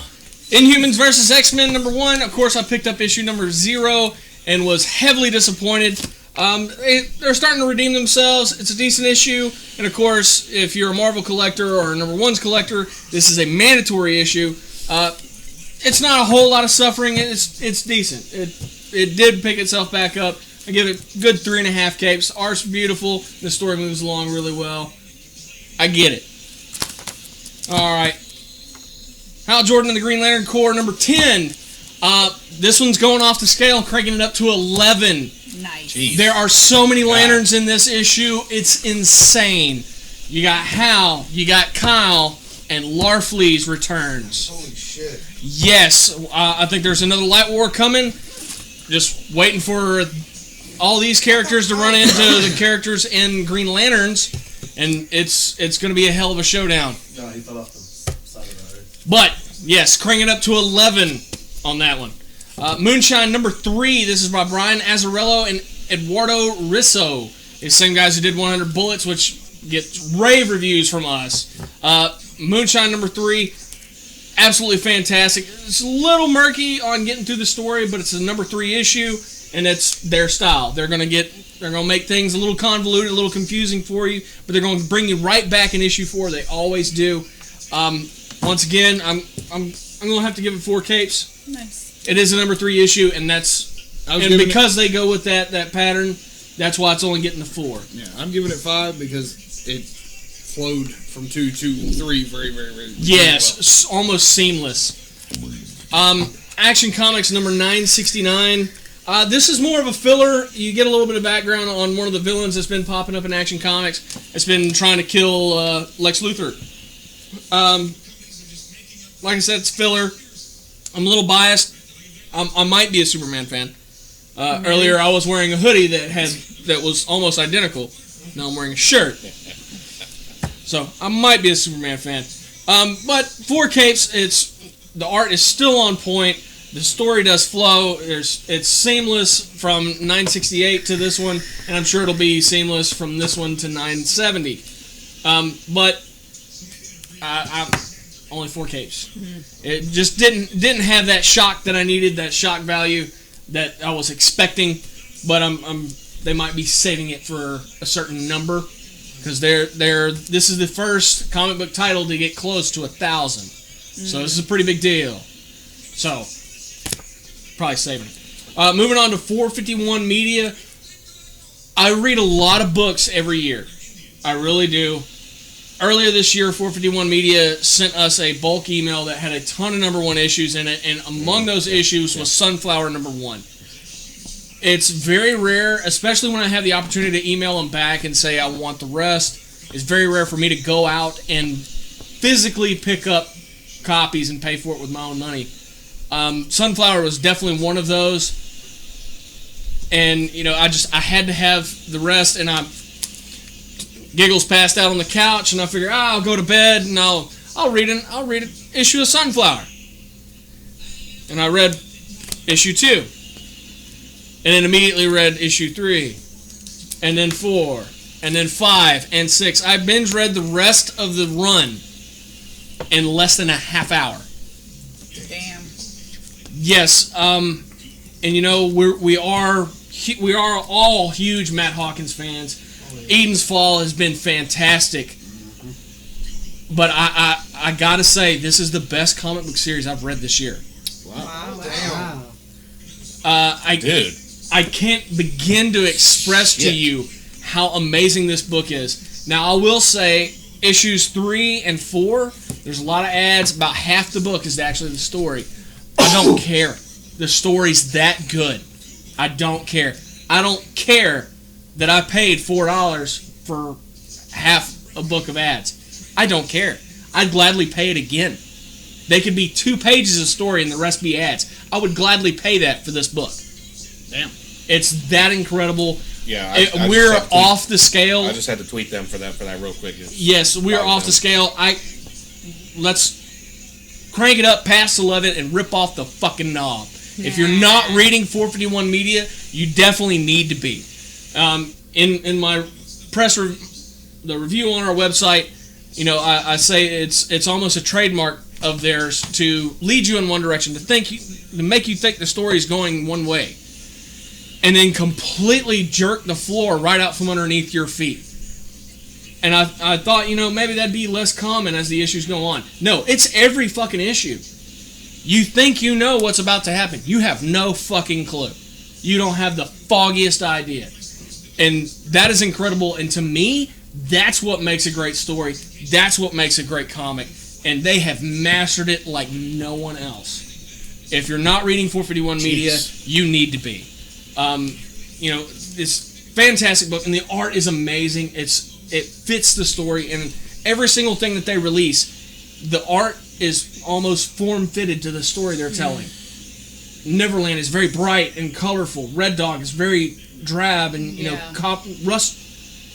Inhumans versus X-Men #1. Of course, I picked up issue number 0 and was heavily disappointed. They're starting to redeem themselves. It's a decent issue, and of course, if you're a Marvel collector or a #1's collector, this is a mandatory issue. It's not a whole lot of suffering. It's decent. It did pick itself back up. I give it good 3.5 capes. Art's beautiful. The story moves along really well. I get it. All right. Hal Jordan and the Green Lantern Corps #10. This one's going off the scale, cranking it up to 11. Nice. Jeez. There are so many lanterns in this issue. It's insane. You got Hal, you got Kyle, and Larfleeze returns. Holy shit. Yes, I think there's another Light War coming. Just waiting for all these characters to run into the characters in Green Lanterns, and it's going to be a hell of a showdown. No, he fell off the side of the road. But, yes, cranking it up to 11 on that one. Moonshine #3. This is by Brian Azzarello and Eduardo Risso. The same guys who did 100 Bullets, which gets rave reviews from us. Moonshine #3. Absolutely fantastic. It's a little murky on getting through the story, but it's a #3 issue, and it's their style. They're gonna make things a little convoluted, a little confusing for you, but they're gonna bring you right back in issue 4. They always do. Once again, I'm gonna have to give it 4 capes. Nice. It is a #3 issue, and because they go with that pattern, that's why it's only getting the 4. Yeah, I'm giving it 5 because it flowed from 2 to 3 very, very, very Yes, well. almost seamless. Action Comics #969. This is more of a filler. You get a little bit of background on one of the villains that's been popping up in Action Comics. It's been trying to kill Lex Luthor. Like I said, it's filler. I'm a little biased. I might be a Superman fan. Earlier, I was wearing a hoodie that was almost identical. Now I'm wearing a shirt. So I might be a Superman fan. But 4 capes. The art is still on point. The story does flow. It's seamless from 968 to this one, and I'm sure it'll be seamless from this one to 970. But I'm only 4 capes. It just didn't have that shock that I needed, that shock value that I was expecting. But they might be saving it for a certain number, because this is the first comic book title to get close to 1,000. So this is a pretty big deal. So probably saving it. Moving on to 451 Media. I read a lot of books every year. I really do. Earlier this year, 451 Media sent us a bulk email that had a ton of #1 issues in it, and among those issues was Sunflower #1. It's very rare, especially when I have the opportunity to email them back and say I want the rest. It's very rare for me to go out and physically pick up copies and pay for it with my own money. Sunflower was definitely one of those, and I had to have the rest, and Giggles passed out on the couch, and I figured, I'll go to bed and I'll read an issue of Sunflower. And I read issue 2, and then immediately read issue 3, and then 4, and then 5 and 6. I binge read the rest of the run in less than a half hour. Damn. Yes, and you know we are all huge Matt Hawkins fans. Eden's Fall has been fantastic, but I gotta say this is the best comic book series I've read this year. Wow. Dude, I can't begin to express to you how amazing this book is. Now, I will say, issues 3 and 4, there's a lot of ads. About half the book is actually the story. I don't care. The story's that good. I don't care. I don't care that I paid $4 for half a book of ads. I don't care. I'd gladly pay it again. They could be 2 pages of story and the rest be ads. I would gladly pay that for this book. Damn. It's that incredible. Yeah, we're off the scale. I just had to tweet them for that real quick. Yes, we're off the scale. Let's crank it up past 11 and rip off the fucking knob. If you're not reading 451 Media, you definitely need to be. In my the review on our website, you know, I say it's almost a trademark of theirs to lead you in one direction, to make you think the story is going one way, and then completely jerk the floor right out from underneath your feet. And I thought, you know, maybe that'd be less common as the issues go on. No, it's every fucking issue. You think you know what's about to happen. You have no fucking clue. You don't have the foggiest idea. And that is incredible. And to me, that's what makes a great story. That's what makes a great comic. And they have mastered it like no one else. If you're not reading 451 Media, you need to be. You know, this fantastic book, and the art is amazing. It fits the story, and every single thing that they release, the art is almost form-fitted to the story they're telling. Neverland is very bright and colorful. Red Dog is very drab, and you know, rust.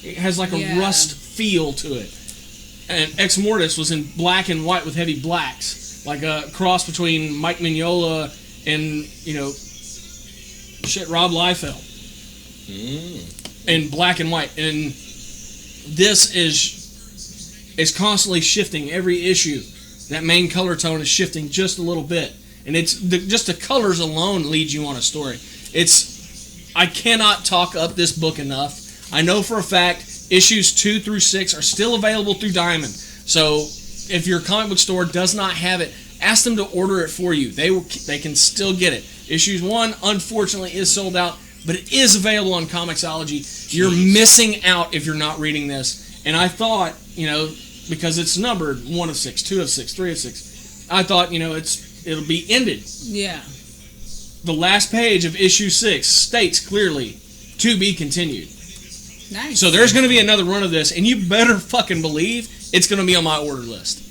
It has like a rust feel to it. And Ex Mortis was in black and white with heavy blacks, like a cross between Mike Mignola and, you know, Rob Liefeld. In black and white. And this is constantly shifting every issue. That main color tone is shifting just a little bit. And it's just the colors alone lead you on a story. I cannot talk up this book enough. I know for a fact issues 2 through 6 are still available through Diamond. So if your comic book store does not have it, ask them to order it for you. They can still get it. Issues 1, unfortunately, is sold out, but it is available on Comixology. You're missing out if you're not reading this. And I thought, you know, because it's numbered 1 of 6, 2 of 6, 3 of 6, I thought, you know, it'll be ended. Yeah. The last page of issue 6 states clearly, to be continued. Nice. So there's going to be another run of this, and you better fucking believe it's going to be on my order list.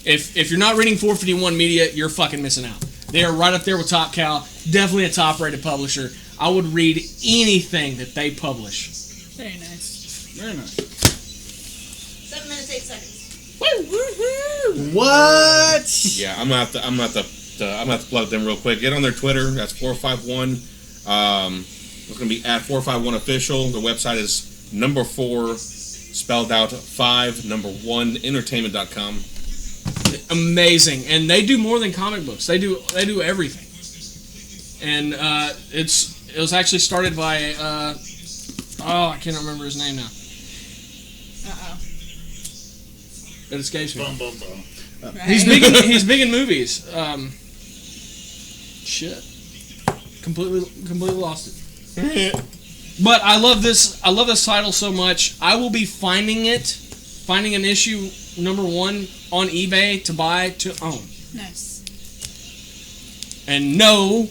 If you're not reading 451 Media, you're fucking missing out. They are right up there with Top Cow. Definitely a top-rated publisher. I would read anything that they publish. Very nice. Very nice. 7 minutes, 8 seconds. Woo-hoo! What? Yeah, I'm gonna have to plug them real quick. Get on their Twitter. That's 451. It's gonna be at 451 official. Their website is number 4 spelled out 5 number 1 entertainment.com. Amazing, and they do more than comic books. They do everything. And it was actually started by I can't remember his name now. It escapes me. Right. He's big in movies. Shit, completely lost it. But I love this title so much. I will be finding an issue number 1 on eBay to buy to own. Nice. And no,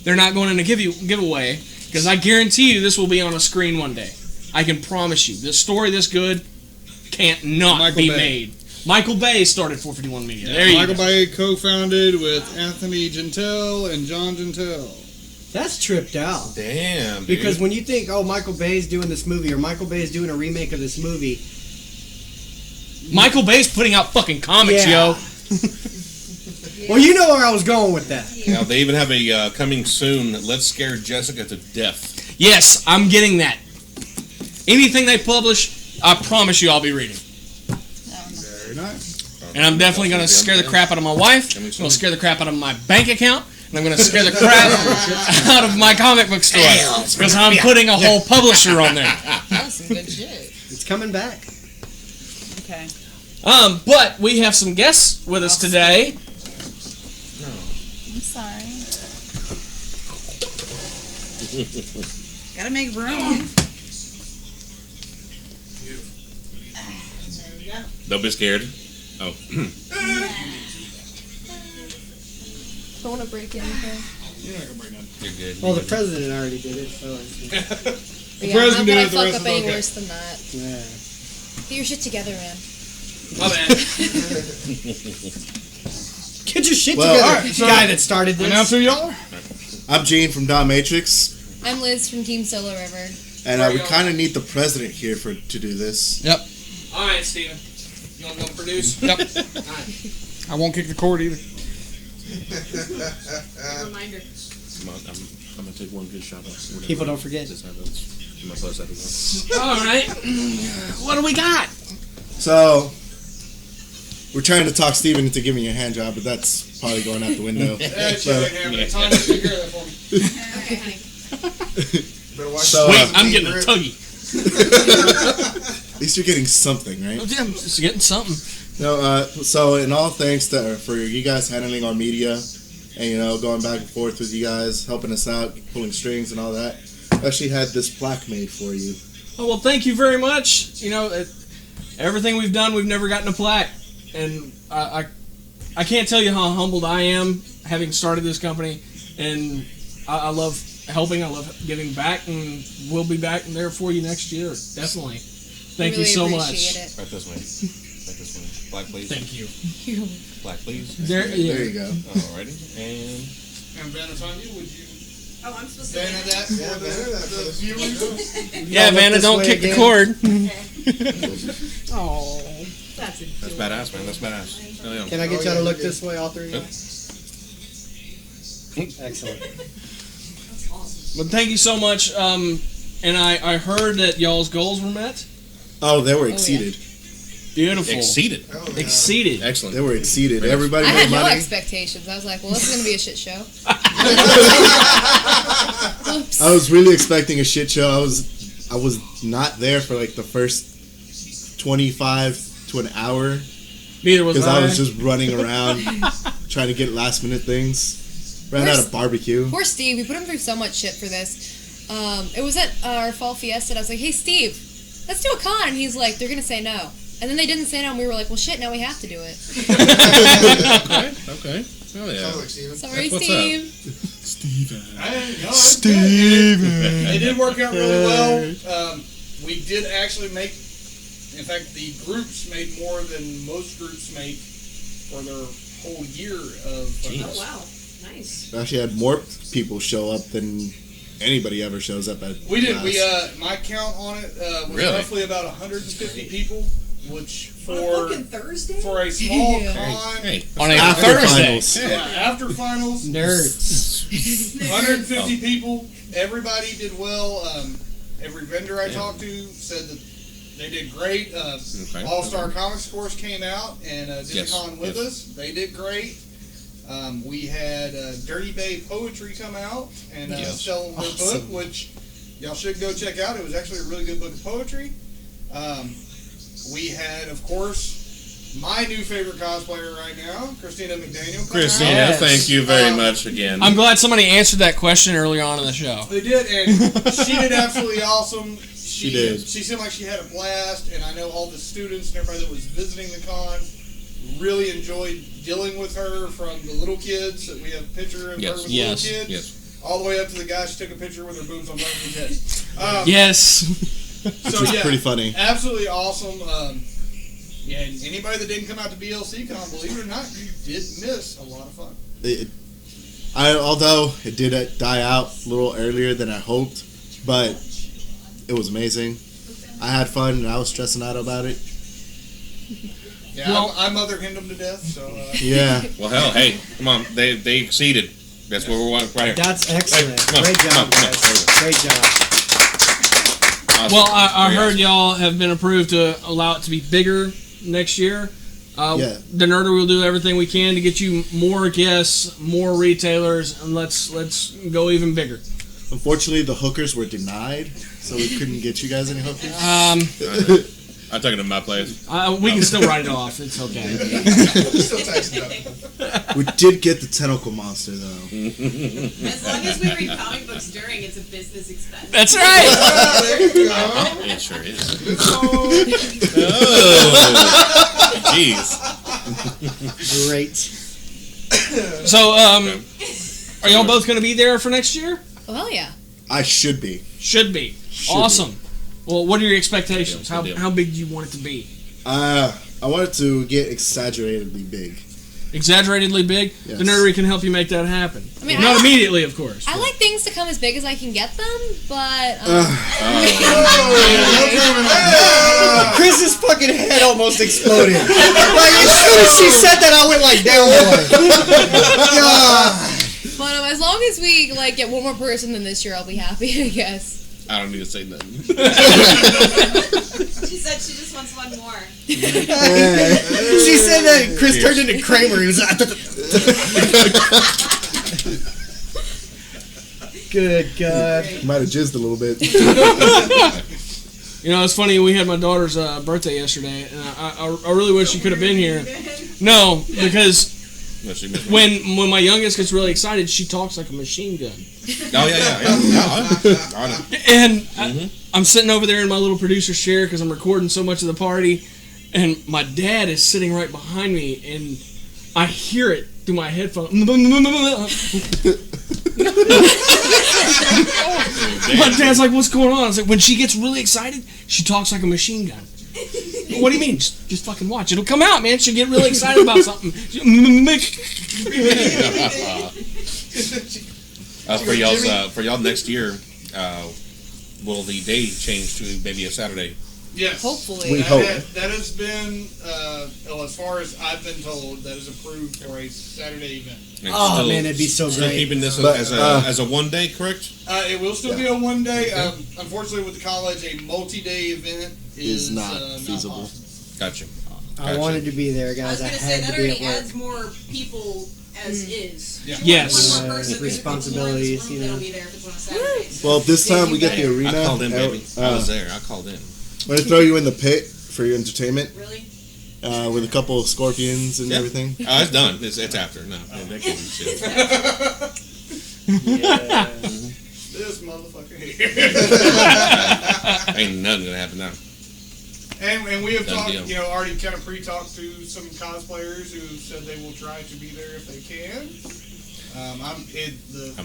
they're not going in a giveaway, because I guarantee you this will be on a screen one day. I can promise you. This story this good can't not be made. Michael Bay started 451 Media. There you go. Michael Bay co-founded with Anthony Gentile and John Gentile. That's tripped out. Damn, dude. Because when you think, oh, Michael Bay's doing this movie, or Michael Bay's doing a remake of this movie, Michael Bay's putting out fucking comics, Yeah. yo. Well, you know where I was going with that. Now they even have a coming soon. Let's scare Jessica to death. Yes, I'm getting that. Anything they publish, I promise you I'll be reading. Very nice. And I'm definitely going to scare the crap out of my wife. I'm going to scare the crap out of my bank account. And I'm going to scare the crap out of my comic book store. Because I'm putting a whole publisher on there. That's some good shit. It's coming back. Okay. But we have some guests with us today. I'm sorry. Gotta make room. Don't be scared. Oh. Don't want to break anything. You're not gonna break nothing. You're good. Well, the president already did it, so. The Yeah, president how did could I it, the fuck rest up is any okay. worse than that? Yeah. Get your shit together, man. My bad. Get your shit Well, together, alright, so- guy that started this. Announce who y'all are. I'm Gene from Dom Matrix, I'm Liz from Team Solo River. and we kind of need the president here to do this. Yep. All right, Steven. You want to go produce? Yep. I won't kick the cord either. Reminder. I'm gonna take one good shot. People don't forget. All right. What do we got? So, we're trying to talk Steven into giving you a hand job, but that's probably going out the window. That shit ain't happening. Tom, take care of that for me. Okay, honey. So, Wait, I'm getting a tuggy. at least you're getting something, right? I'm just getting something. No, so in all thanks for you guys handling our media, and going back and forth with you guys, helping us out, pulling strings and all that. I actually had this plaque made for you. Oh, well, thank you very much. Everything we've done, we've never gotten a plaque. And I can't tell you how humbled I am having started this company. And I love helping. I love giving back. And we'll be back there for you next year. Definitely. Thank you so much. It. Right this way. Right this way. Black, please. Thank you. Black, please. There you go. Alrighty. And Vanna, it's on you. Would you Oh, I'm supposed to. Vanna that for the viewers? Yeah, Vanna, don't kick the cord. Oh. That's that's badass, man. That's badass. Hell yeah. Can I get y'all to look this way, all three? Yep. Excellent. That's awesome. But thank you so much. And I heard that y'all's goals were met. Oh, they were exceeded. Beautiful. Exceeded. Exceeded. Excellent. They were exceeded. Everybody I made had no money. expectations. I was like, well, this is going to be a shit show. Oops. I was really expecting a shit show. I was not there for like the first 25 to an hour Neither was because I. I was just running around trying to get last minute things. Ran out of barbecue. Poor Steve. We put him through so much shit for this. It was at our fall fiesta. And I was like, hey, Steve, let's do a con. And he's like, they're going to say no. And then they didn't say no, and we were like, well, shit, now we have to do it. Okay. Hell yeah. Sorry, What's Steve. Steven. It did work out really well. We did actually make, in fact, the groups made more than most groups make for their whole year of. Oh, wow. Nice. We actually had more people show up than anybody ever shows up at. We did. class. My count on it was Really? roughly about 150 people, which On a for fucking Thursday? for a small Yeah. con. Hey. On a After Thursday. finals. Yeah, after finals, Nerds. 150 people. Everybody did well. Every vendor I talked to said that they did great. All Star Comics, of course, came out and did Yes, the con with us. They did great. We had Dirty Bay Poetry come out and sell their book, which y'all should go check out. It was actually a really good book of poetry. We had, of course, my new favorite cosplayer right now, Christina McDaniel. come Christina, out. Yes. thank you very much again. I'm glad somebody answered that question early on in the show. They did, and she did absolutely awesome. She did. She seemed like she had a blast, and I know all the students and everybody that was visiting the con really enjoyed dealing with her, from the little kids that we have a picture of her with Yes. little kids, Yes. all the way up to the guy she took a picture with her boobs on top of his head. Yes. So Which is yeah, pretty funny. absolutely awesome. Yeah, and anybody that didn't come out to BLC Con, believe it or not, you did miss a lot of fun. Although it did die out a little earlier than I hoped, but it was amazing. I had fun and I was stressing out about it. Yeah, well, I mother henned them to death. So yeah. Well, hell, hey, come on, they exceeded. That's where we're right here. That's excellent. Hey, Great job, guys. Great job. Awesome. Well, I heard y'all have been approved to allow it to be bigger next year. The Nerdery will do everything we can to get you more guests, more retailers, and let's go even bigger. Unfortunately, the hookers were denied, so we couldn't get you guys any hookers. I'm talking to my place. We can still write it off. It's okay. We did get the tentacle monster, though. As long as we read comic books during, it's a business expense. That's right. There you go. It sure is. Jeez. Great. So, are y'all both going to be there for next year? Oh, hell yeah. I should be. Should be. Awesome. Well, what are your expectations? How big do you want it to be? I want it to get exaggeratedly big. Exaggeratedly big? Yes. The Nerdery can help you make that happen. I mean, Not immediately, of course. I like things to come as big as I can get them, but... Chris's fucking head almost exploded. Like, as soon as she said that, I went like, down one. But as long as we get one more person than this year, I'll be happy, I guess. I don't need to say nothing. She said she just wants one more. She said that Chris turned into Kramer. He was like, good God. Might have jizzed a little bit. You know, it's funny. We had my daughter's birthday yesterday, and I really wish she could have been here. No, because when my youngest gets really excited, she talks like a machine gun. Oh yeah. I know. And I'm sitting over there in my little producer's chair because I'm recording so much of the party, and my dad is sitting right behind me, and I hear it through my headphones. My dad's like, "What's going on?" I was like, "When she gets really excited, she talks like a machine gun." What do you mean? Just fucking watch. It'll come out, man. She'll get really excited about something. For y'all next year, will the day change to maybe a Saturday? Yes. Hopefully. We hope. That has been, as far as I've been told, that is approved for a Saturday event. Oh, man, it'd be so Still great. keeping this But, as a one day, correct? It will still be a one day. Unfortunately, with the college, a multi-day event is not feasible. Not possible. Gotcha. I wanted to be there, I guys. was I going to say, had that to be already at work. adds more people as is. Yeah. Yes. One more person, Responsibilities, room you know. that'll be there if it's on a Saturday. So Well, this time we get the arena. I called in, baby. I was there. I called in. I'm going to throw you in the pit for your entertainment. Really? With a couple of scorpions and everything. Oh, it's done. It's after. No, they can't do shit. This motherfucker here. Ain't nothing gonna happen now. And we have Done talked, deal. already kind of pre-talked to some cosplayers who said they will try to be there if they can. I'm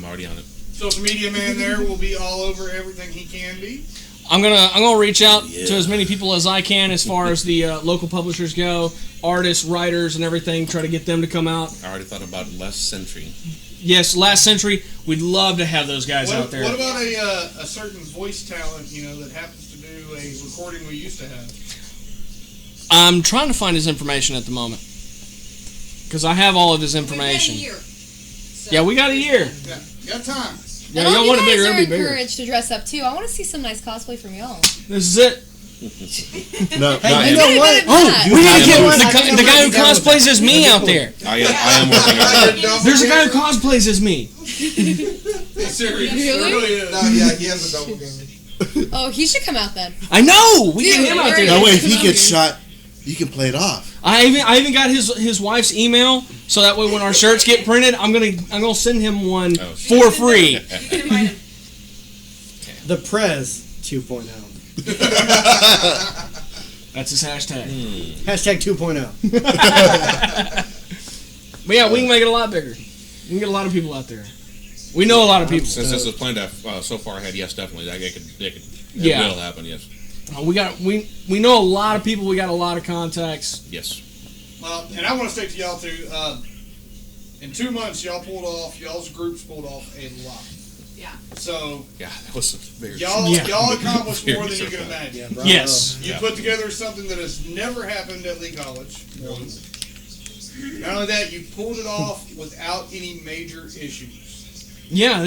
already on it. Social media man there will be all over everything he can be. I'm gonna reach out to as many people as I can as far as the local publishers go, artists, writers, and everything. Try to get them to come out. I already thought about Last Century. Yes, Last Century. We'd love to have those guys out there. What about a certain voice talent, that happens to do a recording we used to have? I'm trying to find his information at the moment because I have all of his information. We've got a year. Yeah, we got a year. Yeah, got time. Yeah, And y'all all want it you bigger? guys It'll are be bigger. encouraged to dress up too. I want to see some nice cosplay from y'all. This is it. No, Hey, you know what? Oh, we need to get the guy who down with cosplays as me out there. I am working on that. There's a guy who cosplays as me. Serious. Really? No, yeah, he has a double game. Oh, he should come out then. I know. We Dude, get him out there. That way, if he gets shot, you can play it off. I even got his wife's email, so that way when our shirts get printed, I'm gonna send him one for free. The Prez 2.0. That's his hashtag. Hashtag 2.0. But yeah, we can make it a lot bigger. We can get a lot of people out there. We know a lot of people. Since this is planned so far ahead, yes, definitely. It will happen, yes. We know a lot of people. We got a lot of contacts. Yes. Well, and I want to say to y'all too, In 2 months, y'all's groups pulled off a lot. Yeah. So Yeah, that was very. y'all accomplished more than you Very can surprised. imagine. Bravo. Yes. You put together something that has never happened at Lee College. One. Not only that, you pulled it off without any major issues. Yeah,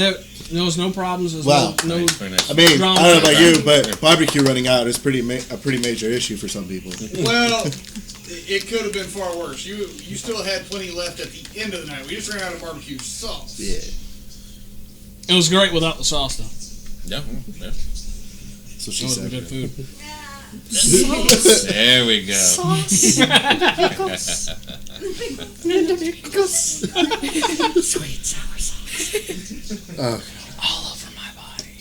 there was no problems. There was Wow. no Very nice. I mean, drama. I don't know about you, but barbecue running out is a pretty major issue for some people. Well, it could have been far worse. You still had plenty left at the end of the night. We just ran out of barbecue sauce. Yeah. It was great without the sauce, though. Yeah. Yeah. So It she was said. good food. There we go. Sweet sour sauce. Oh. All over my body.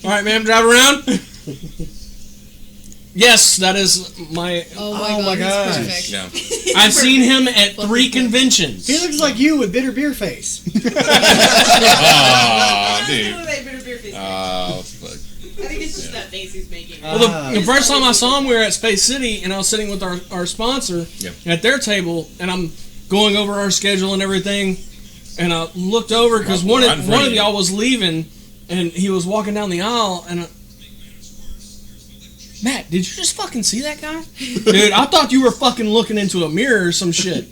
All right, ma'am, drive around. Yes, that is my. Oh my god, he's perfect. Yeah. I've seen him at 3 conventions. He looks like you with bitter beer face. Oh, dude. Bitter beer face. Oh, fuck. I think it's just that face he's making. Well, the first time I saw him, we were at Space City, and I was sitting with our sponsor at their table, and I'm going over our schedule and everything, and I looked over because one of y'all was leaving, and he was walking down the aisle, and Matt, did you just fucking see that guy? Dude, I thought you were fucking looking into a mirror or some shit.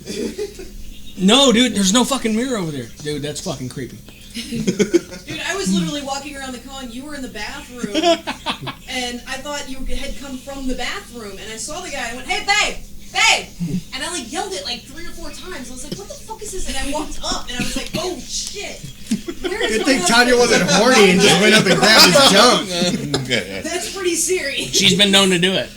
No, dude, there's no fucking mirror over there. Dude, that's fucking creepy. Dude, I was literally walking around the con. You were in the bathroom, and I thought you had come from the bathroom. And I saw the guy. And I went, "Hey, babe!" And I like yelled it like 3 or 4 times. I was like, "What the fuck is this?" And I walked up, and I was like, "Oh shit!" Good thing Tanya wasn't horny and just went up and grabbed his junk. That's pretty serious. She's been known to do it.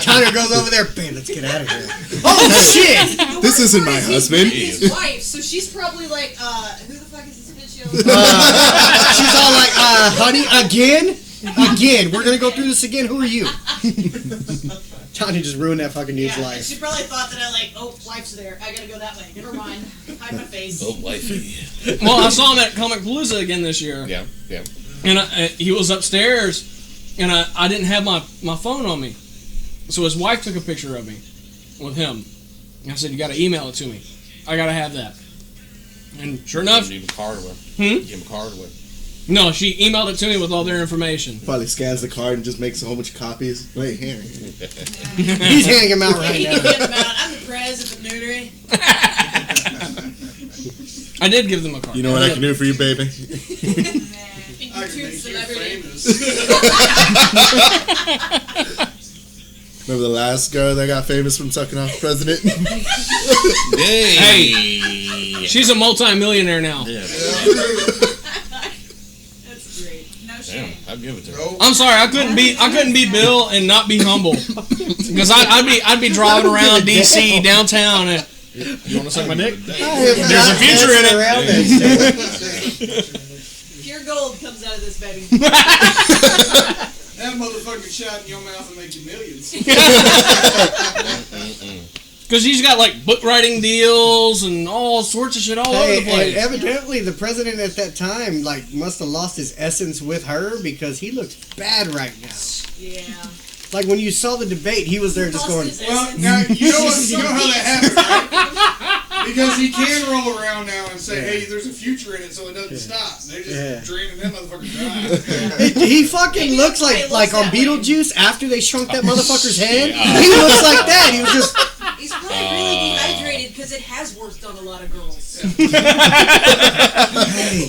Tanya goes over there, babe, let's get out of here. Oh shit! This isn't my husband. His wife, so she's probably like, who the fuck is this bitch? She's all like, honey, again, we're gonna go through this again. Who are you? Tanya just ruined that fucking dude's Yeah, life. she probably thought that I like, oh, wife's there. I gotta go that way. Never mind. Hide my face. Oh, wifey. Well, I saw him at Comic Palooza again this year. Yeah, yeah. And he was upstairs, and I didn't have my phone on me. So his wife took a picture of me with him. And I said, you got to email it to me. I got to have that. And sure enough. Give him a card away. Give him a card away. No, she emailed it to me with all their information. Probably scans the card and just makes a whole bunch of copies. Right here. He's handing him out right now. I'm the prez of the notary. I did give them a card. You know what I can do for you, baby? I can make you famous. Remember the last girl that got famous from sucking off the president? Hey, she's a multi-millionaire now. Yeah. That's great. No shame. I'll give it to her. I'm sorry, I couldn't be Bill and not be humble, because I'd be driving around DC downtown and you want to suck my dick? There's a future in it. Pure gold comes out of this baby. That motherfucker shot in your mouth and make you millions. Because he's got like book writing deals and all sorts of shit all over the place. And evidently, the president at that time must have lost his essence with her because he looks bad right now. Yeah. Like when you saw the debate, he was there just going. Well, now you know how that happens, right? Because he can roll around now and say, "Hey, there's a future in it, so it doesn't stop." They're just draining that motherfucker dry. He fucking looks like on Beetlejuice after they shrunk that motherfucker's head. He looks like that. He was just. He's probably really dehydrated because it has worked on a lot of girls.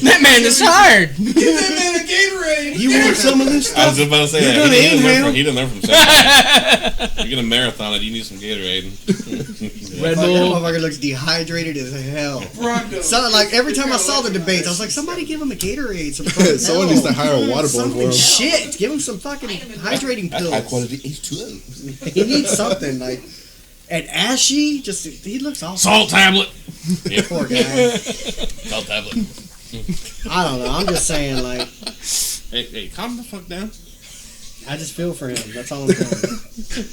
That man is tired. Give that man a Gatorade. You want some of this stuff? I was about to say You're that. gonna inhale. He didn't learn from Seth. You're gonna marathon it. You need some Gatorade. Red That Bull. motherfucker looks dehydrated as hell. Pronto. So, like every time I saw the debates, I was like, somebody give him a Gatorade. Someone needs to hire a water boy for him. Shit, give him some fucking hydrating pills. High quality H2O. He needs something like. And Ashy, he looks awesome. Salt tablet. Yep. Poor guy. Salt tablet. I don't know. I'm just saying, like, Hey, calm the fuck down. I just feel for him. That's all I'm saying.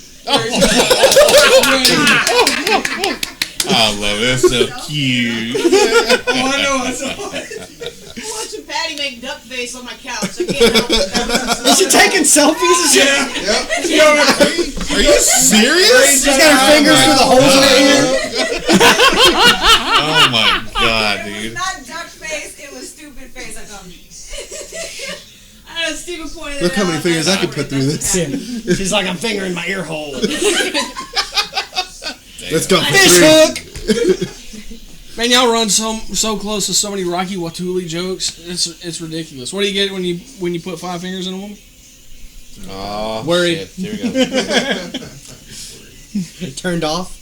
I love it. That's so cute. I know. I saw it. I'm watching Patty make duck face on my couch. I can't help it. Is she taking selfies and shit? Yep. Are you serious? She's got her fingers through the holes in her ear. Oh my god, It dude. was not duck face, it was stupid face. I thought. I had Steven pointed Look it how out. many fingers I could put through this. She's like, I'm fingering my ear hole. Let's go. Fish hook. Man, y'all run so close to so many Rocky Watuli jokes. It's ridiculous. What do you get when you put 5 fingers in a woman? Oh, Worried. shit. Here we go. Turned off.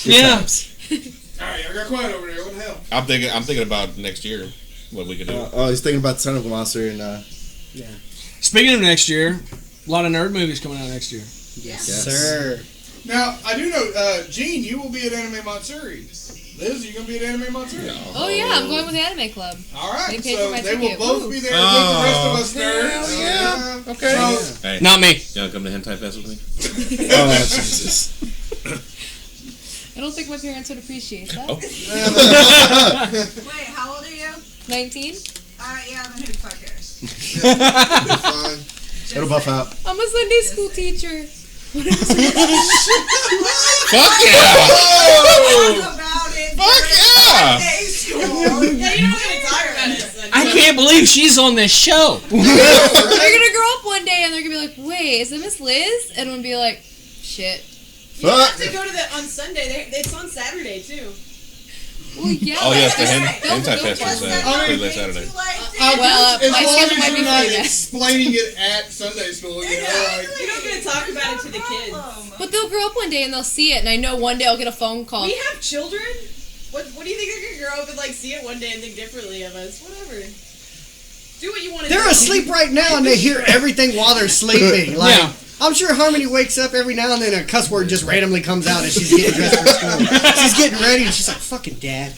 Yeah. Alright, I got quiet over there. What the hell? I'm thinking about next year. What we could do. He's thinking about Son of a Monster and Speaking of next year, a lot of nerd movies coming out next year. Yes, sir. Now, I do know, Gene, you will be at Anime Matsuri. Liz, are you going to be at Anime Matsuri? Oh yeah, I'm going with the Anime Club. Alright, They paid so for my they ticket. will both Woo. be there with the rest of us nerds. Hell Okay. So, Hey, Not me. y'all come to Hentai Fest with me? oh Jesus. I don't think my parents would appreciate that. Oh. Wait, how old are you? 19. Yeah, then who fuck cares? Fine. It'll buff out. I'm a Sunday school teacher. Fuck yeah! Talk about it. Fuck yeah! Sunday school. Yeah, you're not gonna talk about it. I can't believe she's on this show. They're gonna grow up one day and they're gonna be like, "Wait, is it Miss Liz?" And I'm gonna be like, "Shit." You have to go to that on Sunday. It's on Saturday too. Well, yeah. Oh yes, the Don't- Hentai Fest is pretty late Saturday. Well, as my long schedule as might you're be not free then. explaining it at Sunday school, you know, like, You're not gonna talk about it to the kids. But they'll grow up one day and they'll see it, and I know one day I'll get a phone call. We have children. What do you think they're gonna grow up and like see it one day and think differently of us? Whatever. Do what you want to do. They're asleep right now and they hear everything while they're sleeping. Like, Yeah. I'm sure Harmony wakes up every now and then and a cuss word just randomly comes out as she's getting dressed for school. She's getting ready and she's like, fucking dad.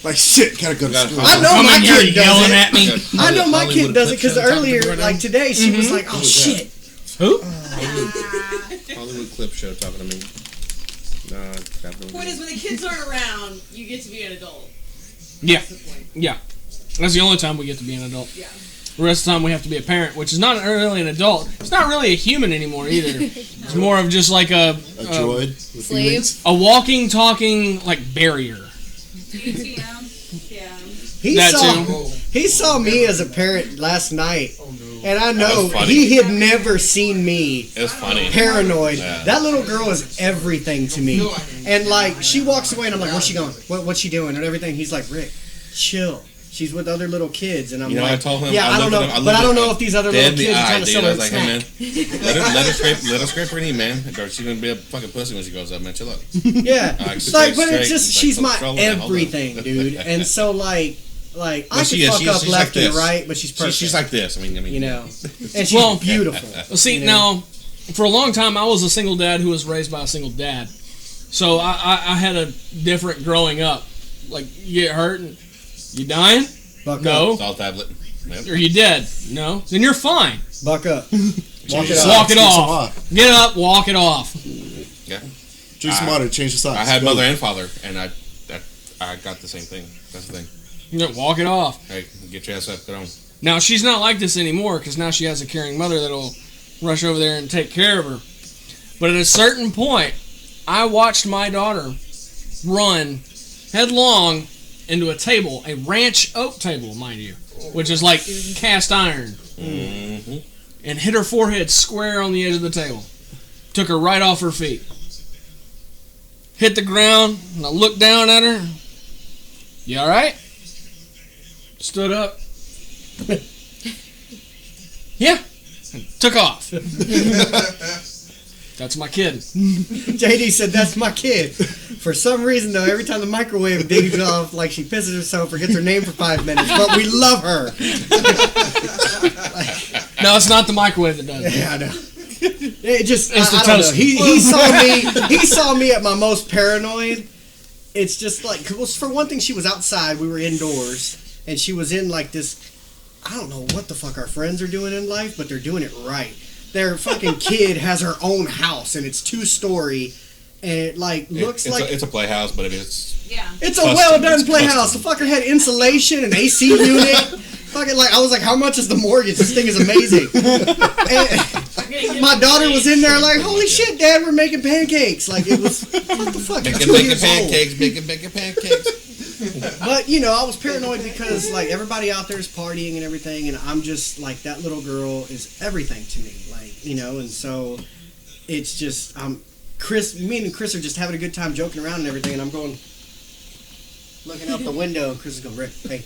Like shit, gotta go to school. I know Come my in here kid does yelling it. at me. I know my kid Hollywood does it clip because show talking earlier, to me right like now? today, she was like, oh shit. Who? Hollywood clip show talking to me. The point is, when the kids aren't around, you get to be an adult. Yeah. That's the point. Yeah. That's the only time we get to be an adult. Yeah. The rest of the time we have to be a parent, which is not really an adult. It's not really a human anymore either. It's more of just like a droid with Slave. feelings. a walking, talking like barrier. ATM. Yeah. He saw me as a parent last night, and I That know was funny. he had never seen me It was funny. paranoid. Yeah. That little girl is everything to me. And like, she walks away and I'm like, where's she going? What's she doing? And everything. He's like, Rick, chill. She's with other little kids. And I'm You know, like, I told him. yeah, I don't know. But I don't know if these other little kids are trying to sell I her was a like, hey snack. man, let her scrape her knee, man. Or she's gonna be a fucking pussy when she grows up, man. Chill out. Yeah. Like, Like, but straight, it's just, like, she's full my control, man, hold on. everything, dude. And so like I But can fuck up she's left like and this. right, but she's perfect. She's like this. I mean, you know, and she's Well, beautiful. Well, see, you know? now, for a long time, I was a single dad who was raised by a single dad. So I had a different growing up. Like, you get hurt and you dying? Buck No. Salt tablet. Yep. Are you dead? No. Then you're fine. Buck up. Walk it Walk it Change some off. Get up, walk it off. Yeah. Drink some water, change the socks. I had Go. mother and father, and I got the same thing. That's the thing. You know, walk it off. Hey, get your ass up, get on. Now, she's not like this anymore because now she has a caring mother that'll rush over there and take care of her. But at a certain point, I watched my daughter run headlong into a table, a ranch oak table, mind you, which is like cast iron, and hit her forehead square on the edge of the table. Took her right off her feet. Hit the ground, and I looked down at her. You all right? Stood up. Yeah. And took off. That's my kid. JD said, that's my kid. For some reason, though, every time the microwave dings off, like she pisses herself, forgets her name for 5 minutes. But we love her. No, it's not the microwave that does it. Yeah, I know. It just, It's the I don't know. toaster. He saw me at my most paranoid. It's just like, well, for one thing, she was outside. We were indoors. And she was in like this, I don't know what the fuck our friends are doing in life, but they're doing it right. Their fucking kid has her own house, and it's 2-story, and it like looks like it's a playhouse, but it's Yeah. It's a well done playhouse. The fucker had insulation and AC unit. Fucking like I was like, how much is the mortgage? This thing is amazing. And my daughter was in there like, holy shit, Dad, we're making pancakes. Like it was what the fuck? Making 2 years pancakes, making pancakes. But you know, I was paranoid because like everybody out there is partying and everything, and I'm just like that little girl is everything to me. Like, you know, and so it's just me and Chris are just having a good time joking around and everything, and I'm going looking out the window, and Chris is going, Rick, hey,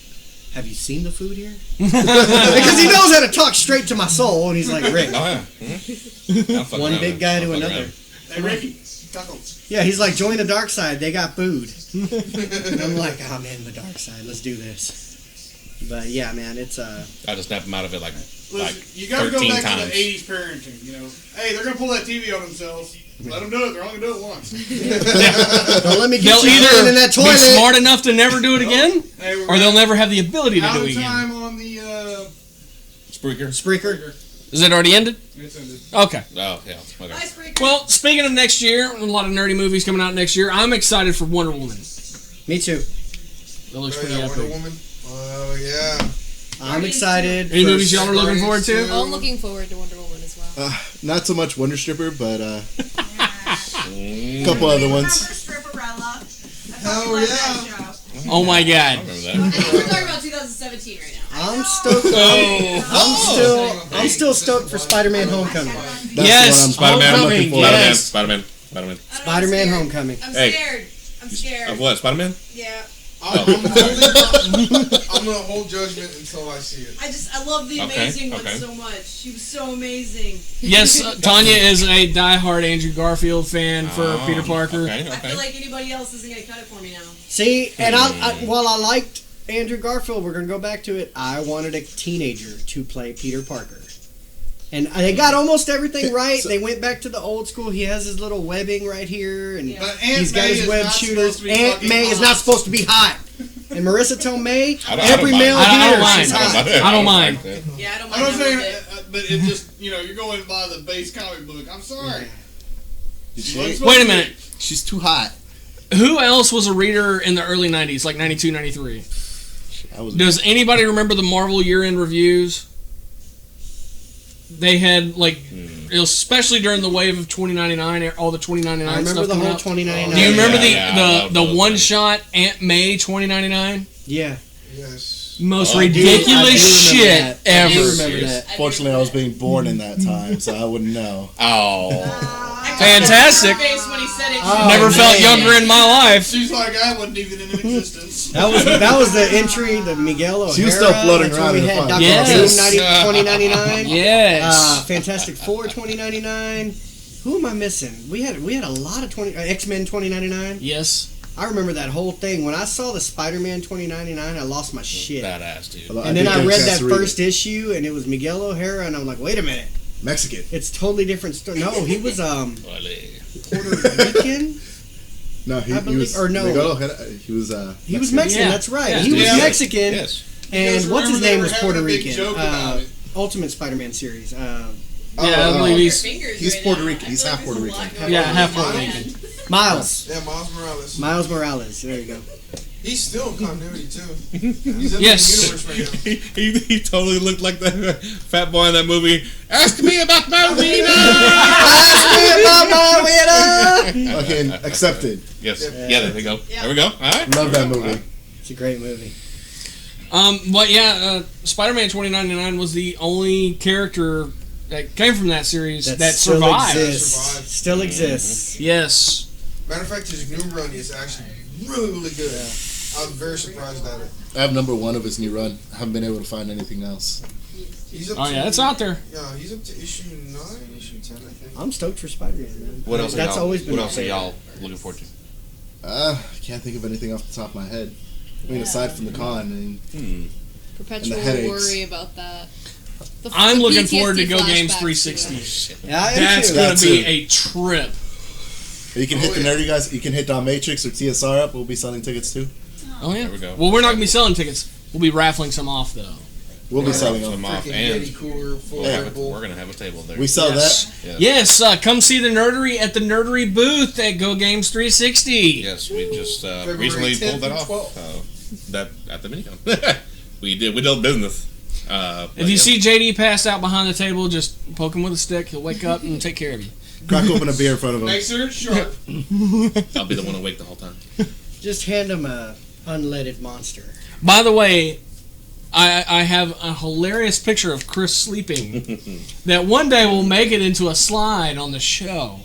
have you seen the food here? Because he knows how to talk straight to my soul, and he's like, Rick. Oh, yeah. One big guy to another. Hey, Ricky, tacos. Yeah, he's like, join the dark side. They got food. And I'm like, oh, man, the dark side. Let's do this. But, yeah, man, it's... I just snap him out of it like you gotta go 13 back times. to the 80s parenting, you know. Hey, they're gonna pull that TV on themselves. Let them do it. They're only gonna do it once. Don't let me get They'll you either in that toilet. be smart enough to never do it again, Hey, or they'll never have the ability to out do of it again. time on the Spreaker. Is it already ended? It's ended. Okay. Oh, yeah. Okay. Well, speaking of next year, a lot of nerdy movies coming out next year. I'm excited for Wonder Woman. Me too. That looks pretty Wonder epic. Woman. Oh yeah. I'm excited. Any movies y'all are looking forward to? I'm looking forward to Wonder Woman as well. Not so much Wonder Stripper, but a couple other ones. Hell yeah. Oh my god. I think we're talking about 2017 right now. I'm stoked. I'm still stoked for Spider-Man: Homecoming. Yes, Spider-Man. I'm looking for Yes. Spider-Man. Spider-Man: Homecoming. I'm Hey. scared. I'm scared. Of what? Spider-Man? Yeah. I'm gonna hold judgment until I see it. I love the Okay, Amazing One okay. so much. She was so amazing. Yes, Tanya is a diehard Andrew Garfield fan for Peter Parker. Okay, I feel like anybody else isn't gonna cut it for me now. See, and while I liked Andrew Garfield, we're gonna go back to it. I wanted a teenager to play Peter Parker, and they got almost everything right. They went back to the old school. He has his little webbing right here, and But he's got Aunt May his is web not shooters. supposed to be Aunt fucking May is hot. not supposed to be hot, and Marissa Tomei, I don't every mind. male I don't here, mind. she's hot. I don't mind. Yeah, I don't I mind don't that say, one bit. but it just, you know, you're going by the base comic book. I'm sorry. Wait a minute. She's too hot. Who else was a reader in the early 90s, like 92, 93? I was. Does anybody remember the Marvel year-end reviews? They had, like, it was especially during the wave of 2099, all the 2099 I remember stuff the coming whole out. 2099. Do you remember Yeah, the one-shot Aunt May 2099? Yeah. Yes. Most Oh, I do- ridiculous I do shit remember that. I ever. do remember that. Fortunately, I was being born in that time, so I wouldn't know. Oh. Fantastic. Face when he said it. Oh, Never felt man. younger in my life. She's like, I wasn't even in existence. That was the entry, the Miguel O'Hara. She was still floating That's around when we in the had fun. Dr. Yes. Doom 2099. Yes. Fantastic Four 2099. Who am I missing? We had a lot of X-Men 2099. Yes. I remember that whole thing. When I saw the Spider-Man 2099, I lost my shit. Badass, dude. And then I read that first issue, and it was Miguel O'Hara, and I'm like, wait a minute. Mexican. It's totally different story. No, he was Wale. Puerto Rican. No, he I believe- was. or no. He was. He was Mexican. Yeah. That's right. Yeah. He was Yeah. Mexican. Yes. And Because what's his remember they name were was having Puerto a big Rican. joke about it. Ultimate Spider-Man series. Yeah, I believe Your he's fingers He's right Puerto now. Rican. I He's feel half like Puerto there's a lot Rican. going Yeah, on half in Puerto my Rican. head. Miles. Yeah, Miles Morales. Miles Morales. There you go. He's still in continuity too. He's in Yes. the universe right now. He totally looked like that fat boy in that movie. Ask me about my wiener. Okay, accepted. Yes. Yeah, there we go. There we go. All right. Love that movie. It's a great movie. But yeah, Spider-Man 2099 was the only character that came from that series that still survived. exists. Still exists. Yes. Matter of fact, his new run is actually really, really good. I was very surprised at it. I have number one of his new run. I haven't been able to find anything else. He's up Oh to, yeah, it's out there. Yeah, he's up to issue 9, issue 10, I think. I'm stoked for Spider-Man, man. What else? That's always been What my else are favorite. y'all looking forward to? I can't think of anything off the top of my head. I mean, aside from the con, I mean, Perpetual headaches. worry about that. I'm The looking forward to PTSD Go Games flashbacks 360. Yeah, I am That's too. gonna That's be it. a trip. you can hit the nerdy guys. You can hit Matrix or TSR up. We'll be selling tickets too. Oh yeah. There we go. Well, we're not gonna be selling tickets. We'll be raffling some off though. We'll be selling them them. off, Freaking and Yeti cooler, full we're gonna have a table there. We sell that. Yes, come see the Nerdery at the Nerdery booth at Go Games 360. Yes, we just recently 10th pulled that and off. That at the Minicon. We did business. If you see JD passed out behind the table, just poke him with a stick. He'll wake up and take care of you. Crack open a beer in front of him. Make sure it's sharp. I'll be the one awake the whole time. Just hand him a unleaded monster. By the way, I have a hilarious picture of Chris sleeping that one day will make it into a slide on the show.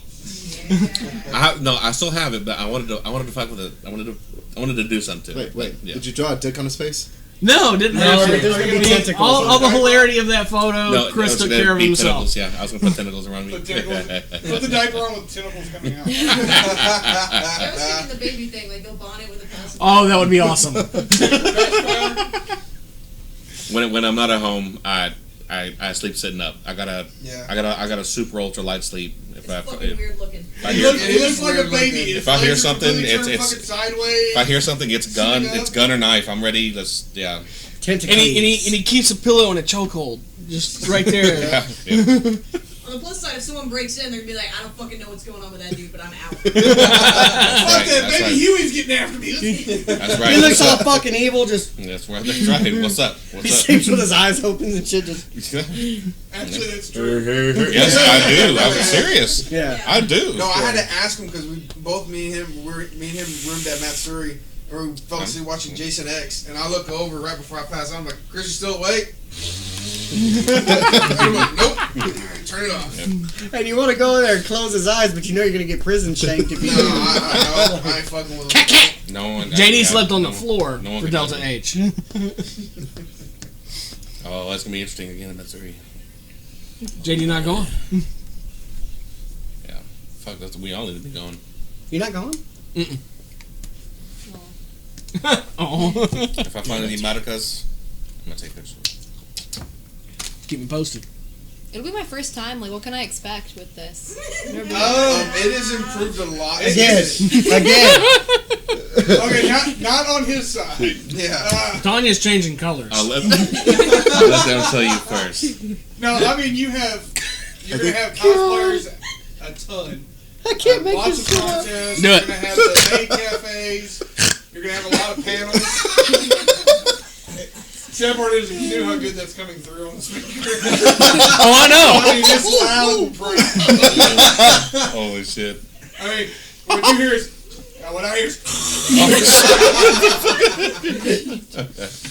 I still have it, but I wanted to fuck with it. I wanted to do something. Wait. Yeah. Did you draw a dick on his face? No, didn't have to. There's gonna be tentacles. All the hilarity of that photo, No, Chris it was took gonna care of be himself. Tentacles, yeah, I was gonna put tentacles around me. Put the diaper on with tentacles coming out. I was thinking the baby thing, like they'll bond it with a pacifier. Oh, that would be awesome. When I'm not at home, I sleep sitting up. I got a super ultra light sleep. It's fucking weird looking. He looks like a baby. If I hear something, it's it's sideways. if I hear something, it's gun or knife. I'm ready. Let's And he keeps a pillow in a chokehold, just right there. Yeah. On the plus side, if someone breaks in, they're gonna be like, I don't fucking know what's going on with that dude, but I'm out. Fuck that, baby Huey's getting after me. That's right. He looks all fucking evil, just. That's right. What's up? He sleeps with his eyes open and shit. Just. Actually, that's true. Yes, I do. I was serious. Yeah, I do. No, I had to ask him because me and him roomed at Matsuri, and we fell asleep watching Jason X. And I look over right before I pass out. I'm like, Chris, you still awake? I'm like, nope. Turn it off. Yep. And you want to go there and close his eyes, but you know you're gonna get prison shanked if you. No, I ain't fucking with him. No one. JD slept on the floor for can Delta do it. H. Oh, that's gonna be interesting again in Missouri. JD not going? Yeah. Fuck, we all need to be going. You're not going? Mm-mm. Oh. If I find any maracas, I'm gonna take pictures. Keep me posted. It'll be my first time. Like, what can I expect with this? Never been- It has improved a lot. Again. Okay, not on his side. Yeah. Tanya's changing colors. I'll let them tell you first. No, I mean you're gonna have cosplayers a ton. I can't make Lots this of shit up. contests. Do You're it. gonna have the maid cafes. You're gonna have a lot of panels. Sad part is, if you knew how good that's coming through on the speaker. Oh, I know. I mean, it's loud and bright. Holy shit. I mean, what you hear is, what I hear is.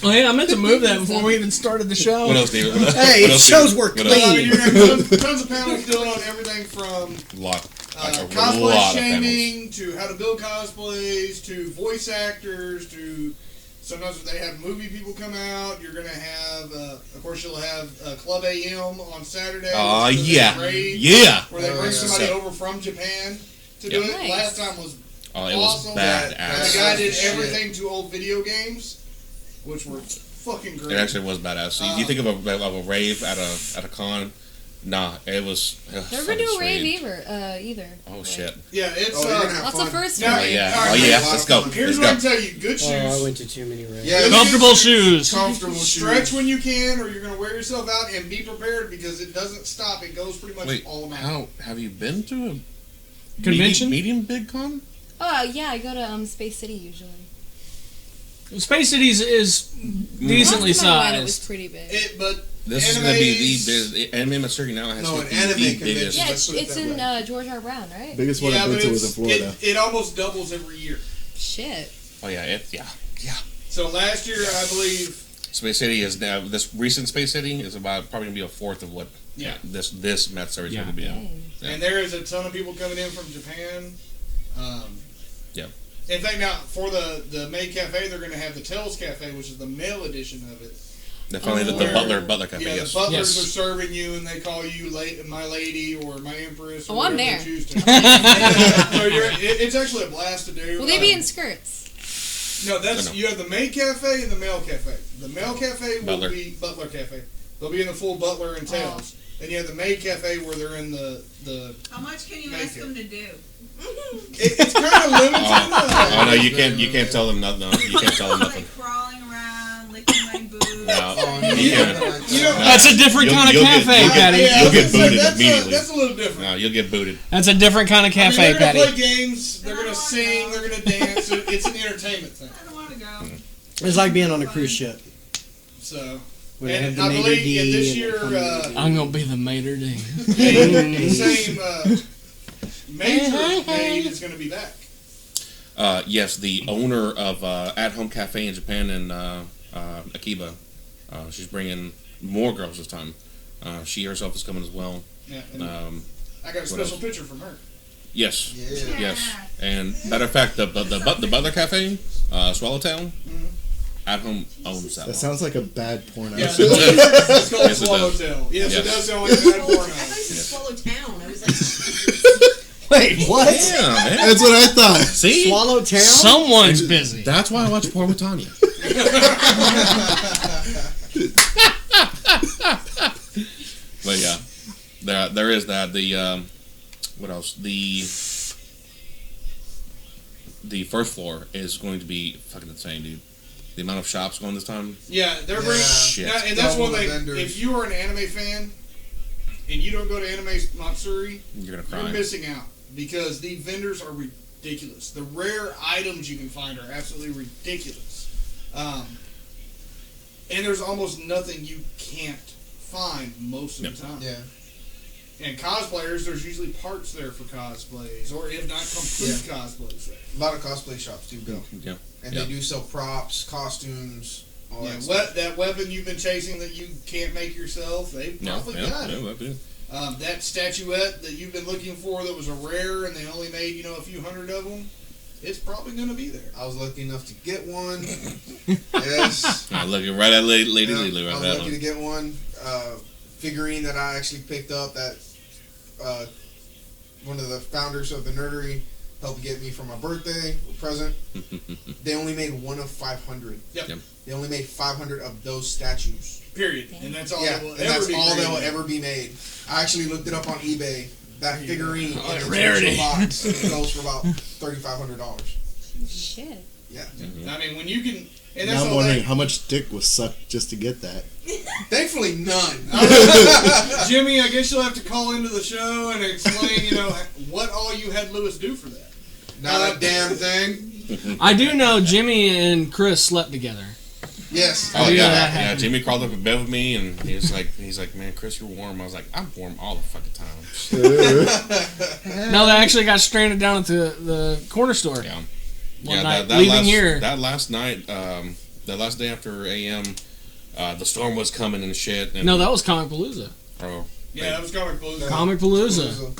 Oh, yeah, I meant to move that before we even started the show. What else, David? Hey, it shows we're I mean, clean. you're gonna have tons of panels dealing on everything from cosplay lot shaming to how to build cosplays to voice actors to sometimes when they have movie people come out. You're gonna have, of course, you'll have Club AM on Saturday. Oh, which is a yeah. raid Yeah. Where they bring somebody over from Japan to do it. Nice. Last time was Oh, it was awesome. badass. And the guy did everything to old video games, which were fucking great. It actually was badass. So you think of a rave at a con? Nah, it was. Never been to a rave either. Oh shit. Yeah, it's Lots of first now, ones. Yeah. all Oh right, yeah. Let's go. Here's Let's what I go. can tell you: good shoes. Oh, I went to too many races. Yeah, Comfortable shoes. Comfortable shoes. Stretch when you can, or you're gonna wear yourself out, and be prepared because it doesn't stop. It goes pretty much Wait, all night. how have you been to a Convention? medium big con? Oh, yeah, I go to Space City usually. Space Cities is decently Last time I went, it was sized. pretty big. But This is going to be the Anime Missouri now has No, to an be anime the convention. biggest. Yeah, Let's put it it's that in way. George R. Brown, right? Biggest one yeah, I've but been to was in Florida. it almost doubles every year. Shit. Oh yeah, So last year, I believe. Space City is now this recent Space City is about probably gonna be a fourth of what this Missouri is going to be. Dang. Yeah. And there is a ton of people coming in from Japan. Yeah. In fact, now for the May Cafe, they're going to have the Tales Cafe, which is the male edition of it. Definitely the Butler Cafe. Yeah, Yes. the butlers Yes. are serving you, and they call you my lady or my empress. Or Oh, I'm whatever there. they choose to. So it's actually a blast to do. Will they be in skirts? No, No. you have the May Cafe and the Male Cafe. The Male Cafe will Butler. be Butler Cafe. They'll be in the full Butler and Tails. Then you have the May Cafe where they're in the. How much can you Make ask it. them to do? It's kind of limited. Oh no, you can't tell them nothing. No, you can't tell them nothing. Like crawling around, licking my boobs. No. Yeah, That's a different kind of cafe, Patty. You'll get booted immediately. That's a little different. No, you'll get booted. That's a different kind of cafe, they're going Patty. to play games, they're going to sing, they're going to dance. It's an entertainment thing. I don't want to go. It's like being on a cruise ship. So, Where they have and the I maitre believe d' this and year, I'm gonna be the maitre d'. the same major maid is going to be back. Yes, the owner of At Home Cafe in Japan and Akiba. She's bringing more girls this time. She herself is coming as well. Yeah, and I got a special picture from her. Yes, yes. And matter of fact, the Butler Cafe, Swallowtown, At Home owns that. That sounds like a bad porno. Yeah, it's called Yes, it Swallowtail. does. Yes, it does sound like a bad porno. I thought you said Swallow Town. I was like, Wait, what? Yeah, man. That's what I thought. See? Swallowtown? Someone's busy. That's why I watch porn with Tanya. But yeah, there is that. The what else? The first floor is going to be fucking insane, dude. The amount of shops going this time. Yeah, they're bringing. Shit. And that's one thing. Vendors. If you are an anime fan and you don't go to Anime Matsuri, You're gonna cry. you're missing out because the vendors are ridiculous. The rare items you can find are absolutely ridiculous. And there's almost nothing you can't find most of the time. Yeah. And cosplayers, there's usually parts there for cosplays, or if not complete cosplays there. A lot of cosplay shops do go. Yeah. And they do sell props, costumes, all Yeah, that stuff. that weapon you've been chasing that you can't make yourself, they probably got it. that do. That statuette that you've been looking for that was a rare and they only made, a few hundred of them, it's probably going to be there. I was lucky enough to get one. Yes. Looking right at Lady Yeah, Lily right I was there. lucky to get one figurine that I actually picked up that one of the founders of the Nerdery helped get me for my birthday present. They only made one of 500. Yep. They only made 500 of those statues. Period. And that's all that will and ever that's be all that will created. ever be made. I actually looked it up on eBay. That figurine in its rarity. original box goes for about $3,500. Shit. Yeah. I mean, when you can... And that's Now I'm all wondering that, how much dick was sucked just to get that. Thankfully, none. Jimmy, I guess you'll have to call into the show and explain, what all you had Lewis do for that. Not a damn thing. I do know Jimmy and Chris slept together. Yes. Oh do yeah, that yeah. happen. Jimmy crawled up in bed with me, and he's like, man, Chris, you're warm. I was like, I'm warm all the fucking time. No, they actually got stranded down at the corner store. Yeah. One night, leaving here. That last night, that last day after AM, the storm was coming and shit. And, No, that was Comic Palooza. Oh, Yeah, that was Comic Palooza. Comic Palooza.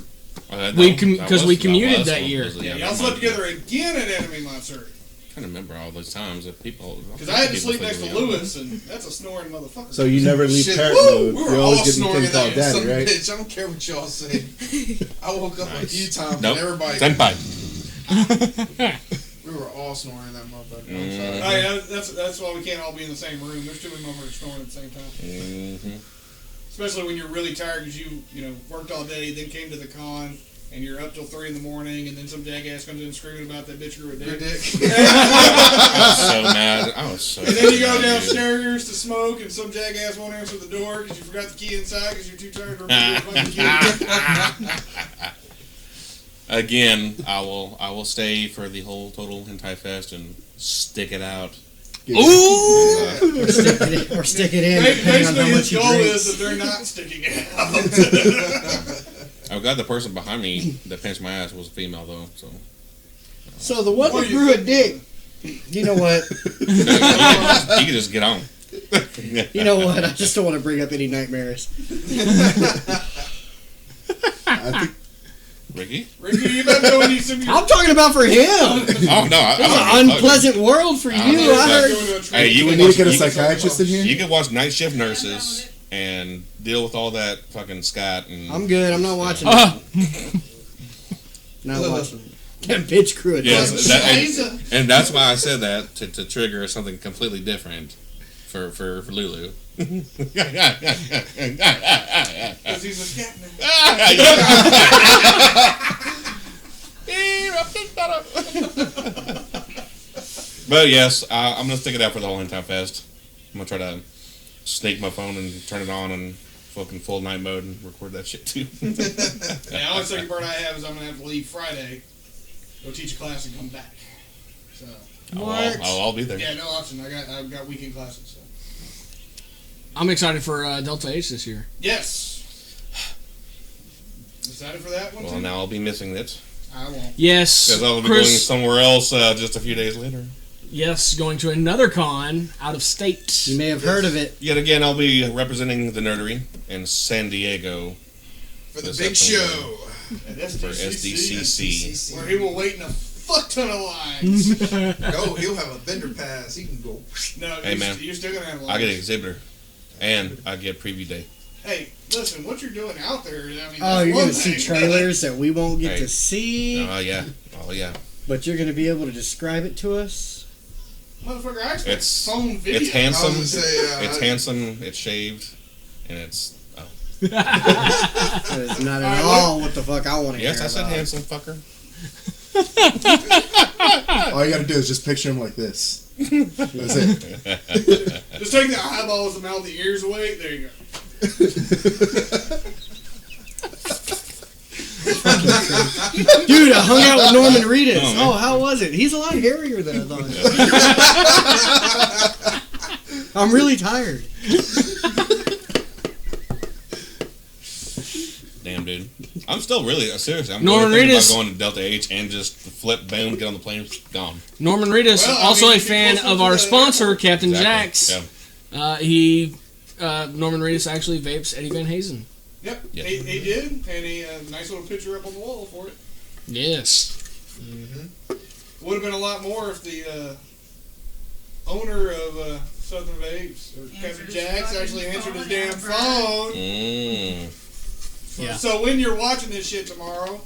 Because we commuted that year. Yeah, y'all slept together again at Anime Matsuri. I can't remember all those times that people. Because I had to sleep next to Lewis, and that's a snoring motherfucker. So you never leave Shit, parrot woo, mode. we were You're all always getting snoring things in called that son daddy, of a right? bitch. I don't care what y'all say. I woke up a few times Nope. and everybody. Senpai. We were all snoring in that motherfucker. I'm Mm-hmm. sorry. Oh, yeah, that's why we can't all be in the same room. There's too many motherfuckers snoring at the same time. Mm-hmm. Especially when you're really tired because you worked all day, then came to the con, and you're up till 3 in the morning, and then some jackass comes in screaming about that bitch grew a dick. I was so mad. I was so. And then you go mad, dude. downstairs to smoke, and some jackass won't answer the door because you forgot the key inside because you're too tired to remember the fucking key. Again, I will stay for the whole total hentai fest and stick it out. Ooh! Or stick it in, depending on how Basically, much his you goal drink. is that they're not sticking it out. I'm glad the person behind me that pinched my ass was a female though. So. So the one that grew a dick, you know what? You can just get on. You know what? I just don't want to bring up any nightmares. I think Ricky, you better know when you see me. I'm talking about for him. Oh no! It's an unpleasant world for you. I heard. Hey, you we can need watch, to get a you can- psychiatrist in here. You can watch Night Shift Nurses and deal with all that fucking Scott. And I'm good. I'm not watching it. Not watching it. That bitch grew a dick. yes, and that's why I said that to trigger something completely different for Lulu. Because he's a scat man. But yes, I'm gonna stick it out for the whole entire fest. I'm gonna try to sneak my phone and turn it on and fucking full night mode and record that shit too. Yeah, the only second part I have is I'm gonna have to leave Friday, go teach a class, and come back. So. I'll be there. Yeah, no option. I've got weekend classes. So. I'm excited for Delta H this year. Yes. Excited for that one Well, too? now I'll be missing it. I won't. Yes. Because I'll be Chris, going somewhere else just a few days later. Yes, going to another con out of state. You may have heard of it. Yet again, I'll be representing the nerdery in San Diego. For the big show. At For SDCC. Where he will wait in a fuck ton of lines. Go, he'll have a vendor pass. He can go. No, Hey, man. you're still gonna have lines. I get an exhibitor. And I get preview day. Hey, listen, what you're doing out there, I mean, Oh, you're going to see trailers that we won't get Hey. to see. Oh, yeah. Oh, yeah. But you're going to be able to describe it to us. Motherfucker, I expect It's phone video. it's handsome. I was gonna say, It's handsome. It's shaved, and it's. Oh. That is not at all what the fuck I want to hear Yes, I said about. handsome fucker. All you gotta do is just picture him like this. That's it. Just take the eyeballs, the mouth, the ears away. There you go. Dude, I hung out with Norman Reedus. Oh, man. Oh, how was it? He's a lot hairier than I thought. I'm really tired. Damn, dude. I'm still really seriously. I'm Norman really thinking Reedus- about going to Delta H and just flip, boom, get on the plane, gone. Norman Reedus, Well, I also mean, a fan people of our to the sponsor, airport. Captain Exactly. Jack's. Norman Reedus actually vapes Eddie Van Hazen. Yep, Yeah. he did, and he nice little picture up on the wall for it. Yes. Would have been a lot more if the owner of Southern Vapes, or Captain his Jacks, fucking actually answered his phone, damn bro. phone. Mm. Yeah. So when you're watching this shit tomorrow,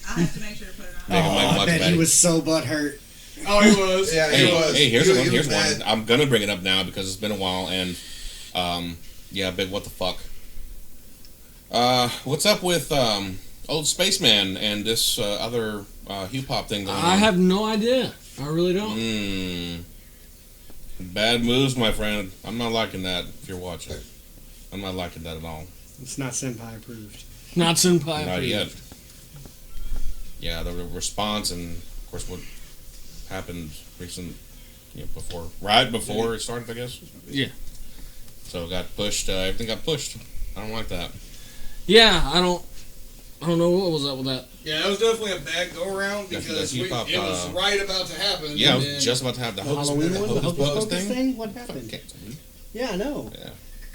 I have to make sure to put it on. Make him Oh, I watch bet back. he was so butthurt. oh, he was. Yeah, Hey, he was. hey, here's He one. was Here's mad. one. I'm gonna bring it up now because it's been a while, and yeah, big what the fuck. What's up with old Spaceman and this other hip hop thing going on? I have no idea. I really don't. Bad moves, my friend. I'm not liking that. If you're watching, I'm not liking that at all. It's not senpai approved. Not Senpai. Not yet. Yeah, the response and of course what happened right before it started, I guess. Yeah. So it got pushed. Everything got pushed. I don't like that. Yeah, I don't know what was up with that. Yeah, that was definitely a bad go around That's because hip-hop, it was right about to happen. Yeah, I and was then- just about to have the The Halloween one? The Hocus Hocus Pocus Pocus thing? What happened? Fucking canceled, dude. Yeah, I know. Yeah.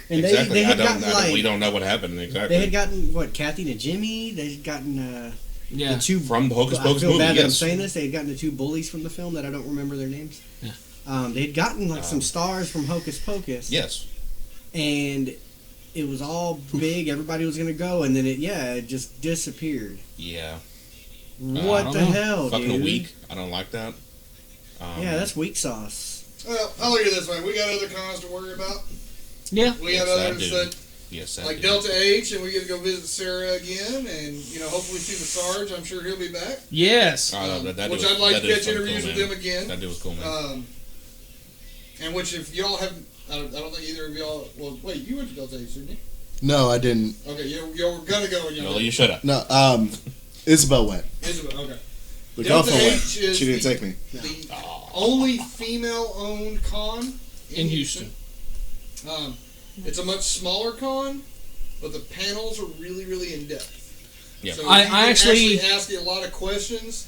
And Exactly. they had gotten we like... don't know what happened exactly. They had gotten, what, Kathy to Jimmy? They had gotten... Yeah. the two, From the Hocus I Pocus feel movie, bad that I'm yes. saying this. They had gotten the two bullies from the film that I don't remember their names. Yeah. They had gotten like some stars from Hocus Pocus. Yes. And it was all big. Everybody was gonna go, and then it just disappeared. Yeah. What the hell, Fucking dude? weak. I don't like that. Yeah, that's weak sauce. Well, I'll look at it this way. We got other cons to worry about. Yeah. We got Yes, I others do. that, Yes, I like do. Delta H, and we get to go visit Sarah again, and hopefully see the Sarge. I'm sure he'll be back. Yes. That Which dude I'd like that to dude catch was interviews cool, with man. them again. That dude was cool, man. And which, if y'all have, I don't think either of y'all. Well, wait, you went to Delta H, didn't you? No, I didn't. Okay, y'all were gonna go. And No, you should have. No, Isabel went. Isabel, okay. The Delta girlfriend went. H is She didn't the- take me. The only female-owned con In Houston. It's a much smaller con, but the panels are really, really in depth. Yeah. So I you can actually ask you a lot of questions.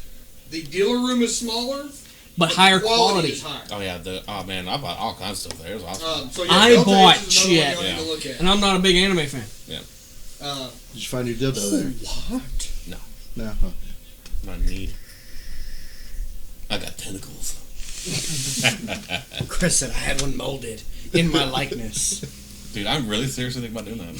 The dealer room is smaller, but higher the quality. is higher. Oh yeah, man, I bought all kinds of stuff there. It was awesome. So yeah, I Delta H bought is another shit. one y'all need to look at. And I'm not a big anime fan. Yeah. Did you find your dildo there? What? No. No. Huh. Not in need. I got tentacles. Chris said I had one molded in my likeness. Dude, I'm really seriously thinking about doing that.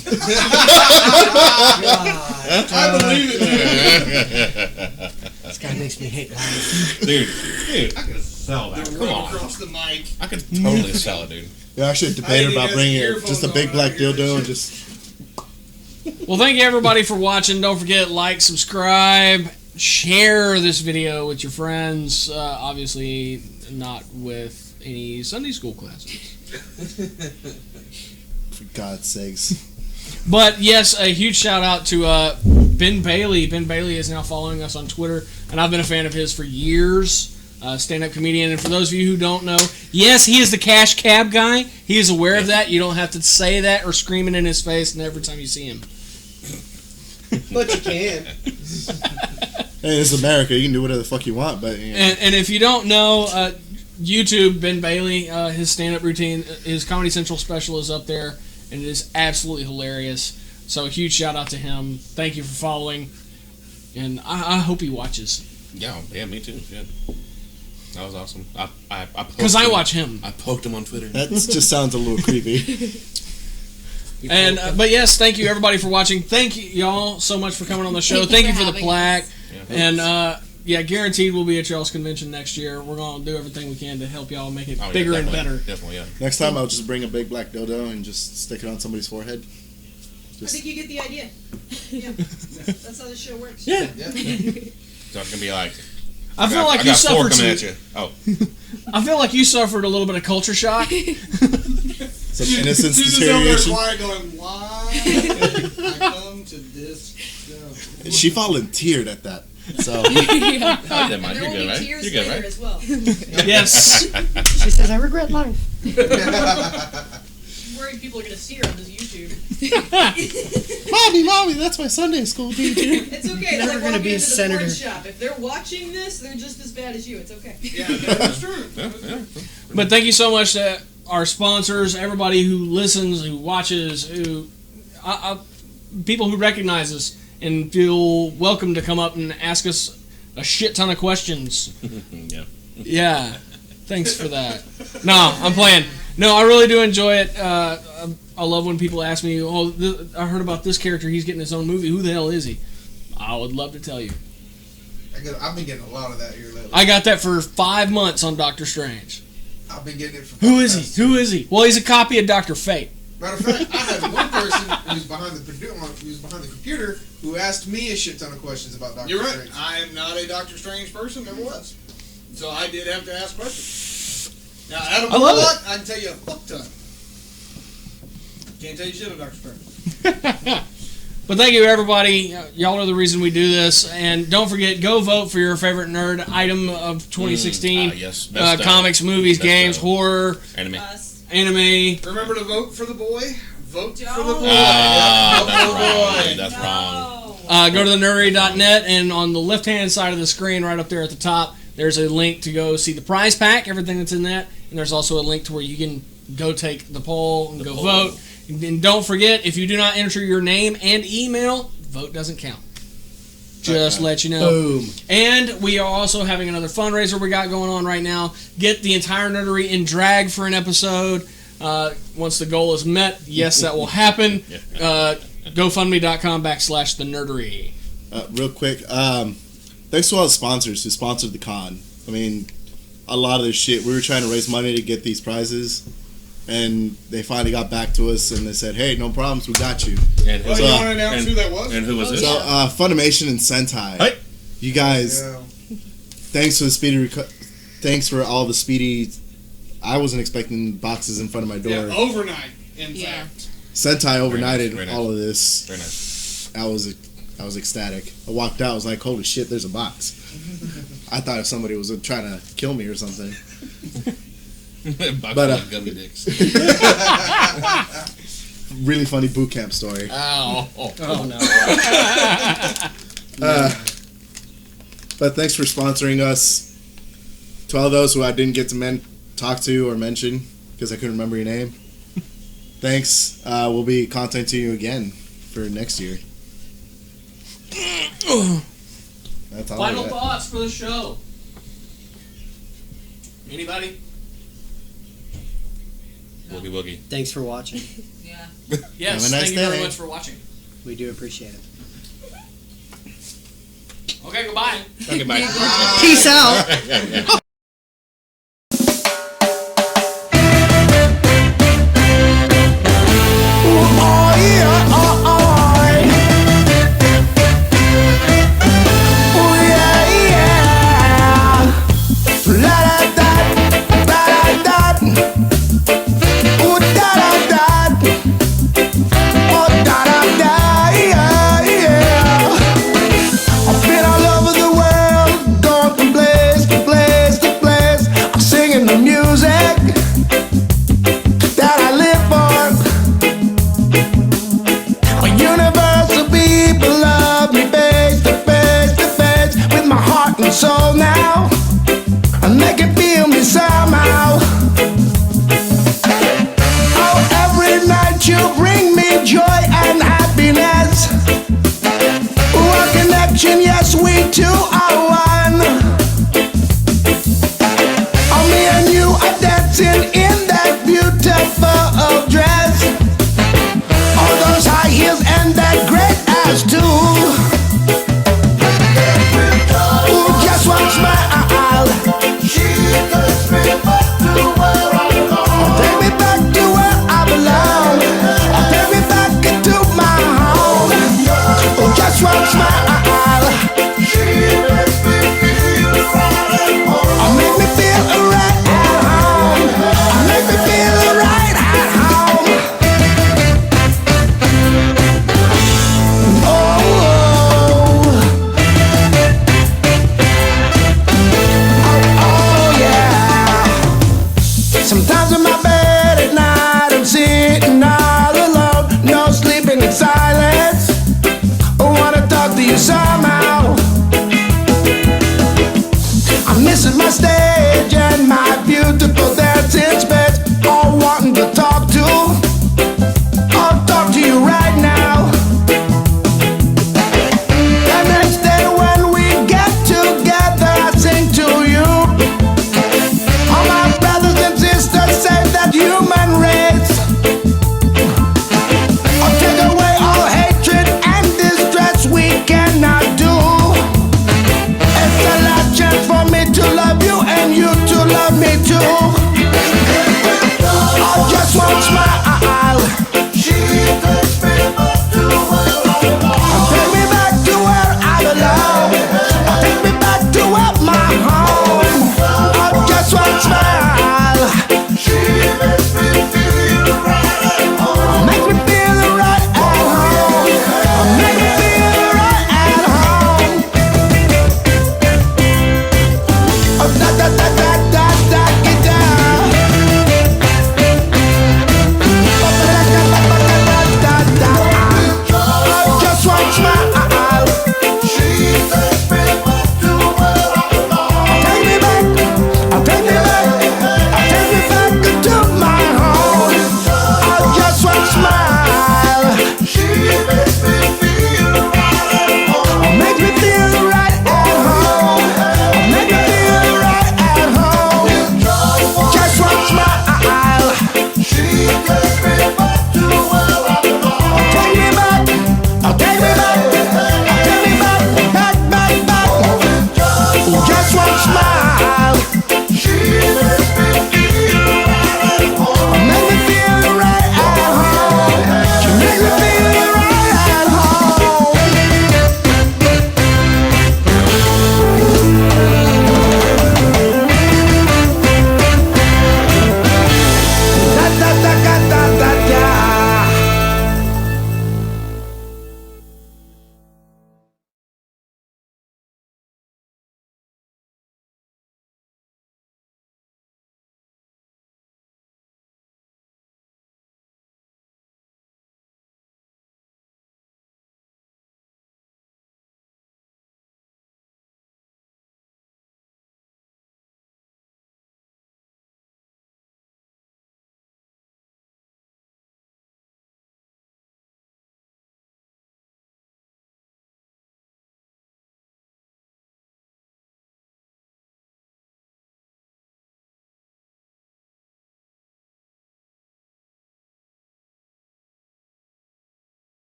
I believe it, This guy makes me hate life. dude, I could sell that. dude. Come Run on. across the mic. I could totally sell it, dude. We actually debated think about he bringing has it just a earphones big on, black I hear dildo and this just. Well, thank you everybody for watching. Don't forget, like, subscribe, share this video with your friends. Obviously, not with any Sunday school classes. For God's sakes. But yes, a huge shout out to Ben Bailey. Ben Bailey is now following us on Twitter, and I've been a fan of his for years. Stand-up comedian, and for those of you who don't know, yes, he is the cash cab guy. He is aware of that. You don't have to say that or scream it in his face every time you see him. But you can. Hey, it's America. You can do whatever the fuck you want, but... You know. And if you don't know, YouTube, Ben Bailey, his stand-up routine, his Comedy Central special is up there, and it is absolutely hilarious. So a huge shout-out to him. Thank you for following, and I hope he watches. Yeah, me too. Yeah. That was awesome. Because I watch him. I poked him on Twitter. That just sounds a little creepy. And but yes, thank you everybody for watching. Thank you y'all so much for coming on the show. Thank you for the plaque. And guaranteed we'll be at y'all's convention next year. We're gonna do everything we can to help y'all make it bigger and better. Definitely, yeah. Next time I'll just bring a big black dildo and just stick it on somebody's forehead. I think you get the idea. Yeah, that's how this show works. Yeah. So it's gonna be like. I feel like you suffered coming at you. Oh. I feel like you suffered a little bit of culture shock. Some innocence deterioration. Quiet going, why I come to this show? She volunteered at that. So Yeah. And there will be tears later as well. Yes. She says, I regret life. I'm worried people are going to see her on this YouTube. Mommy, that's my Sunday school teacher. It's okay. Never It's like gonna be walking a into the senator. sports shop. If they're watching this, they're just as bad as you. It's okay. Yeah, that's true. But thank you so much to our sponsors, everybody who listens, who watches, who people who recognize us and feel welcome to come up and ask us a shit ton of questions. Yeah. Yeah. Thanks for that. No, I'm playing. No, I really do enjoy it. I love when people ask me, I heard about this character. He's getting his own movie. Who the hell is he? I would love to tell you. I've been getting a lot of that here lately. I got that for 5 months on Doctor Strange. I've been getting it for Who is he? Who is he? Well, he's a copy of Dr. Fate. Matter of fact, I had one person who's behind the computer who asked me a shit ton of questions about Doctor You're right. Strange. I am not a Doctor Strange person. Never was. So I did have to ask questions. Now, Adam I love Warlock, I can tell you a fuck ton. Can't tell you shit on Doctor Strange. But thank you, everybody. Y'all are the reason we do this. And don't forget, go vote for your favorite nerd item of 2016. Yes. Comics, movies, games, horror, anime. Anime. Remember to vote for the boy. Vote for the boy. That's wrong. Go to thenerdery.net, and on the left-hand side of the screen, right up there at the top, there's a link to go see the prize pack, everything that's in that. And there's also a link to where you can go take the poll and go vote. And don't forget, if you do not enter your name and email, vote doesn't count. Just let you know. Boom. And we are also having another fundraiser we got going on right now. Get the entire nerdery in drag for an episode. Once the goal is met, yes, that will happen. GoFundMe.com/thenerdery. Real quick, thanks to all the sponsors who sponsored the con. I mean, a lot of this shit, we were trying to raise money to get these prizes, and they finally got back to us and they said, hey, no problems, we got you. And you want to announce who that was? And who was it? So, Funimation and Sentai. Hey. You guys, thanks for the thanks for all the speedy. I wasn't expecting boxes in front of my door. Yeah, overnight, in fact. Sentai overnighted Very nice. all of this. Very nice. I was ecstatic. I walked out. I was like, "Holy shit! There's a box." I thought if somebody was trying to kill me or something. Box But, of gummy dicks. Really funny boot camp story. Ow! Oh no! But thanks for sponsoring us. To all those who I didn't get to talk to or mention because I couldn't remember your name. Thanks. We'll be contacting you again for next year. That's all. Final thoughts for the show. Anybody? Boogie woogie. Thanks for watching. Yeah. Yes. Have a nice Thank you very day. much for watching. We do appreciate it. Okay. Goodbye. Okay, bye. Peace out. La da da Sometimes when my